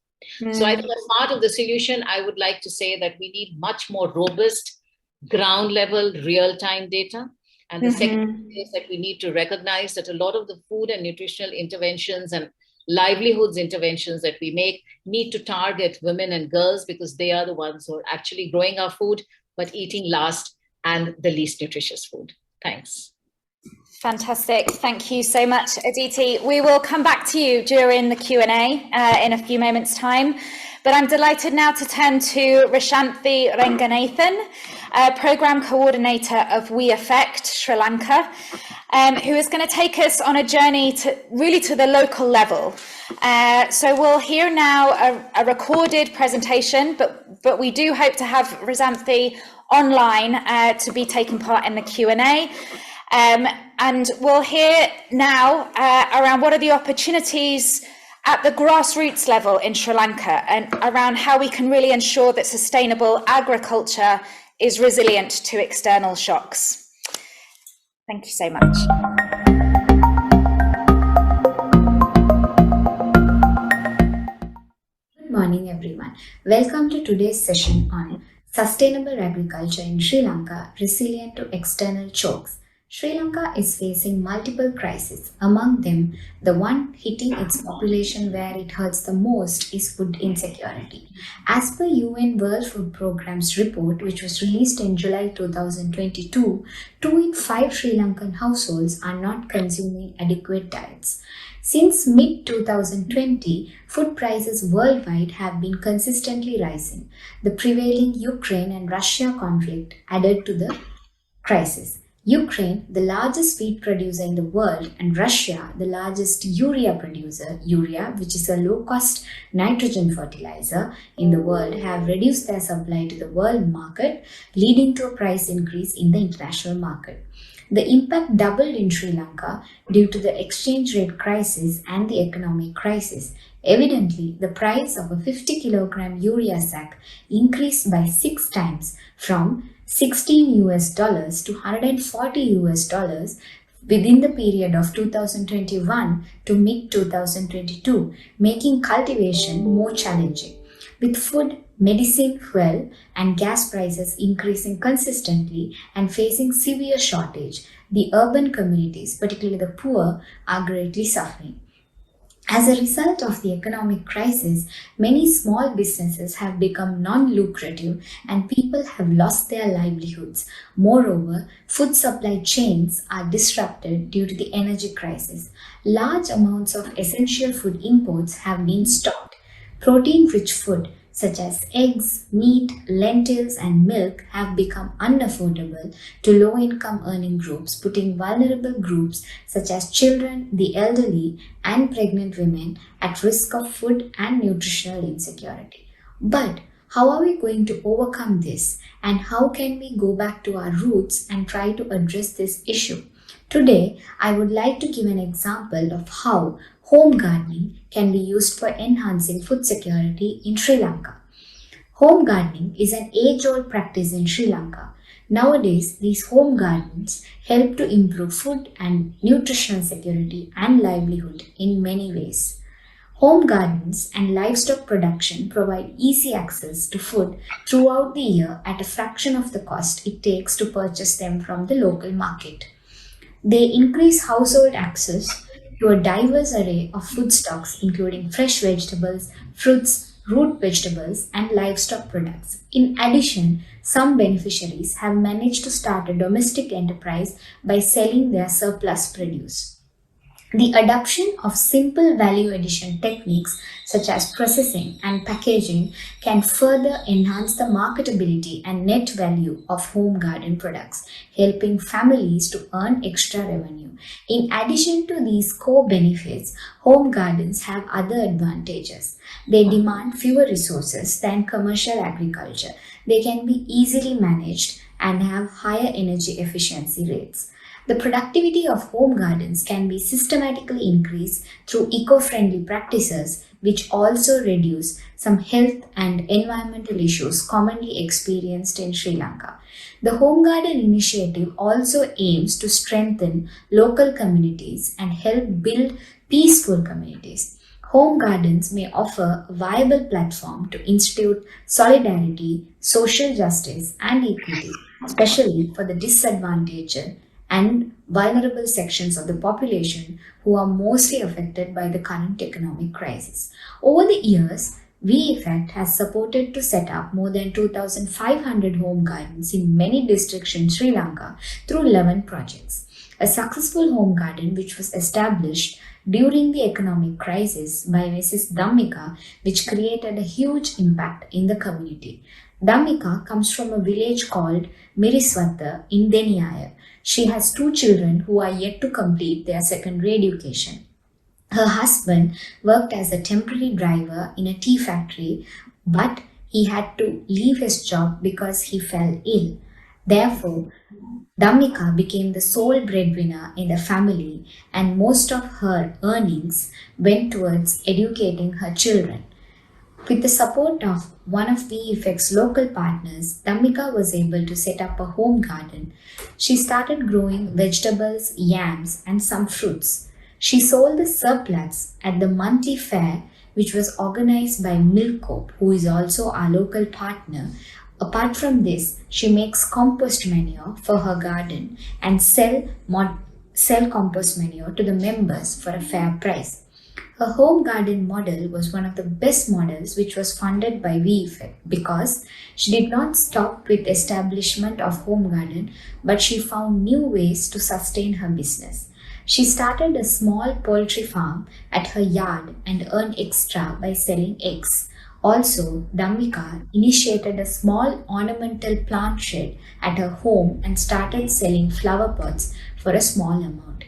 Speaker 10: So I think as part of the solution, I would like to say that we need much more robust ground level real-time data. And the second is that we need to recognize that a lot of the food and nutritional interventions and livelihoods interventions that we make need to target women and girls because they are the ones who are actually growing our food, but eating last and the least nutritious food. Thanks.
Speaker 1: Fantastic. Thank you so much, Aditi. We will come back to you during the Q&A in a few moments' time. But I'm delighted now to turn to Rishanthi Ranganathan, Programme Coordinator of We Affect Sri Lanka, who is going to take us on a journey to the local level. So we'll hear now a recorded presentation, but we do hope to have Rishanthi online to be taking part in the Q&A. And we'll hear now around what are the opportunities at the grassroots level in Sri Lanka and around how we can really ensure that sustainable agriculture is resilient to external shocks. Thank you so much.
Speaker 12: Good morning, everyone. Welcome to today's session on Sustainable Agriculture in Sri Lanka, Resilient to External Shocks. Sri Lanka is facing multiple crises. Among them, the one hitting its population where it hurts the most is food insecurity. As per UN World Food Programme's report, which was released in July 2022, 2 in 5 Sri Lankan households are not consuming adequate diets. Since mid-2020, food prices worldwide have been consistently rising. The prevailing Ukraine and Russia conflict added to the crisis. Ukraine, the largest wheat producer in the world, and Russia, the largest urea producer, which is a low-cost nitrogen fertilizer in the world, have reduced their supply to the world market, leading to a price increase in the international market. The impact doubled in Sri Lanka due to the exchange rate crisis and the economic crisis. Evidently, the price of a 50 kilogram urea sack increased by 6 times from $16 to $140 within the period of 2021 to mid-2022, making cultivation more challenging. With food, medicine, fuel, and gas prices increasing consistently and facing severe shortage, the urban communities, particularly the poor, are greatly suffering. As a result of the economic crisis, many small businesses have become non-lucrative and people have lost their livelihoods. Moreover, food supply chains are disrupted due to the energy crisis. Large amounts of essential food imports have been stopped. Protein-rich food such as eggs, meat, lentils, and milk have become unaffordable to low-income earning groups, putting vulnerable groups such as children, the elderly, and pregnant women at risk of food and nutritional insecurity. But how are we going to overcome this, and how can we go back to our roots and try to address this issue? Today, I would like to give an example of how home gardening can be used for enhancing food security in Sri Lanka. Home gardening is an age-old practice in Sri Lanka. Nowadays, these home gardens help to improve food and nutritional security and livelihood in many ways. Home gardens and livestock production provide easy access to food throughout the year at a fraction of the cost it takes to purchase them from the local market. They increase household access to a diverse array of food stocks, including fresh vegetables, fruits, root vegetables, and livestock products. In addition, some beneficiaries have managed to start a domestic enterprise by selling their surplus produce. The adoption of simple value addition techniques such as processing and packaging can further enhance the marketability and net value of home garden products, helping families to earn extra revenue. In addition to these core benefits, home gardens have other advantages. They demand fewer resources than commercial agriculture. They can be easily managed and have higher energy efficiency rates. The productivity of home gardens can be systematically increased through eco-friendly practices, which also reduce some health and environmental issues commonly experienced in Sri Lanka. The Home Garden Initiative also aims to strengthen local communities and help build peaceful communities. Home gardens may offer a viable platform to institute solidarity, social justice, and equity, especially for the disadvantaged and vulnerable sections of the population who are mostly affected by the current economic crisis. Over the years, VEffect has supported to set up more than 2,500 home gardens in many districts in Sri Lanka through 11 projects. A successful home garden which was established during the economic crisis by Mrs. Dhammika, which created a huge impact in the community. Dhammika comes from a village called Miriswata in Deniyaya. She has 2 children who are yet to complete their secondary education. Her husband worked as a temporary driver in a tea factory, but he had to leave his job because he fell ill. Therefore, Dhammika became the sole breadwinner in the family, and most of her earnings went towards educating her children. With the support of one of VEffect's local partners, Dhammika was able to set up a home garden. She started growing vegetables, yams, and some fruits. She sold the surplus at the monthly fair, which was organized by Milkop, who is also our local partner. Apart from this, she makes compost manure for her garden and sell compost manure to the members for a fair price. Her home garden model was one of the best models which was funded by VEffect because she did not stop with establishment of home garden, but she found new ways to sustain her business. She started a small poultry farm at her yard and earned extra by selling eggs. Also, Dhammika initiated a small ornamental plant shed at her home and started selling flower pots for a small amount.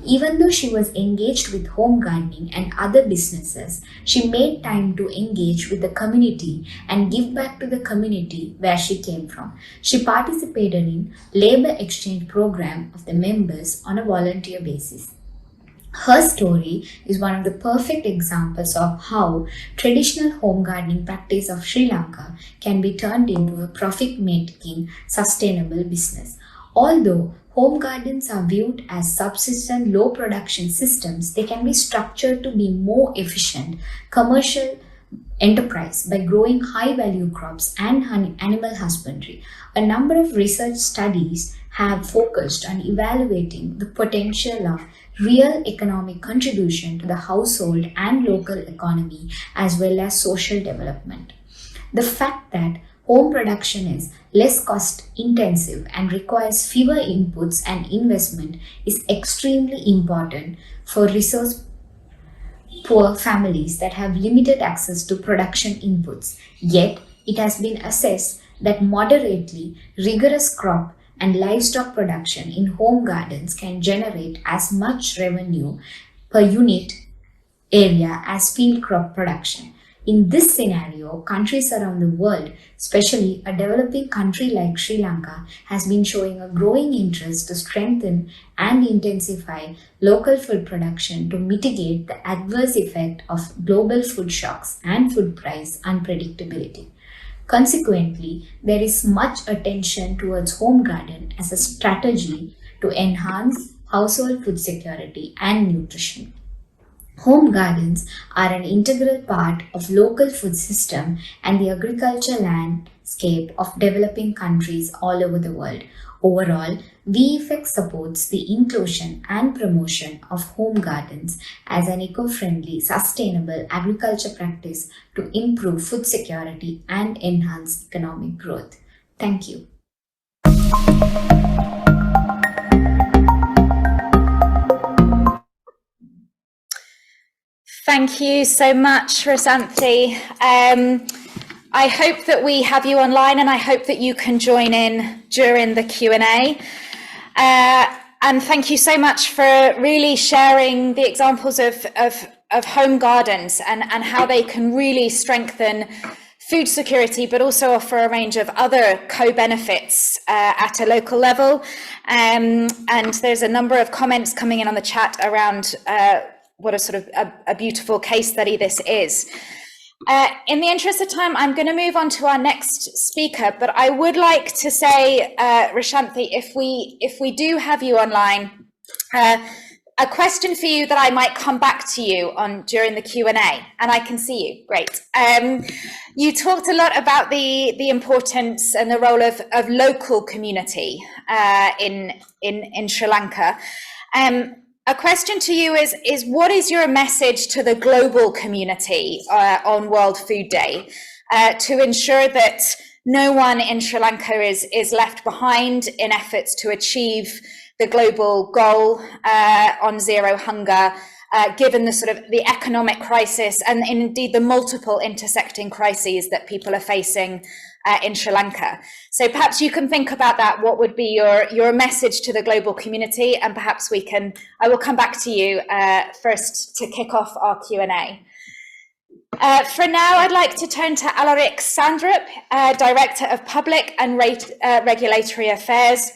Speaker 12: Even though she was engaged with home gardening and other businesses, she made time to engage with the community and give back to the community where she came from. She participated in labor exchange program of the members on a volunteer basis. Her story is one of the perfect examples of how traditional home gardening practice of Sri Lanka can be turned into a profit-making, sustainable business. Although home gardens are viewed as subsistence low production systems, they can be structured to be more efficient commercial enterprise by growing high value crops and animal husbandry. A number of research studies have focused on evaluating the potential of real economic contribution to the household and local economy as well as social development. The fact that home production is less cost intensive and requires fewer inputs and investment is extremely important for resource poor families that have limited access to production inputs. Yet, it has been assessed that moderately rigorous crop and livestock production in home gardens can generate as much revenue per unit area as field crop production. In this scenario, countries around the world, especially a developing country like Sri Lanka, has been showing a growing interest to strengthen and intensify local food production to mitigate the adverse effect of global food shocks and food price unpredictability. Consequently, there is much attention towards home garden as a strategy to enhance household food security and nutrition. Home gardens are an integral part of local food system and the agriculture landscape of developing countries all over the world. Overall, VFX supports the inclusion and promotion of home gardens as an eco-friendly, sustainable agriculture practice to improve food security and enhance economic growth. Thank you.
Speaker 1: Thank you so much, Rasanthi. I hope that we have you online, and I hope that you can join in during the Q&A. And thank you so much for really sharing the examples of home gardens and how they can really strengthen food security, but also offer a range of other co-benefits at a local level. And there's a number of comments coming in on the chat around what a sort of a beautiful case study this is. In the interest of time, I'm going to move on to our next speaker, but I would like to say, Rasanthi, if we do have you online, a question for you that I might come back to you on during the Q&A, and I can see you. Great. You talked a lot about the importance and the role of local community in Sri Lanka. A question to you is what is your message to the global community on World Food Day to ensure that no one in Sri Lanka is left behind in efforts to achieve the global goal on zero hunger, given the sort of the economic crisis and indeed the multiple intersecting crises that people are facing in Sri Lanka. So perhaps you can think about that. What would be your message to the global community? And perhaps I will come back to you first to kick off our Q&A. For now, I'd like to turn to Alaric Sandrup, Director of Public and Regulatory Affairs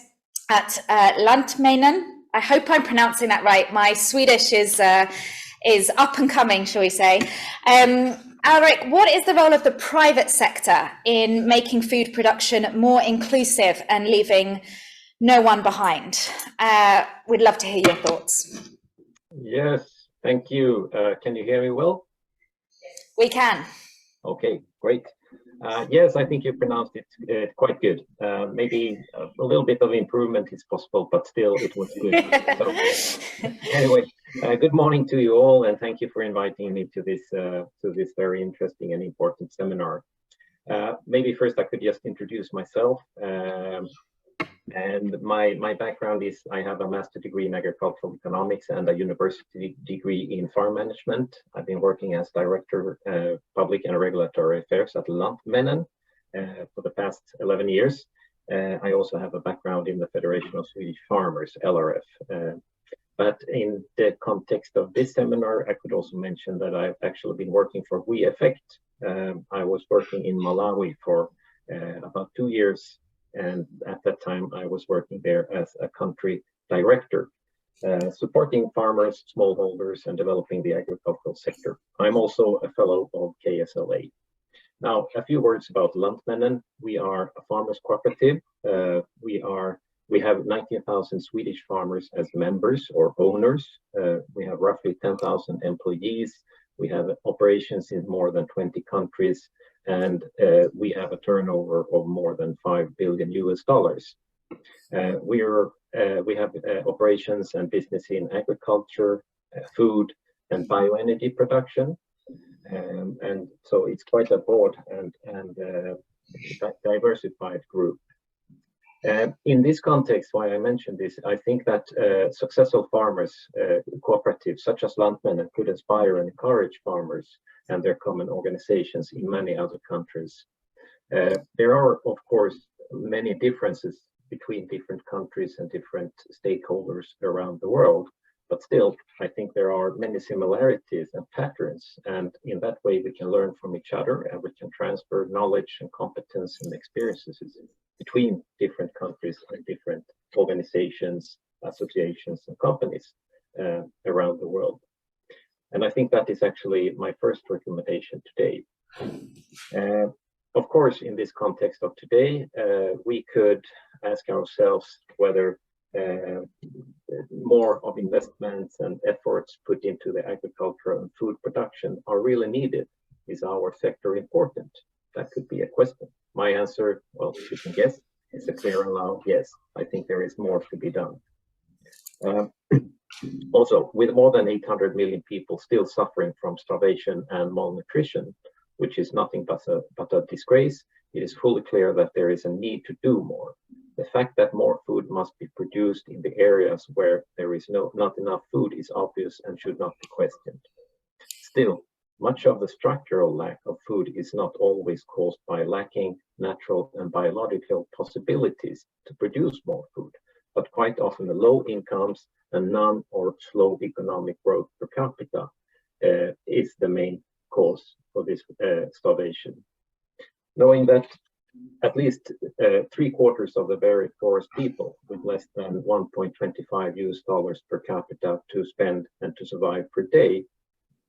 Speaker 1: at Lantmännen. I hope I'm pronouncing that right. My Swedish is up and coming, shall we say. Alaric, what is the role of the private sector in making food production more inclusive and leaving no one behind? We'd love to hear your thoughts.
Speaker 13: Yes, thank you. Can you hear me well?
Speaker 1: We can.
Speaker 13: Okay, great. Yes, I think you pronounced it quite good. Maybe a little bit of improvement is possible, but still it was good. So, anyway, good morning to you all, and thank you for inviting me to this very interesting and important seminar. Maybe first I could just introduce myself. And my background is I have a master's degree in agricultural economics and a university degree in farm management. I've been working as Director of Public and Regulatory Affairs at Lantmännen for the past 11 years. I also have a background in the Federation of Swedish Farmers, LRF. But in the context of this seminar, I could also mention that I've actually been working for WeEffect. I was working in Malawi for about 2 years. And at that time, I was working there as a country director, supporting farmers, smallholders, and developing the agricultural sector. I'm also a fellow of KSLA. Now, a few words about Lantmännen. We are a farmers cooperative. We have 19,000 Swedish farmers as members or owners. We have roughly 10,000 employees. We have operations in more than 20 countries. And we have a turnover of more than $5 billion. We have operations and business in agriculture, food, and bioenergy production, and so it's quite a broad and diversified group. In this context, why I mentioned this, I think that successful farmers cooperatives such as Lantmännen could inspire and encourage farmers and their common organizations in many other countries. There are, of course, many differences between different countries and different stakeholders around the world, but still, I think there are many similarities and patterns, and in that way we can learn from each other and we can transfer knowledge and competence and experiences between different countries and different organizations, associations, and companies around the world. And I think that is actually my first recommendation today. Of course, in this context of today, we could ask ourselves whether more of investments and efforts put into the agriculture and food production are really needed. Is our sector important? That could be a question. My answer, well, you can guess, is a clear and loud yes. I think there is more to be done. Also, with more than 800 million people still suffering from starvation and malnutrition, which is nothing but a disgrace, it is fully clear that there is a need to do more. The fact that more food must be produced in the areas where there is not enough food is obvious and should not be questioned. Still, much of the structural lack of food is not always caused by lacking natural and biological possibilities to produce more food, but quite often the low incomes and none or slow economic growth per capita is the main cause for this starvation. Knowing that at least 3/4 of the very poorest people with less than $1.25 per capita to spend and to survive per day,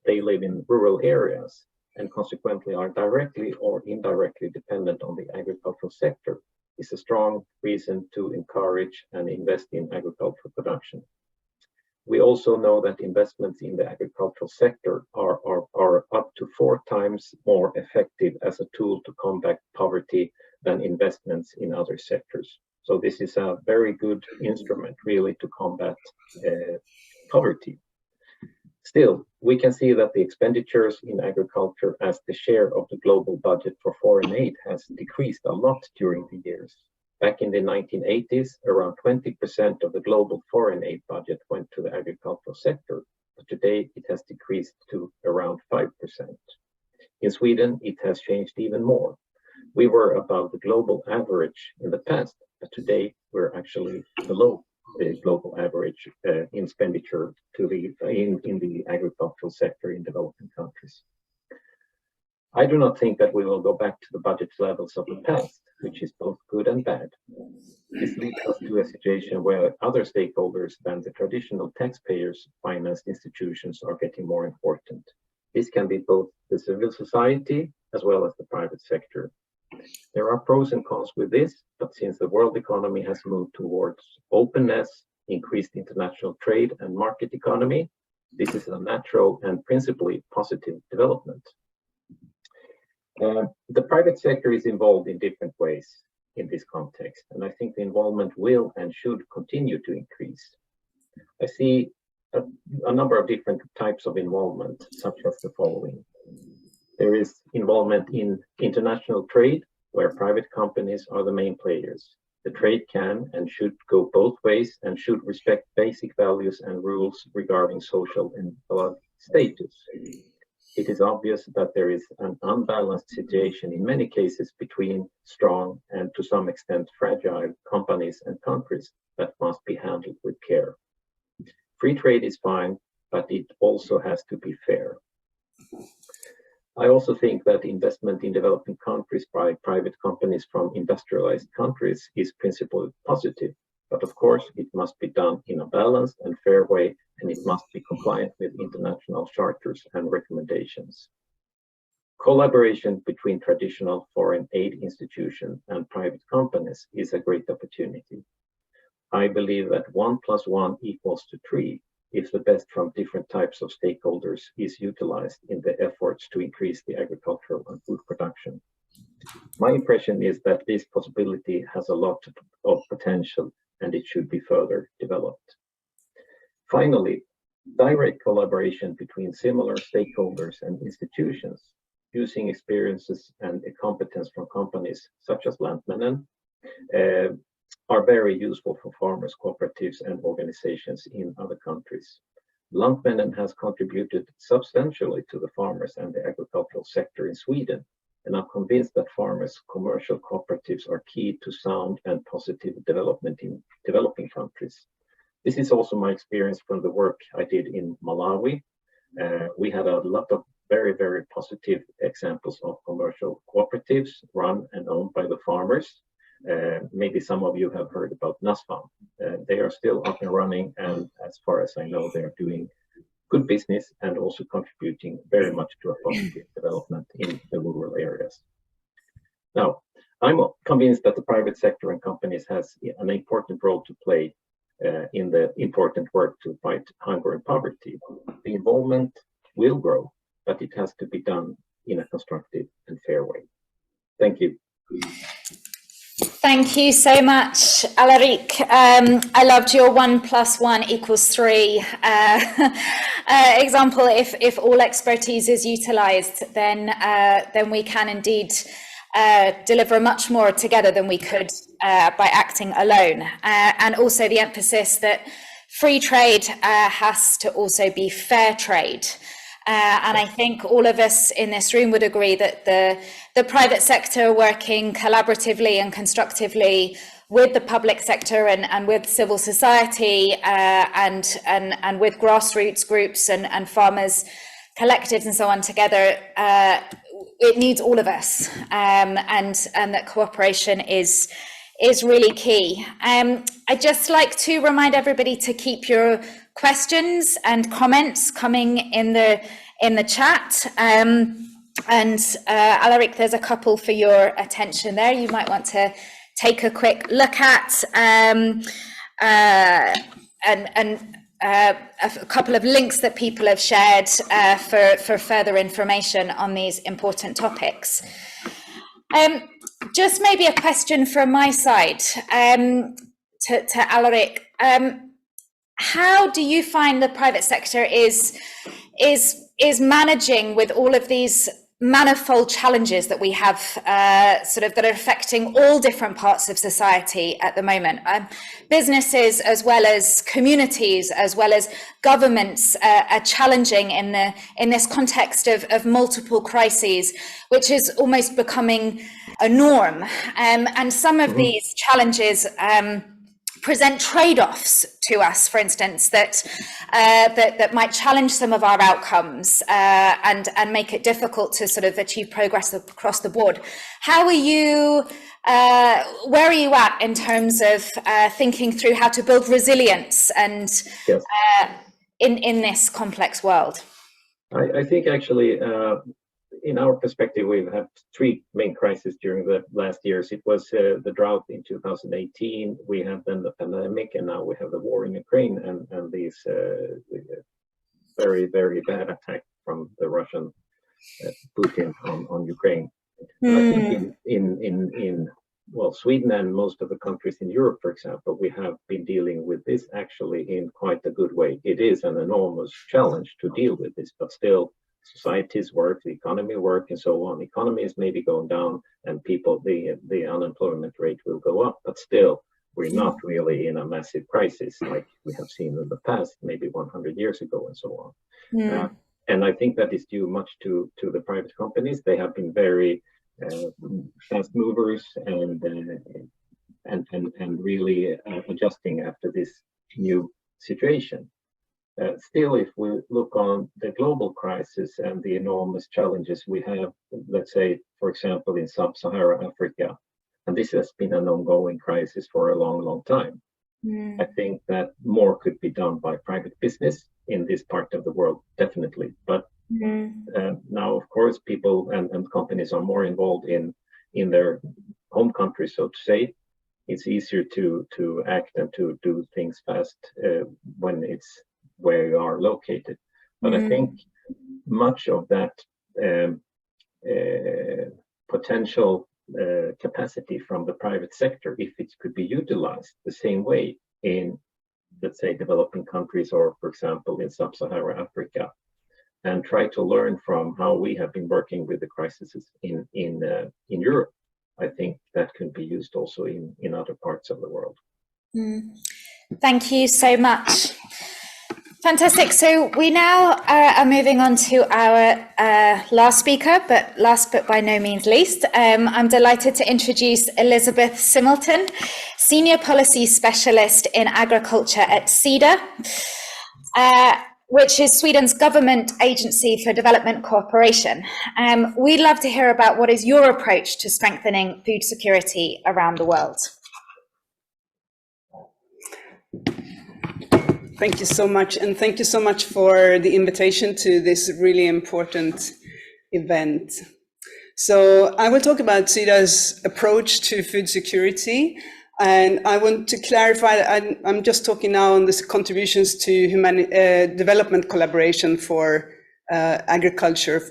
Speaker 13: they live in rural areas and consequently are directly or indirectly dependent on the agricultural sector, is a strong reason to encourage and invest in agricultural production. We also know that investments in the agricultural sector are up to 4 times more effective as a tool to combat poverty than investments in other sectors. So this is a very good instrument really to combat poverty. Still, we can see that the expenditures in agriculture as the share of the global budget for foreign aid has decreased a lot during the years. Back in the 1980s, around 20% of the global foreign aid budget went to the agricultural sector, but today it has decreased to around 5%. In Sweden, it has changed even more. We were above the global average in the past, but today we're actually below the global average in expenditure in the agricultural sector in developing countries. I do not think that we will go back to the budget levels of the past, which is both good and bad. This leads us to a situation where other stakeholders than the traditional taxpayers financed institutions are getting more important. This can be both the civil society as well as the private sector. There are pros and cons with this, but since the world economy has moved towards openness, increased international trade and market economy, this is a natural and principally positive development. The private sector is involved in different ways in this context, and I think the involvement will and should continue to increase. I see a number of different types of involvement, such as the following. There is involvement in international trade, where private companies are the main players. The trade can and should go both ways and should respect basic values and rules regarding social and blood status. It is obvious that there is an unbalanced situation in many cases between strong and to some extent fragile companies and countries that must be handled with care. Free trade is fine, but it also has to be fair. I also think that investment in developing countries by private companies from industrialized countries is principally positive, but of course it must be done in a balanced and fair way, and it must be compliant with international charters and recommendations. Collaboration between traditional foreign aid institutions and private companies is a great opportunity. I believe that 1 + 1 = 3 if the best from different types of stakeholders is utilized in the efforts to increase the agricultural and food production. My impression is that this possibility has a lot of potential and it should be further developed. Finally, direct collaboration between similar stakeholders and institutions using experiences and competence from companies such as Lantmännen are very useful for farmers, cooperatives, and organizations in other countries. Lantmännen has contributed substantially to the farmers and the agricultural sector in Sweden, and I'm convinced that farmers' commercial cooperatives are key to sound and positive development in developing countries. This is also my experience from the work I did in Malawi. We had a lot of very, very positive examples of commercial cooperatives run and owned by the farmers. Maybe some of you have heard about NASFAM. They are still up and running, and as far as I know, they are doing good business and also contributing very much to a positive development in the rural areas. Now, I'm convinced that the private sector and companies has an important role to play in the important work to fight hunger and poverty. The involvement will grow, but it has to be done in a constructive and fair way. Thank you.
Speaker 1: Thank you so much, Alaric. I loved your 1 + 1 = 3 example. If all expertise is utilised, then we can indeed deliver much more together than we could by acting alone. And also the emphasis that free trade has to also be fair trade. And I think all of us in this room would agree that the private sector working collaboratively and constructively with the public sector and with civil society and with grassroots groups and farmers collectives and so on together, it needs all of us, and that cooperation is really key. I'd just like to remind everybody to keep your questions and comments coming in the chat. And Alaric, there's a couple for your attention there. You might want to take a quick look at, and a couple of links that people have shared for further information on these important topics. Just maybe a question from my side to Alaric. How do you find the private sector is managing with all of these manifold challenges that we have that are affecting all different parts of society at the moment? Businesses as well as communities as well as governments are challenging in this context of multiple crises, which is almost becoming a norm. And some of these challenges present trade-offs to us, for instance, that might challenge some of our outcomes and make it difficult to sort of achieve progress across the board. How are you? Where are you at in terms of thinking through how to build resilience and in this complex world?
Speaker 13: I think actually, in our perspective, we've had three main crises during the last years. It was the drought in 2018, we had then the pandemic, and now we have the war in Ukraine and these very, very bad attack from the Russian Putin on Ukraine. I think in Sweden and most of the countries in Europe, for example, we have been dealing with this actually in quite a good way. It is an enormous challenge to deal with this, but still, societies work, the economy work, and so on. The economy is maybe going down, and the unemployment rate will go up, but still, we're not really in a massive crisis like we have seen in the past, maybe 100 years ago, and so on. And I think that is due much to the private companies. They have been very fast movers and really adjusting after this new situation. Still, if we look on the global crisis and the enormous challenges we have, let's say, for example, in sub-Saharan Africa, and this has been an ongoing crisis for a long, long time. I think that more could be done by private business in this part of the world, definitely. But now, of course, people and companies are more involved in their home country, so to say. It's easier to act and to do things fast when it's where you are located. But I think much of that potential capacity from the private sector, if it could be utilized the same way in, let's say, developing countries, or for example in sub-Saharan Africa, and try to learn from how we have been working with the crises in Europe, I think that can be used also in other parts of the world.
Speaker 1: Thank you so much. Fantastic. So we now are moving on to our last speaker, but last but by no means least. I'm delighted to introduce Elizabeth Similton, Senior Policy Specialist in Agriculture at SIDA, which is Sweden's government agency for development cooperation. We'd love to hear about what is your approach to strengthening food security around the world.
Speaker 14: Thank you so much, and thank you so much for the invitation to this really important event. So I will talk about SIDA's approach to food security. And I want to clarify that I'm just talking now on the contributions to development collaboration for agriculture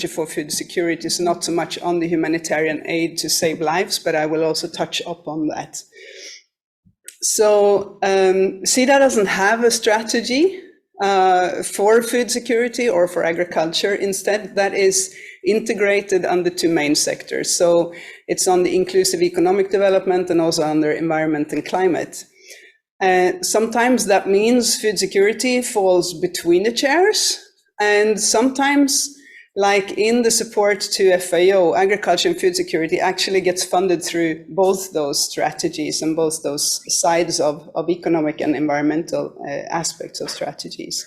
Speaker 14: for food security. So not so much on the humanitarian aid to save lives, but I will also touch upon that. So SIDA doesn't have a strategy for food security or for agriculture. Instead, that is integrated under two main sectors. So it's on the inclusive economic development and also under environment and climate. Sometimes that means food security falls between the chairs, and sometimes, like in the support to FAO, agriculture and food security actually gets funded through both those strategies and both those sides of economic and environmental aspects of strategies.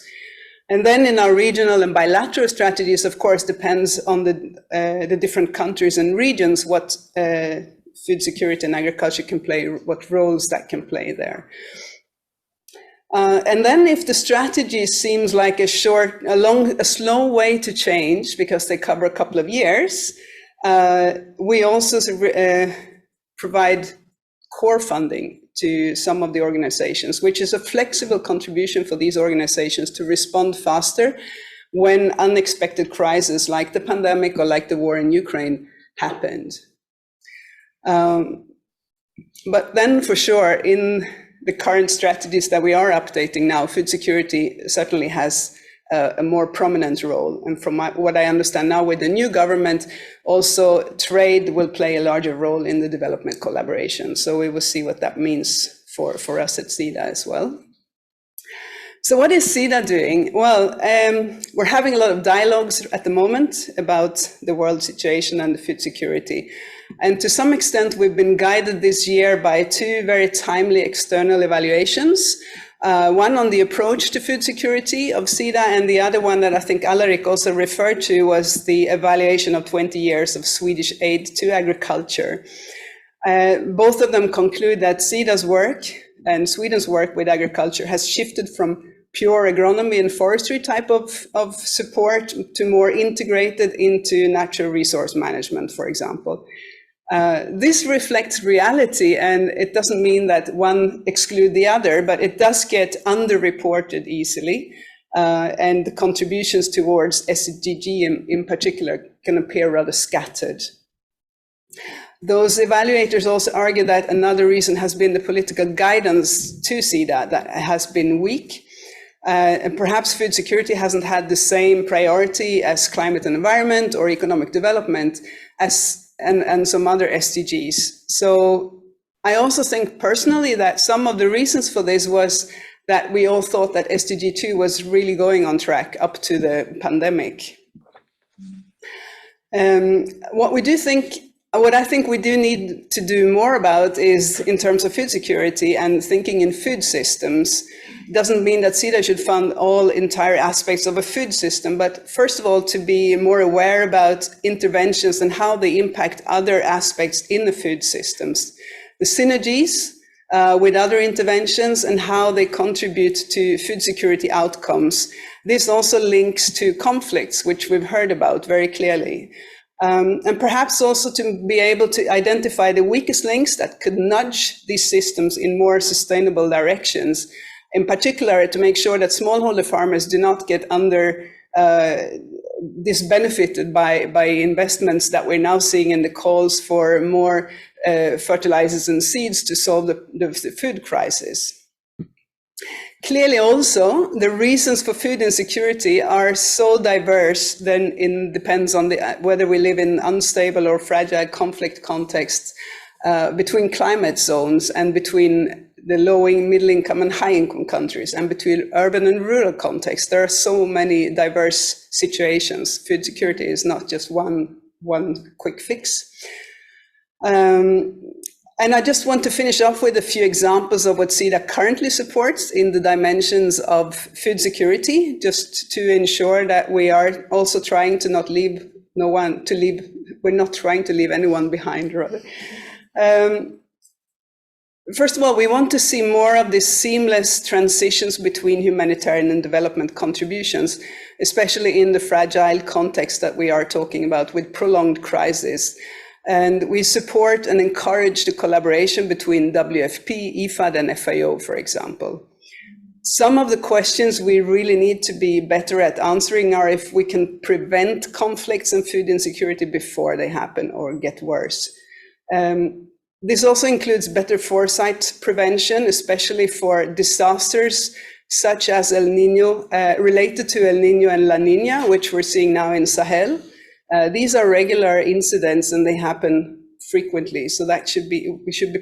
Speaker 14: And then in our regional and bilateral strategies, of course, depends on the different countries and regions what food security and agriculture can play, what roles that can play there. And then if the strategy seems like a slow way to change because they cover a couple of years, we also provide core funding to some of the organizations, which is a flexible contribution for these organizations to respond faster when unexpected crises like the pandemic or like the war in Ukraine happened. But then for sure, in the current strategies that we are updating now, food security certainly has a more prominent role. And from what I understand now with the new government, also trade will play a larger role in the development collaboration. So we will see what that means for us at SIDA as well. So what is SIDA doing? Well, we're having a lot of dialogues at the moment about the world situation and the food security. And to some extent, we've been guided this year by two very timely external evaluations. One on the approach to food security of SIDA, and the other one that I think Alarik also referred to was the evaluation of 20 years of Swedish aid to agriculture. Both of them conclude that SIDA's work and Sweden's work with agriculture has shifted from pure agronomy and forestry type of support to more integrated into natural resource management, for example. This reflects reality, and it doesn't mean that one excludes the other, but it does get underreported easily, and the contributions towards SDG in particular can appear rather scattered. Those evaluators also argue that another reason has been the political guidance to SIDA that has been weak. And perhaps food security hasn't had the same priority as climate and environment or economic development and some other SDGs. So I also think personally that some of the reasons for this was that we all thought that SDG 2 was really going on track up to the pandemic. What I think we do need to do more about is in terms of food security and thinking in food systems. Doesn't mean that SIDA should fund all entire aspects of a food system, but first of all, to be more aware about interventions and how they impact other aspects in the food systems. The synergies with other interventions and how they contribute to food security outcomes. This also links to conflicts, which we've heard about very clearly. And perhaps also to be able to identify the weakest links that could nudge these systems in more sustainable directions. In particular, to make sure that smallholder farmers do not get disbenefited by investments that we're now seeing in the calls for more fertilizers and seeds to solve the food crisis. Clearly also, the reasons for food insecurity are so diverse, then it depends on whether we live in unstable or fragile conflict contexts between climate zones and between the low, middle income and high income countries and between urban and rural contexts. There are so many diverse situations. Food security is not just one quick fix. And I just want to finish off with a few examples of what SIDA currently supports in the dimensions of food security, just to ensure that we are also trying to not leave we're not trying to leave anyone behind, rather. First of all, we want to see more of these seamless transitions between humanitarian and development contributions, especially in the fragile context that we are talking about with prolonged crisis. And we support and encourage the collaboration between WFP, IFAD, and FAO, for example. Some of the questions we really need to be better at answering are if we can prevent conflicts and food insecurity before they happen or get worse. This also includes better foresight prevention, especially for disasters such as El Nino, related to El Nino and La Nina, which we're seeing now in Sahel. These are regular incidents and they happen frequently, so that it should be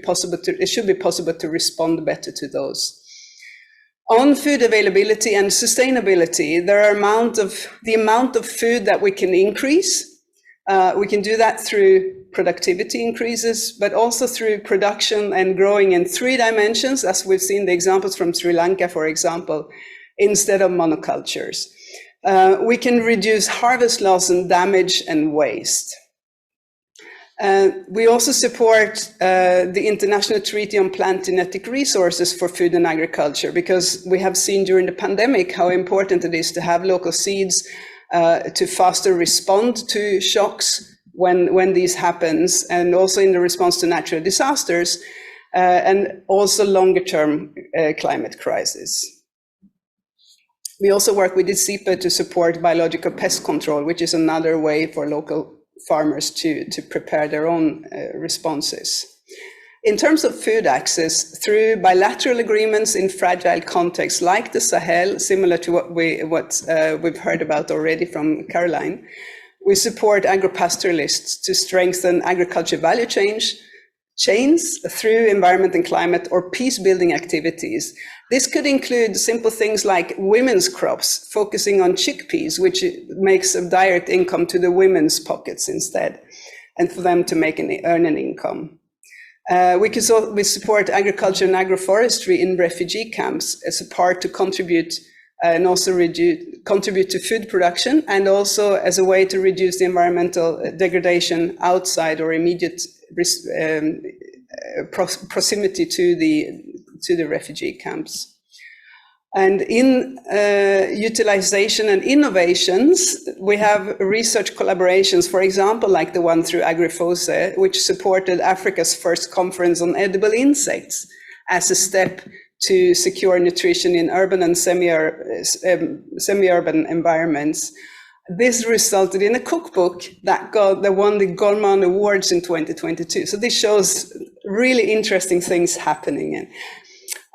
Speaker 14: possible to respond better to those. On food availability and sustainability, the amount of food that we can increase. We can do that through productivity increases, but also through production and growing in 3 dimensions, as we've seen the examples from Sri Lanka, for example, instead of monocultures. We can reduce harvest loss and damage and waste. We also support the International Treaty on Plant Genetic Resources for Food and Agriculture, because we have seen during the pandemic how important it is to have local seeds to faster respond to shocks when these happens, and also in the response to natural disasters, and also longer-term climate crisis. We also work with the SIPA to support biological pest control, which is another way for local farmers to prepare their own responses. In terms of food access, through bilateral agreements in fragile contexts like the Sahel, similar to what we've heard about already from Caroline, we support agro-pastoralists to strengthen agriculture value chains through environment and climate or peace-building activities. This could include simple things like women's crops, focusing on chickpeas, which makes a direct income to the women's pockets instead, and for them to earn an income. We support agriculture and agroforestry in refugee camps as a part to contribute and also contribute to food production, and also as a way to reduce the environmental degradation outside or immediate proximity to the refugee camps. And in utilization and innovations, we have research collaborations, for example, like the one through AgriFose, which supported Africa's first conference on edible insects as a step to secure nutrition in urban and semi-urban environments. This resulted in a cookbook that won the Goldman Awards in 2022. So this shows really interesting things happening.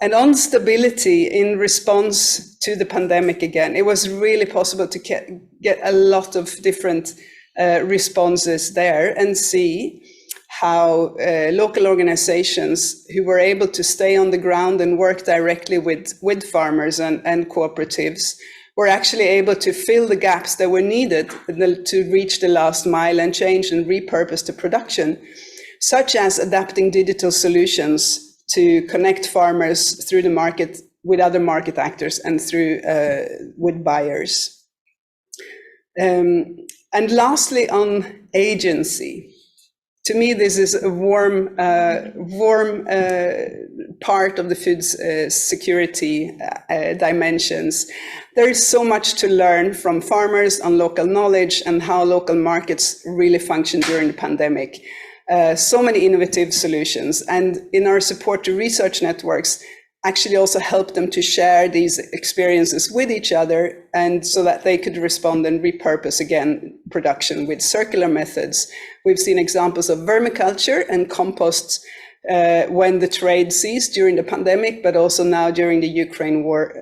Speaker 14: And on stability in response to the pandemic again, it was really possible to get a lot of different responses there and see how local organizations who were able to stay on the ground and work directly with farmers and cooperatives were actually able to fill the gaps that were needed to reach the last mile and change and repurpose the production, such as adapting digital solutions to connect farmers through the market with other market actors and through with buyers. And lastly, on agency. To me, this is a warm part of the food security dimensions. There is so much to learn from farmers on local knowledge and how local markets really function during the pandemic. So many innovative solutions, and in our support to research networks, actually also help them to share these experiences with each other, and so that they could respond and repurpose again production with circular methods. We've seen examples of vermiculture and composts when the trade ceased during the pandemic, but also now during the Ukraine war,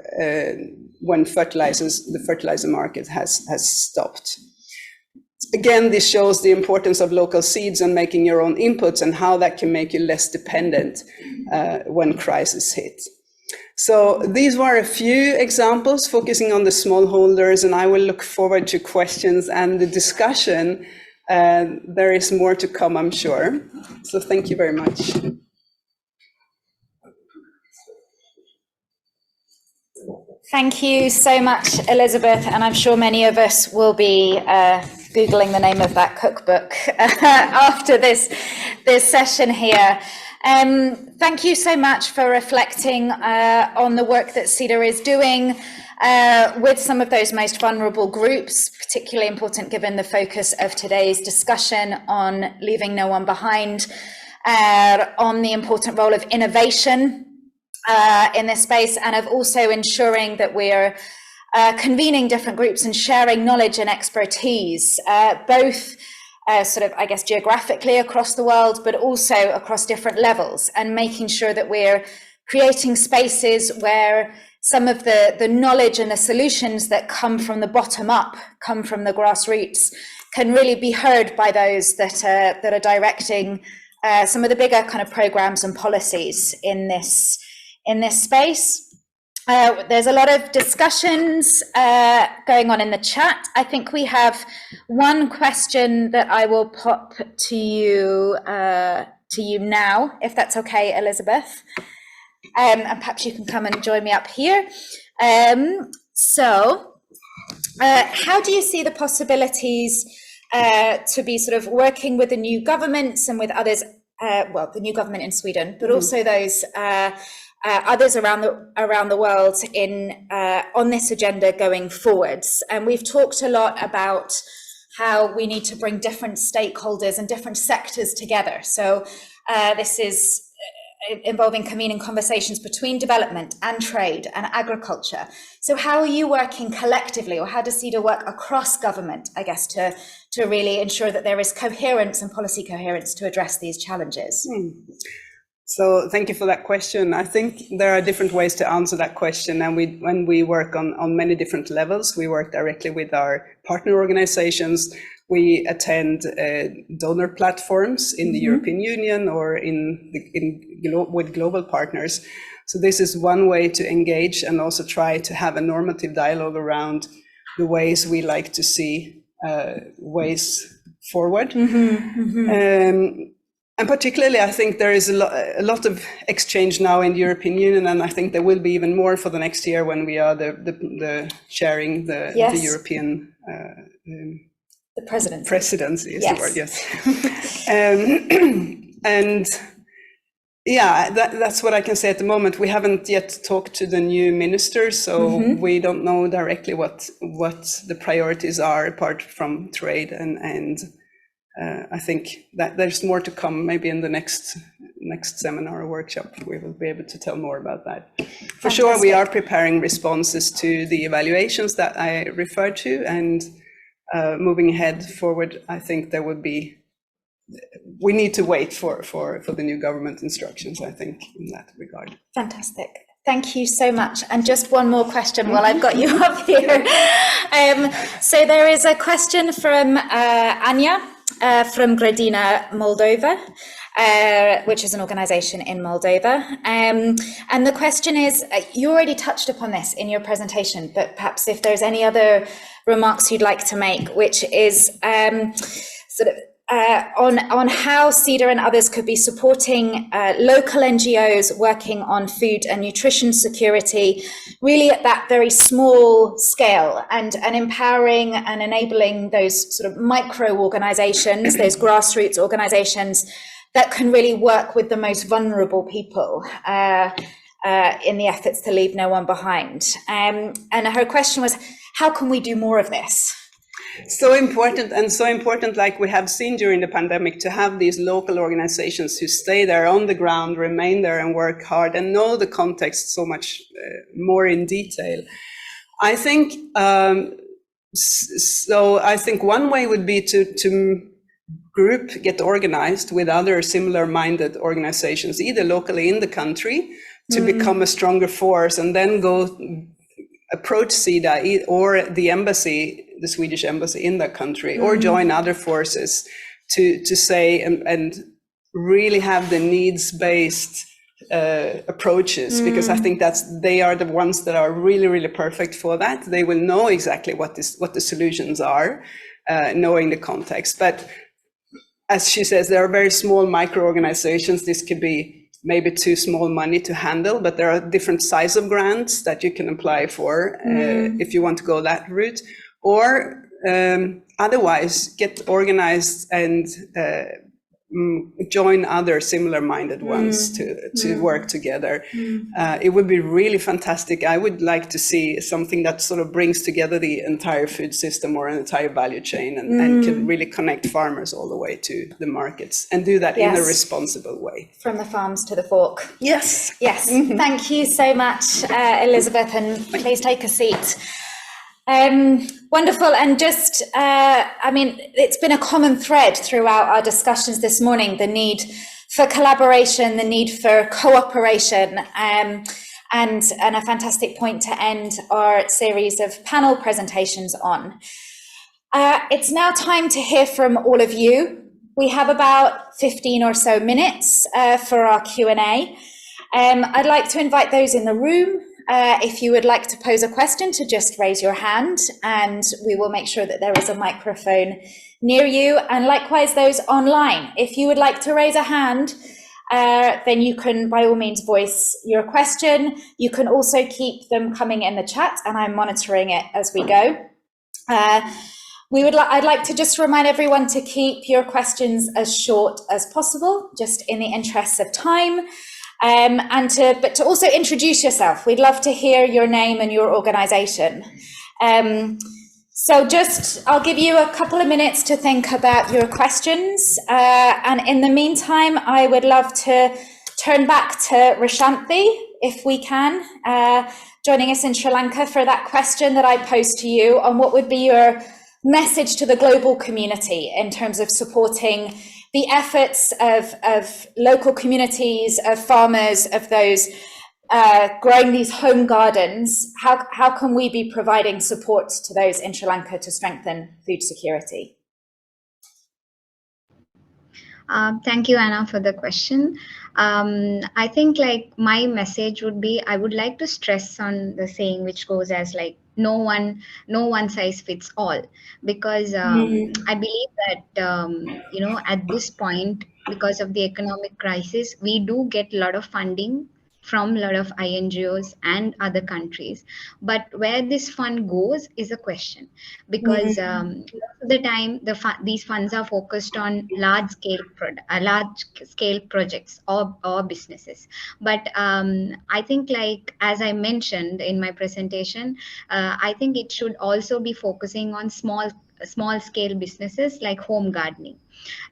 Speaker 14: when the fertilizer market has stopped. Again, this shows the importance of local seeds and making your own inputs, and how that can make you less dependent when crisis hit. So these were a few examples focusing on the smallholders, and I will look forward to questions and the discussion. There is more to come, I'm sure. So thank you very much.
Speaker 1: Thank you so much, Elizabeth, and I'm sure many of us will be Googling the name of that cookbook after this session here. Thank you so much for reflecting on the work that CEDA is doing with some of those most vulnerable groups, particularly important given the focus of today's discussion on leaving no one behind, on the important role of innovation in this space, and of also ensuring that we're convening different groups and sharing knowledge and expertise, both sort of, I guess, geographically across the world, but also across different levels, and making sure that we're creating spaces where some of the knowledge and the solutions that come from the bottom up, come from the grassroots, can really be heard by those that are directing some of the bigger kind of programs and policies in this space. There's a lot of discussions going on in the chat. I think we have one question that I will pop to you now, if that's okay, Elizabeth. And perhaps you can come and join me up here. So how do you see the possibilities to be sort of working with the new governments and with others, well, the new government in Sweden, but also those others around the world on this agenda going forwards? And we've talked a lot about how we need to bring different stakeholders and different sectors together. So this is involving convening conversations between development and trade and agriculture. So how are you working collectively, or how does CEDA work across government, I guess, to really ensure that there is coherence and policy coherence to address these challenges?
Speaker 14: So thank you for that question. I think there are different ways to answer that question, and when we work on many different levels, we work directly with our partner organizations. We attend donor platforms in the European Union or with global partners. So this is one way to engage and also try to have a normative dialogue around the ways we like to see ways forward. And particularly, I think there is a lot of exchange now in the European Union, and I think there will be even more for the next year when we are sharing the European
Speaker 1: the presidency.
Speaker 14: Presidency is the word, yes. And yeah, that's what I can say at the moment. We haven't yet talked to the new minister, so we don't know directly what the priorities are apart from trade, and I think that there's more to come. Maybe in the next seminar or workshop, we will be able to tell more about that. For sure, we are preparing responses to the evaluations that I referred to, and moving ahead forward, I think we need to wait for the new government instructions, I think, in that regard.
Speaker 1: Fantastic. Thank you so much. And just one more question while I've got you up here. So there is a question from Anya from Gradina, Moldova, which is an organization in Moldova. And the question is, you already touched upon this in your presentation, but perhaps if there's any other remarks you'd like to make, which is sort of on how CEDA and others could be supporting local NGOs working on food and nutrition security, really at that very small scale, and empowering and enabling those sort of micro organizations, those grassroots organizations that can really work with the most vulnerable people in the efforts to leave no one behind. And her question was, how can we do more of this?
Speaker 14: So important, like we have seen during the pandemic, to have these local organizations who stay there on the ground, remain there and work hard and know the context so much more in detail. I think, I think one way would be to get organized with other similar-minded organizations, either locally in the country, to become a stronger force, and then go approach CEDA or the embassy, the Swedish embassy in that country, or join other forces to say and really have the needs-based approaches, because I think they are the ones that are really perfect for that. They will know exactly what the solutions are, knowing the context. But as she says, there are very small micro-organizations. This could be maybe too small money to handle, but there are different size of grants that you can apply for if you want to go that route. Or otherwise, get organized and join other similar-minded ones to work together. It would be really fantastic. I would like to see something that sort of brings together the entire food system or an entire value chain and can really connect farmers all the way to the markets and do that in a responsible way.
Speaker 1: From the farms to the fork.
Speaker 14: Yes.
Speaker 1: Yes. Thank you so much, Elizabeth, and please take a seat. Wonderful. And just, I mean, it's been a common thread throughout our discussions this morning, the need for collaboration, the need for cooperation, and a fantastic point to end our series of panel presentations on. It's now time to hear from all of you. We have about 15 or so minutes for our Q&A. I'd like to invite those in the room. If you would like to pose a question, to just raise your hand and we will make sure that there is a microphone near you. And likewise, those online, if you would like to raise a hand, then you can by all means voice your question. You can also keep them coming in the chat and I'm monitoring it as we go. I'd like to just remind everyone to keep your questions as short as possible, just in the interests of time. But to also introduce yourself. We'd love to hear your name and your organization. So I'll give you a couple of minutes to think about your questions. And in the meantime, I would love to turn back to Rishanthi, if we can, joining us in Sri Lanka for that question that I posed to you on what would be your message to the global community in terms of supporting the efforts of local communities, of farmers, of those growing these home gardens. How can we be providing support to those in Sri Lanka to strengthen food security?
Speaker 12: Thank you, Anna, for the question. I think like my message would be, I would like to stress on the saying which goes as like, no one size fits all, because I believe that, you know, at this point, because of the economic crisis, we do get a lot of funding from a lot of INGOs and other countries, but where this fund goes is a question, because most of the time these funds are focused on large scale projects or businesses. But I think, like as I mentioned in my presentation, I think it should also be focusing on small scale businesses like home gardening.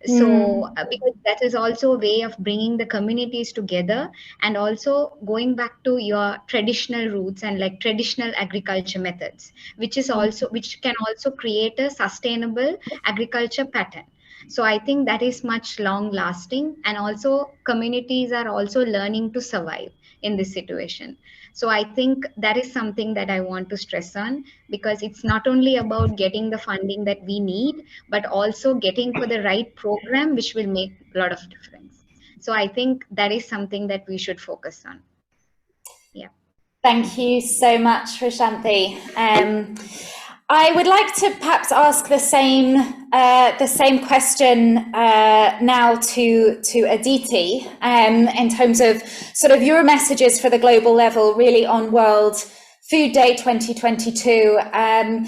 Speaker 12: So because that is also a way of bringing the communities together and also going back to your traditional roots and like traditional agriculture methods, which can also create a sustainable agriculture pattern. So I think that is much long lasting, and also communities are also learning to survive in this situation. So I think that is something that I want to stress on, because it's not only about getting the funding that we need, but also getting for the right program, which will make a lot of difference. So I think that is something that we should focus on. Yeah.
Speaker 1: Thank you so much, Rishanthi. I would like to perhaps ask the same question now to Aditi, in terms of sort of your messages for the global level, really on World Food Day 2022, and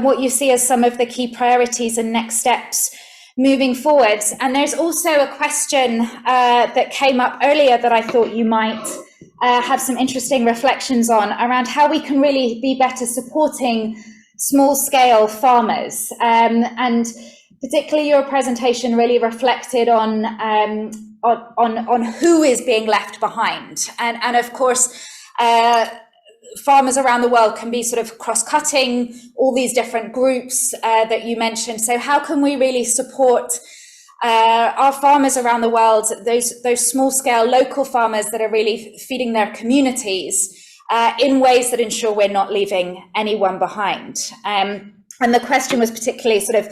Speaker 1: what you see as some of the key priorities and next steps moving forward. And there's also a question that came up earlier that I thought you might have some interesting reflections on, around how we can really be better supporting small-scale farmers, and particularly your presentation really reflected on who is being left behind, and of course farmers around the world can be sort of cross-cutting, all these different groups that you mentioned. So how can we really support our farmers around the world, those small-scale local farmers that are really feeding their communities, in ways that ensure we're not leaving anyone behind? And the question was particularly sort of,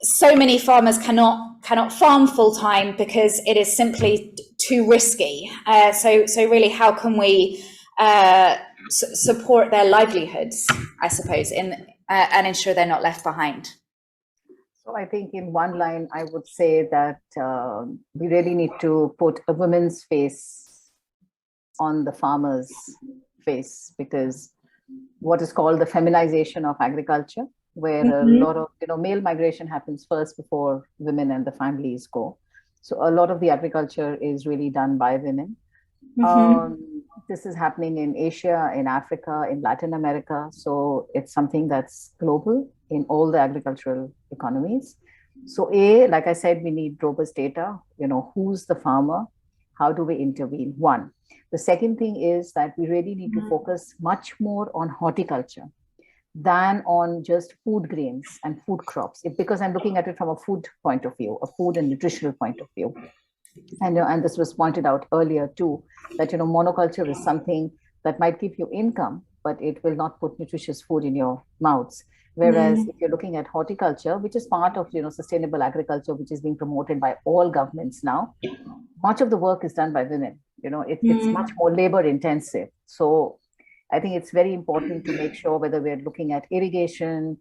Speaker 1: so many farmers cannot farm full time because it is simply too risky. So really, how can we support their livelihoods, I suppose, and ensure they're not left behind?
Speaker 15: So I think in one line, I would say that we really need to put a woman's face on the farmer's face, because what is called the feminization of agriculture, where a lot of male migration happens first before women and the families go. So a lot of the agriculture is really done by women. This is happening in Asia, in Africa, in Latin America. So it's something that's global in all the agricultural economies. So like I said, we need robust data. Who's the farmer? How do we intervene? One. The second thing is that we really need to focus much more on horticulture than on just food grains and food crops, because I'm looking at it from a food point of view, a food and nutritional point of view. And this was pointed out earlier too, that monoculture is something that might give you income, but it will not put nutritious food in your mouths. Whereas if you're looking at horticulture, which is part of sustainable agriculture, which is being promoted by all governments now, much of the work is done by women. It's much more labor intensive. So I think it's very important to make sure whether we're looking at irrigation,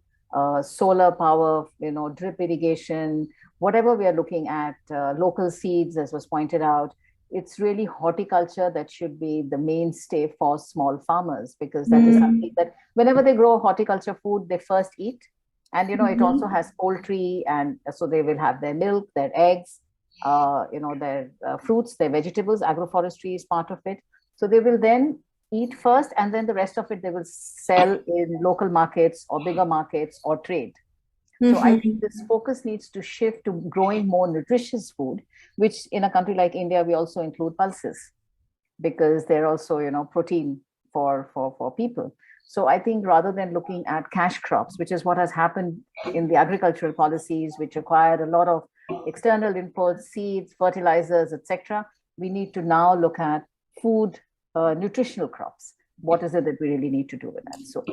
Speaker 15: solar power, drip irrigation, whatever we are looking at, local seeds, as was pointed out, it's really horticulture that should be the mainstay for small farmers, because that is something that whenever they grow horticulture food, they first eat. And, it also has poultry, and so they will have their milk, their eggs, their fruits, their vegetables. Agroforestry is part of it. So they will then eat first, and then the rest of it they will sell in local markets or bigger markets or trade. So I think this focus needs to shift to growing more nutritious food, which in a country like India, we also include pulses, because they're also, protein for people. So I think rather than looking at cash crops, which is what has happened in the agricultural policies, which required a lot of external inputs, seeds, fertilizers, etc., we need to now look at food, nutritional crops. What is it that we really need to do with that? So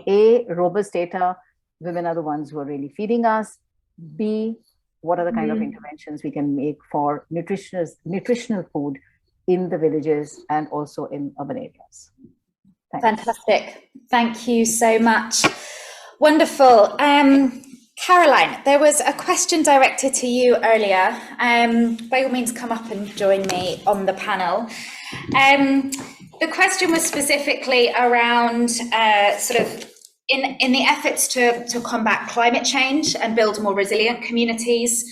Speaker 15: robust data. Women are the ones who are really feeding us. B, what are the kind of interventions we can make for nutritional food in the villages and also in urban areas? Thanks.
Speaker 1: Fantastic. Thank you so much. Wonderful. Caroline, there was a question directed to you earlier. By all means, come up and join me on the panel. The question was specifically around sort of in the efforts to combat climate change and build more resilient communities.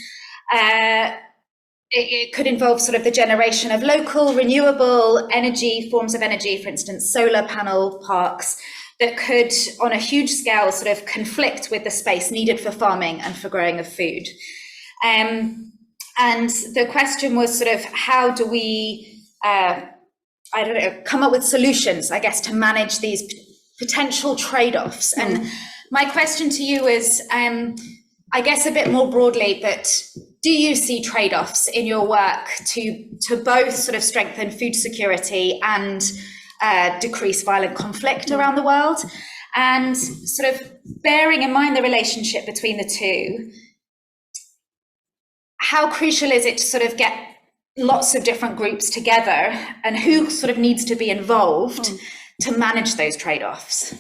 Speaker 1: It could involve sort of the generation of local renewable energy, forms of energy, for instance, solar panel parks, that could, on a huge scale, sort of conflict with the space needed for farming and for growing of food. And the question was sort of, how do we, come up with solutions, I guess, to manage these potential trade-offs? And my question to you is, I guess a bit more broadly, that do you see trade-offs in your work to both sort of strengthen food security and decrease violent conflict around the world? And sort of bearing in mind the relationship between the two, how crucial is it to sort of get lots of different groups together, and who sort of needs to be involved to manage those trade-offs?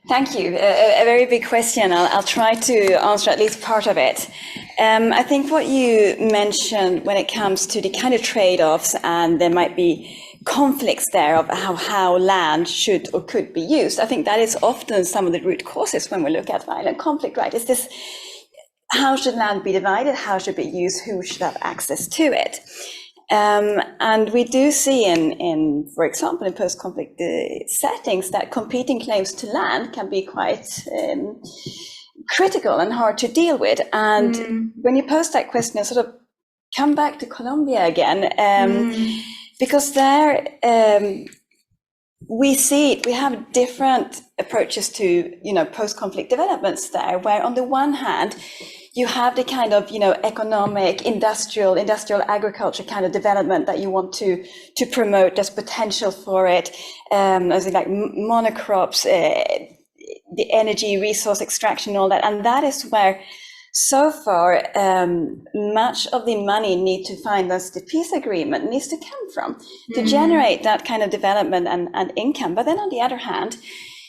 Speaker 8: Thank you. A very big question. I'll try to answer at least part of it. I think what you mentioned when it comes to the kind of trade-offs, and there might be conflicts there of how land should or could be used. I think that is often some of the root causes when we look at violent conflict, right? Is this, how should land be divided? How should it be used? Who should have access to it? And we do see in, for example, in post-conflict settings, that competing claims to land can be quite critical and hard to deal with. And when you post that question, I sort of come back to Colombia again, because there we have different approaches to, post-conflict developments there, where on the one hand, you have the kind of, economic, industrial agriculture kind of development that you want to promote. There's potential for it, as in like monocrops, the energy resource extraction, all that. And that is where, so far, much of the money need to finance the peace agreement needs to come from, to generate that kind of development and income. But then on the other hand,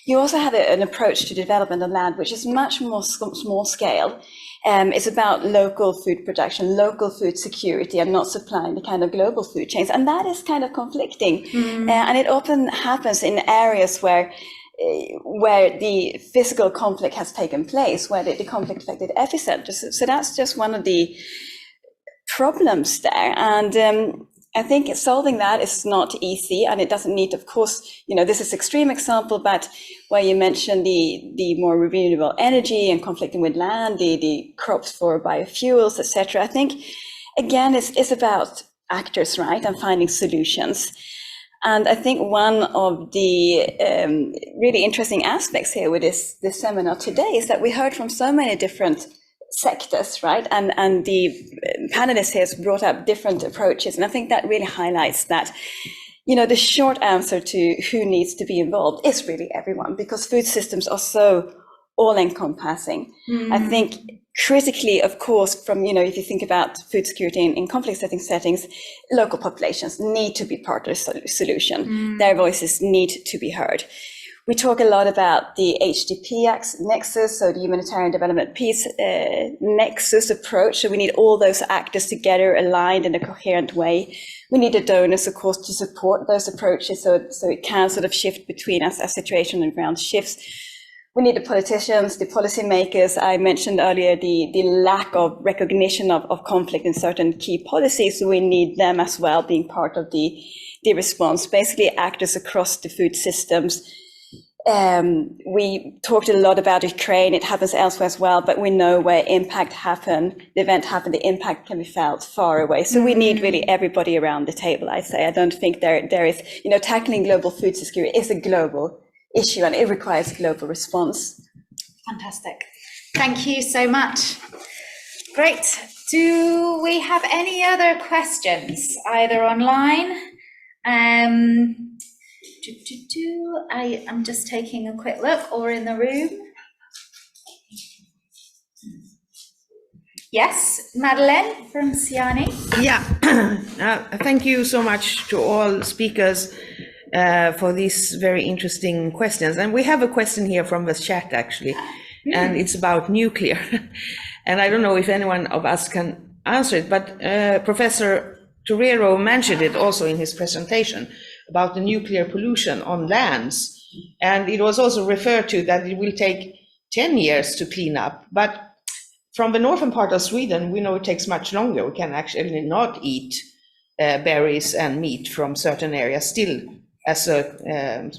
Speaker 8: you also have an approach to development of land, which is much more small scale. It's about local food production, local food security, and not supplying the kind of global food chains. And that is kind of conflicting. And it often happens in areas where the physical conflict has taken place, where the conflict affected epicenters. So that's just one of the problems there. And I think solving that is not easy, and it doesn't need, of course, this is extreme example, but where you mentioned the more renewable energy and conflicting with land, the crops for biofuels, etc. I think, again, it's about actors, right, and finding solutions. And I think one of the really interesting aspects here with this seminar today is that we heard from so many different sectors, right? And the panelists here has brought up different approaches. And I think that really highlights that, the short answer to who needs to be involved is really everyone, because food systems are so all-encompassing. I think critically, of course, from, if you think about food security in conflict settings, local populations need to be part of the solution. Their voices need to be heard. We talk a lot about the HDP nexus, so the humanitarian development peace nexus approach. So we need all those actors together, aligned in a coherent way. We need the donors, of course, to support those approaches, so it can sort of shift between as situation and ground shifts. We need the politicians, the policymakers. I mentioned earlier the lack of recognition of conflict in certain key policies, so we need them as well being part of the response. Basically, actors across the food systems. We talked a lot about Ukraine. It happens elsewhere as well, but we know where impact happened, the event happened, the impact can be felt far away. So we need really everybody around the table, I say. I don't think there is, tackling global food security is a global issue and it requires global response.
Speaker 1: Fantastic. Thank you so much. Great. Do we have any other questions, either online? I am just taking a quick look, or in the room. Yes, Madeleine from SIANI.
Speaker 16: Yeah, thank you so much to all speakers for these very interesting questions. And we have a question here from the chat, actually, and it's about nuclear. And I don't know if anyone of us can answer it, but Professor Torero mentioned it also in his presentation about the nuclear pollution on lands. And it was also referred to that it will take 10 years to clean up. But from the northern part of Sweden, we know it takes much longer. We can actually not eat berries and meat from certain areas still as a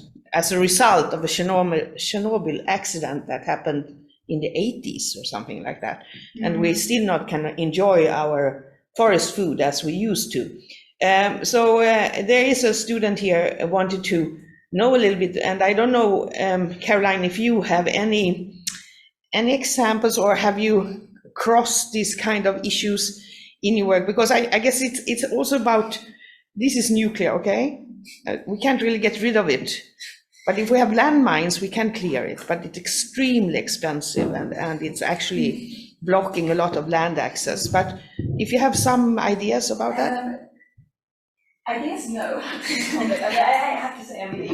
Speaker 16: result of a Chernobyl accident that happened in the 80s or something like that. And we still not can enjoy our forest food as we used to. So there is a student here wanted to know a little bit, and I don't know, Caroline, if you have any examples, or have you crossed these kind of issues in your work? Because I guess it's also about, this is nuclear, okay? We can't really get rid of it, but if we have landmines, we can clear it, but it's extremely expensive and it's actually blocking a lot of land access. But if you have some ideas about that?
Speaker 8: Ideas, no. I have to say, I mean,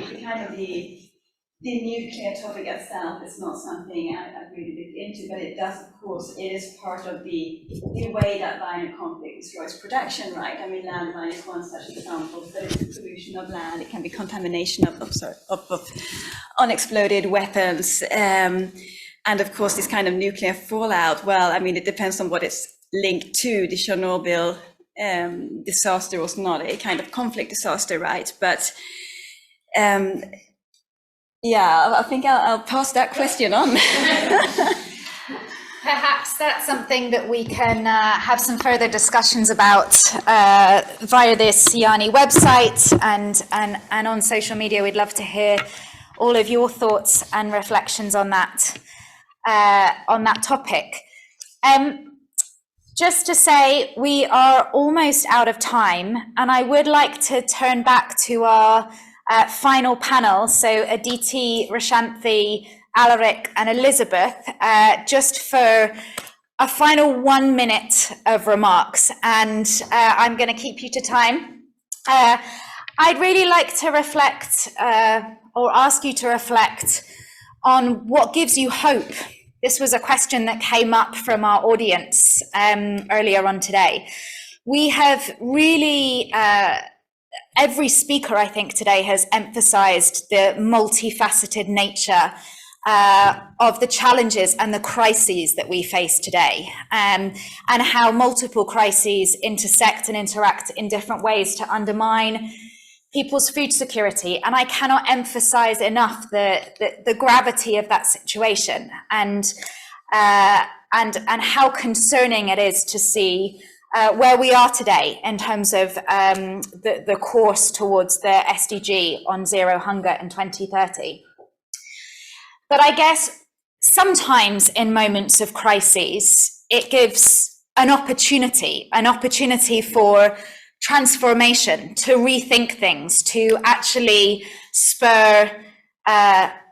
Speaker 8: the nuclear topic itself is not something I've really looked into, but it does, of course, it is part of the way that violent conflict destroys production, right? I mean, landmine is one such example, but it's pollution of land, it can be contamination of unexploded weapons, and of course, this kind of nuclear fallout, well, I mean, it depends on what it's linked to. The Chernobyl disaster was not a kind of conflict disaster, right? But yeah, I think I'll pass that question on.
Speaker 1: Perhaps that's something that we can have some further discussions about via the SIANI website and on social media. We'd love to hear all of your thoughts and reflections on that topic. Just to say, we are almost out of time, and I would like to turn back to our final panel. So Aditi, Rashanthi, Alaric and Elizabeth, just for a final 1 minute of remarks. And I'm going to keep you to time. I'd really like to reflect or ask you to reflect on what gives you hope. This was a question that came up from our audience earlier on today. We have really, every speaker I think today has emphasized the multifaceted nature of the challenges and the crises that we face today, and how multiple crises intersect and interact in different ways to undermine people's food security. And I cannot emphasize enough the gravity of that situation, and how concerning it is to see where we are today in terms of the course towards the SDG on zero hunger in 2030. But I guess sometimes in moments of crises, it gives an opportunity for transformation, to rethink things, to actually spur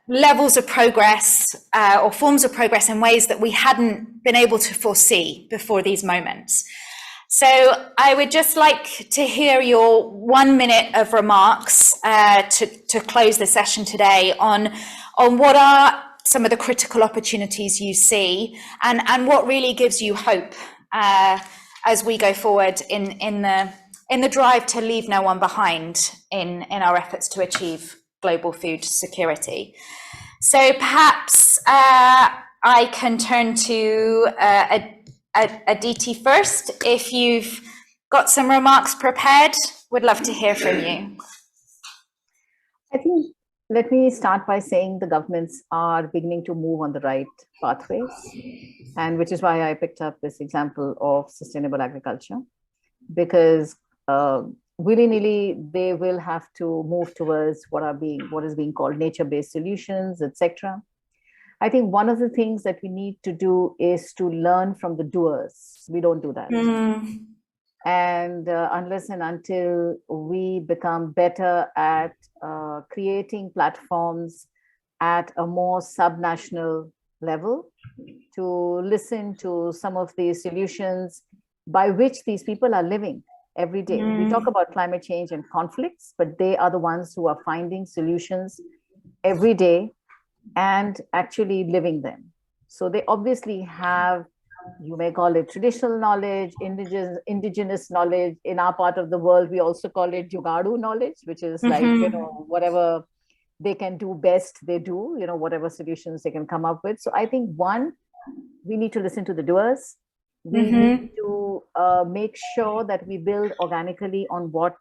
Speaker 1: levels of progress or forms of progress in ways that we hadn't been able to foresee before these moments. So I would just like to hear your 1 minute of remarks to close the session today on what are some of the critical opportunities you see, and what really gives you hope as we go forward in the drive to leave no one behind in our efforts to achieve global food security. So perhaps I can turn to Aditi first. If you've got some remarks prepared, would love to hear from you.
Speaker 15: I think, let me start by saying the governments are beginning to move on the right pathways, and which is why I picked up this example of sustainable agriculture, because willy-nilly they will have to move towards what is being called nature-based solutions, etc. I think one of the things that we need to do is to learn from the doers. We don't do that. And unless and until we become better at creating platforms at a more subnational level to listen to some of these solutions by which these people are living every day. We talk about climate change and conflicts, but they are the ones who are finding solutions every day and actually living them. So they obviously have, you may call it traditional knowledge, indigenous knowledge. In our part of the world, we also call it Jugadu knowledge, which is like, whatever they can do best, they do, whatever solutions they can come up with. So I think, one, we need to listen to the doers. We need to make sure that we build organically on what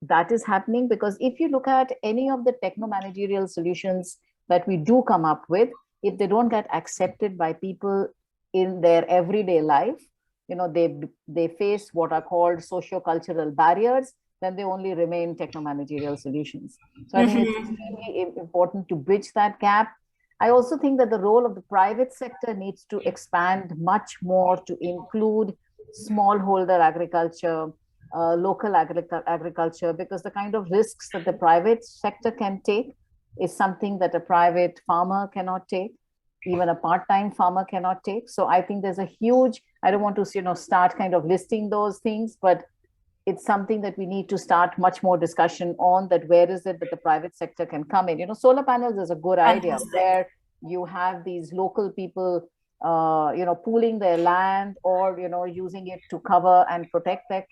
Speaker 15: that is happening, because if you look at any of the techno-managerial solutions that we do come up with, if they don't get accepted by people in their everyday life, they face what are called socio-cultural barriers, then they only remain techno-managerial solutions. So I think it's extremely important to bridge that gap. I also think that the role of the private sector needs to expand much more to include smallholder agriculture, local agriculture, because the kind of risks that the private sector can take is something that a private farmer cannot take, even a part-time farmer cannot take. So I think there's a huge, I don't want to start kind of listing those things, but it's something that we need to start much more discussion on, that where is it that the private sector can come in. Solar panels is a good idea, where you have these local people pooling their land or using it to cover and protect their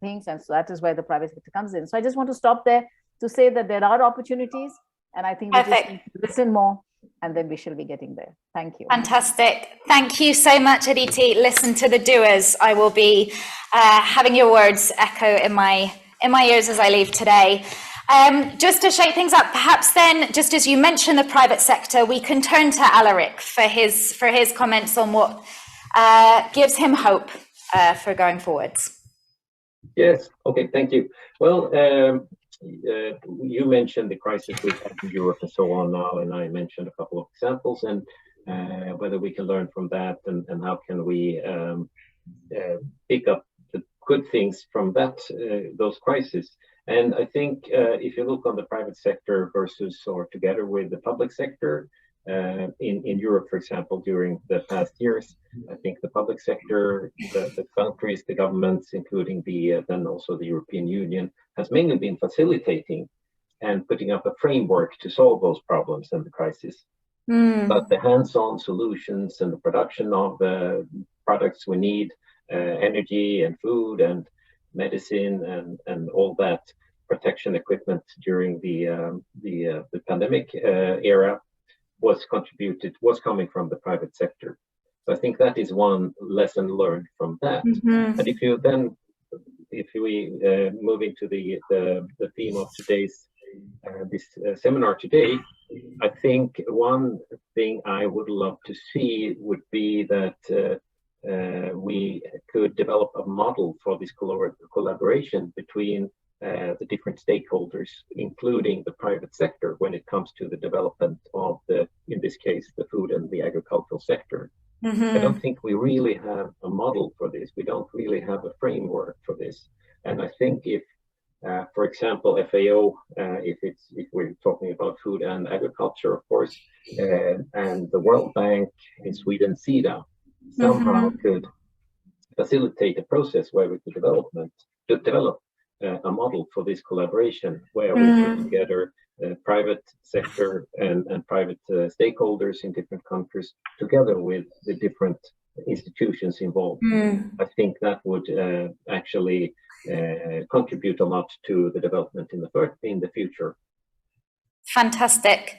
Speaker 15: things, and so that is where the private sector comes in. So I just want to stop there to say that there are opportunities, and I think we just need to listen more, and then we shall be getting there. Thank you.
Speaker 1: Fantastic. Thank you so much, Aditi. Listen to the doers. I will be having your words echo in my ears as I leave today. Just to shake things up, perhaps then, just as you mentioned the private sector, we can turn to Alaric for his comments on what gives him hope for going forwards.
Speaker 13: Yes. Okay. Thank you. Well, you mentioned the crisis we've had in Europe and so on now, and I mentioned a couple of examples, and whether we can learn from that, and how can we pick up the good things from those crises. And I think if you look on the private sector versus or together with the public sector, in Europe, for example, during the past years, I think the public sector, the countries, the governments, including then also the European Union, has mainly been facilitating and putting up a framework to solve those problems and the crisis. But the hands-on solutions and the production of the products we need, energy and food and medicine and all that, protection equipment during the pandemic era, was coming from the private sector. So I think that is one lesson learned from that. And if we move into the theme of today's this seminar today, I think one thing I would love to see would be that we could develop a model for this collaboration between the different stakeholders, including the private sector, when it comes to the development of in this case, the food and the agricultural sector. I don't think we really have a model for this. We don't really have a framework for this. And I think if, for example, FAO, if we're talking about food and agriculture, of course, and the World Bank in Sweden, SIDA, somehow could facilitate a process where we could develop a model for this collaboration, where we put together private sector and private stakeholders in different countries together with the different institutions involved. I think that would actually contribute a lot to the development in the future.
Speaker 1: Fantastic.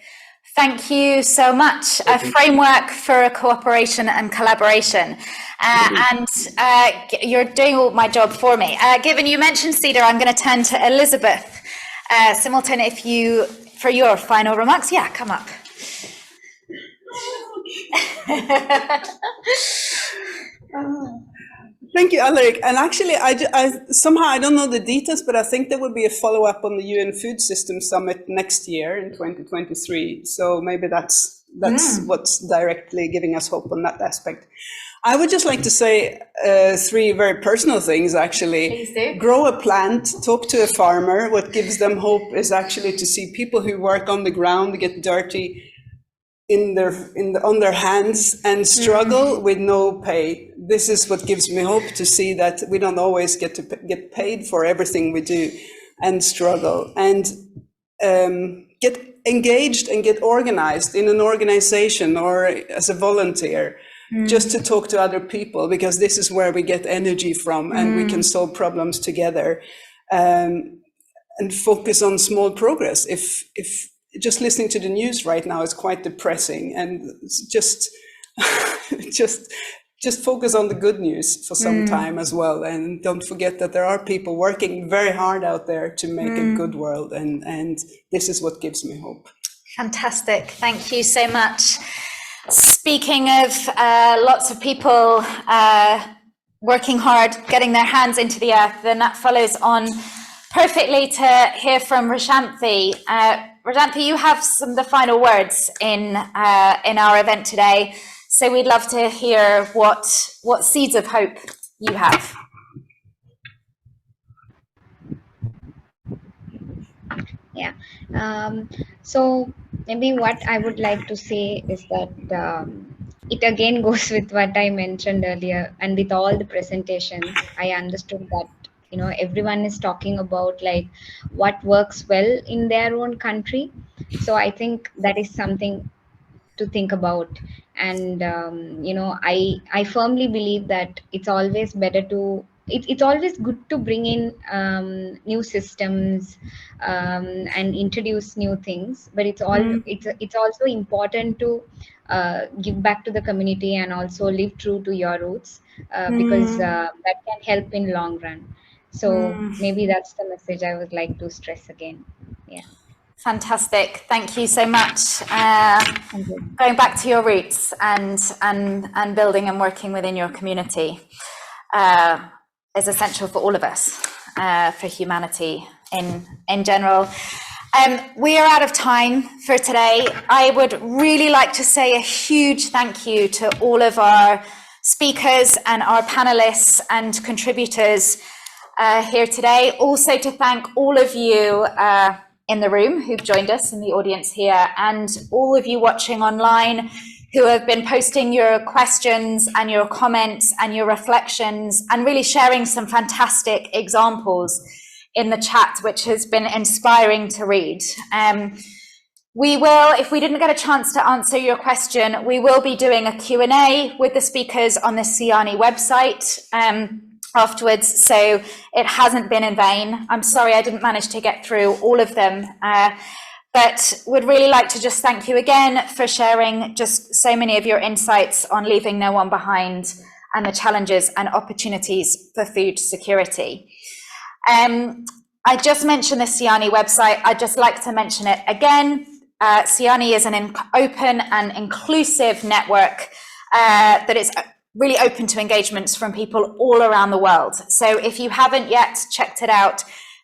Speaker 1: Thank you so much. A framework for cooperation and collaboration. And you're doing all my job for me. Given you mentioned Cedar, I'm going to turn to Elizabeth Similton, for your final remarks. Yeah, come up.
Speaker 14: Thank you, Alaric. And actually, I somehow, I don't know the details, but I think there will be a follow-up on the UN Food System Summit next year in 2023. So maybe that's what's directly giving us hope on that aspect. I would just like to say 3 very personal things, actually.
Speaker 1: Please do.
Speaker 14: Grow a plant, talk to a farmer. What gives them hope is actually to see people who work on the ground get dirty on their hands and struggle with no pay. This is what gives me hope, to see that we don't always get paid for everything we do, and struggle, and get engaged and get organized in an organization or as a volunteer, just to talk to other people, because this is where we get energy from, and we can solve problems together, and focus on small progress. If just listening to the news right now is quite depressing, and just focus on the good news for some time as well, and don't forget that there are people working very hard out there to make a good world, and this is what gives me hope.
Speaker 1: Fantastic. Thank you so much. Speaking of lots of people working hard, getting their hands into the earth, then that follows on perfectly to hear from Rashanthi. Rashanthi, you have the final words in our event today, so we'd love to hear what seeds of hope you have.
Speaker 12: Yeah. So maybe what I would like to say is that it again goes with what I mentioned earlier, and with all the presentations, I understood that everyone is talking about like what works well in their own country. So I think that is something to think about, and I firmly believe that it's always better to it's always good to bring in new systems and introduce new things, but it's also important to give back to the community and also live true to your roots, because that can help in long run. So maybe that's the message I would like to stress again. Yeah.
Speaker 1: Fantastic. Thank you so much. Going back to your roots and building and working within your community is essential for all of us, for humanity in general. We are out of time for today. I would really like to say a huge thank you to all of our speakers and our panelists and contributors here today. Also to thank all of you in the room who've joined us in the audience here, and all of you watching online who have been posting your questions and your comments and your reflections, and really sharing some fantastic examples in the chat, which has been inspiring to read. We will, if we didn't get a chance to answer your question, we will be doing a Q&A with the speakers on the SIANI website afterwards, so it hasn't been in vain. I'm sorry I didn't manage to get through all of them, But would really like to just thank you again for sharing just so many of your insights on leaving no one behind and the challenges and opportunities for food security. I just mentioned the SIANI website. I'd just like to mention it again. SIANI is an open and inclusive network that is really open to engagements from people all around the world. So if you haven't yet checked it out,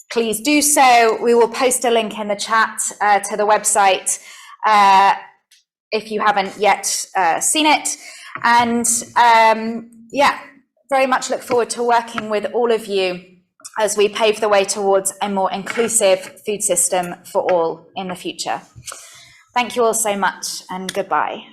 Speaker 1: please do so. We will post a link in the chat to the website if you haven't yet seen it. And yeah, very much look forward to working with all of you as we pave the way towards a more inclusive food system for all in the future. Thank you all so much, and goodbye.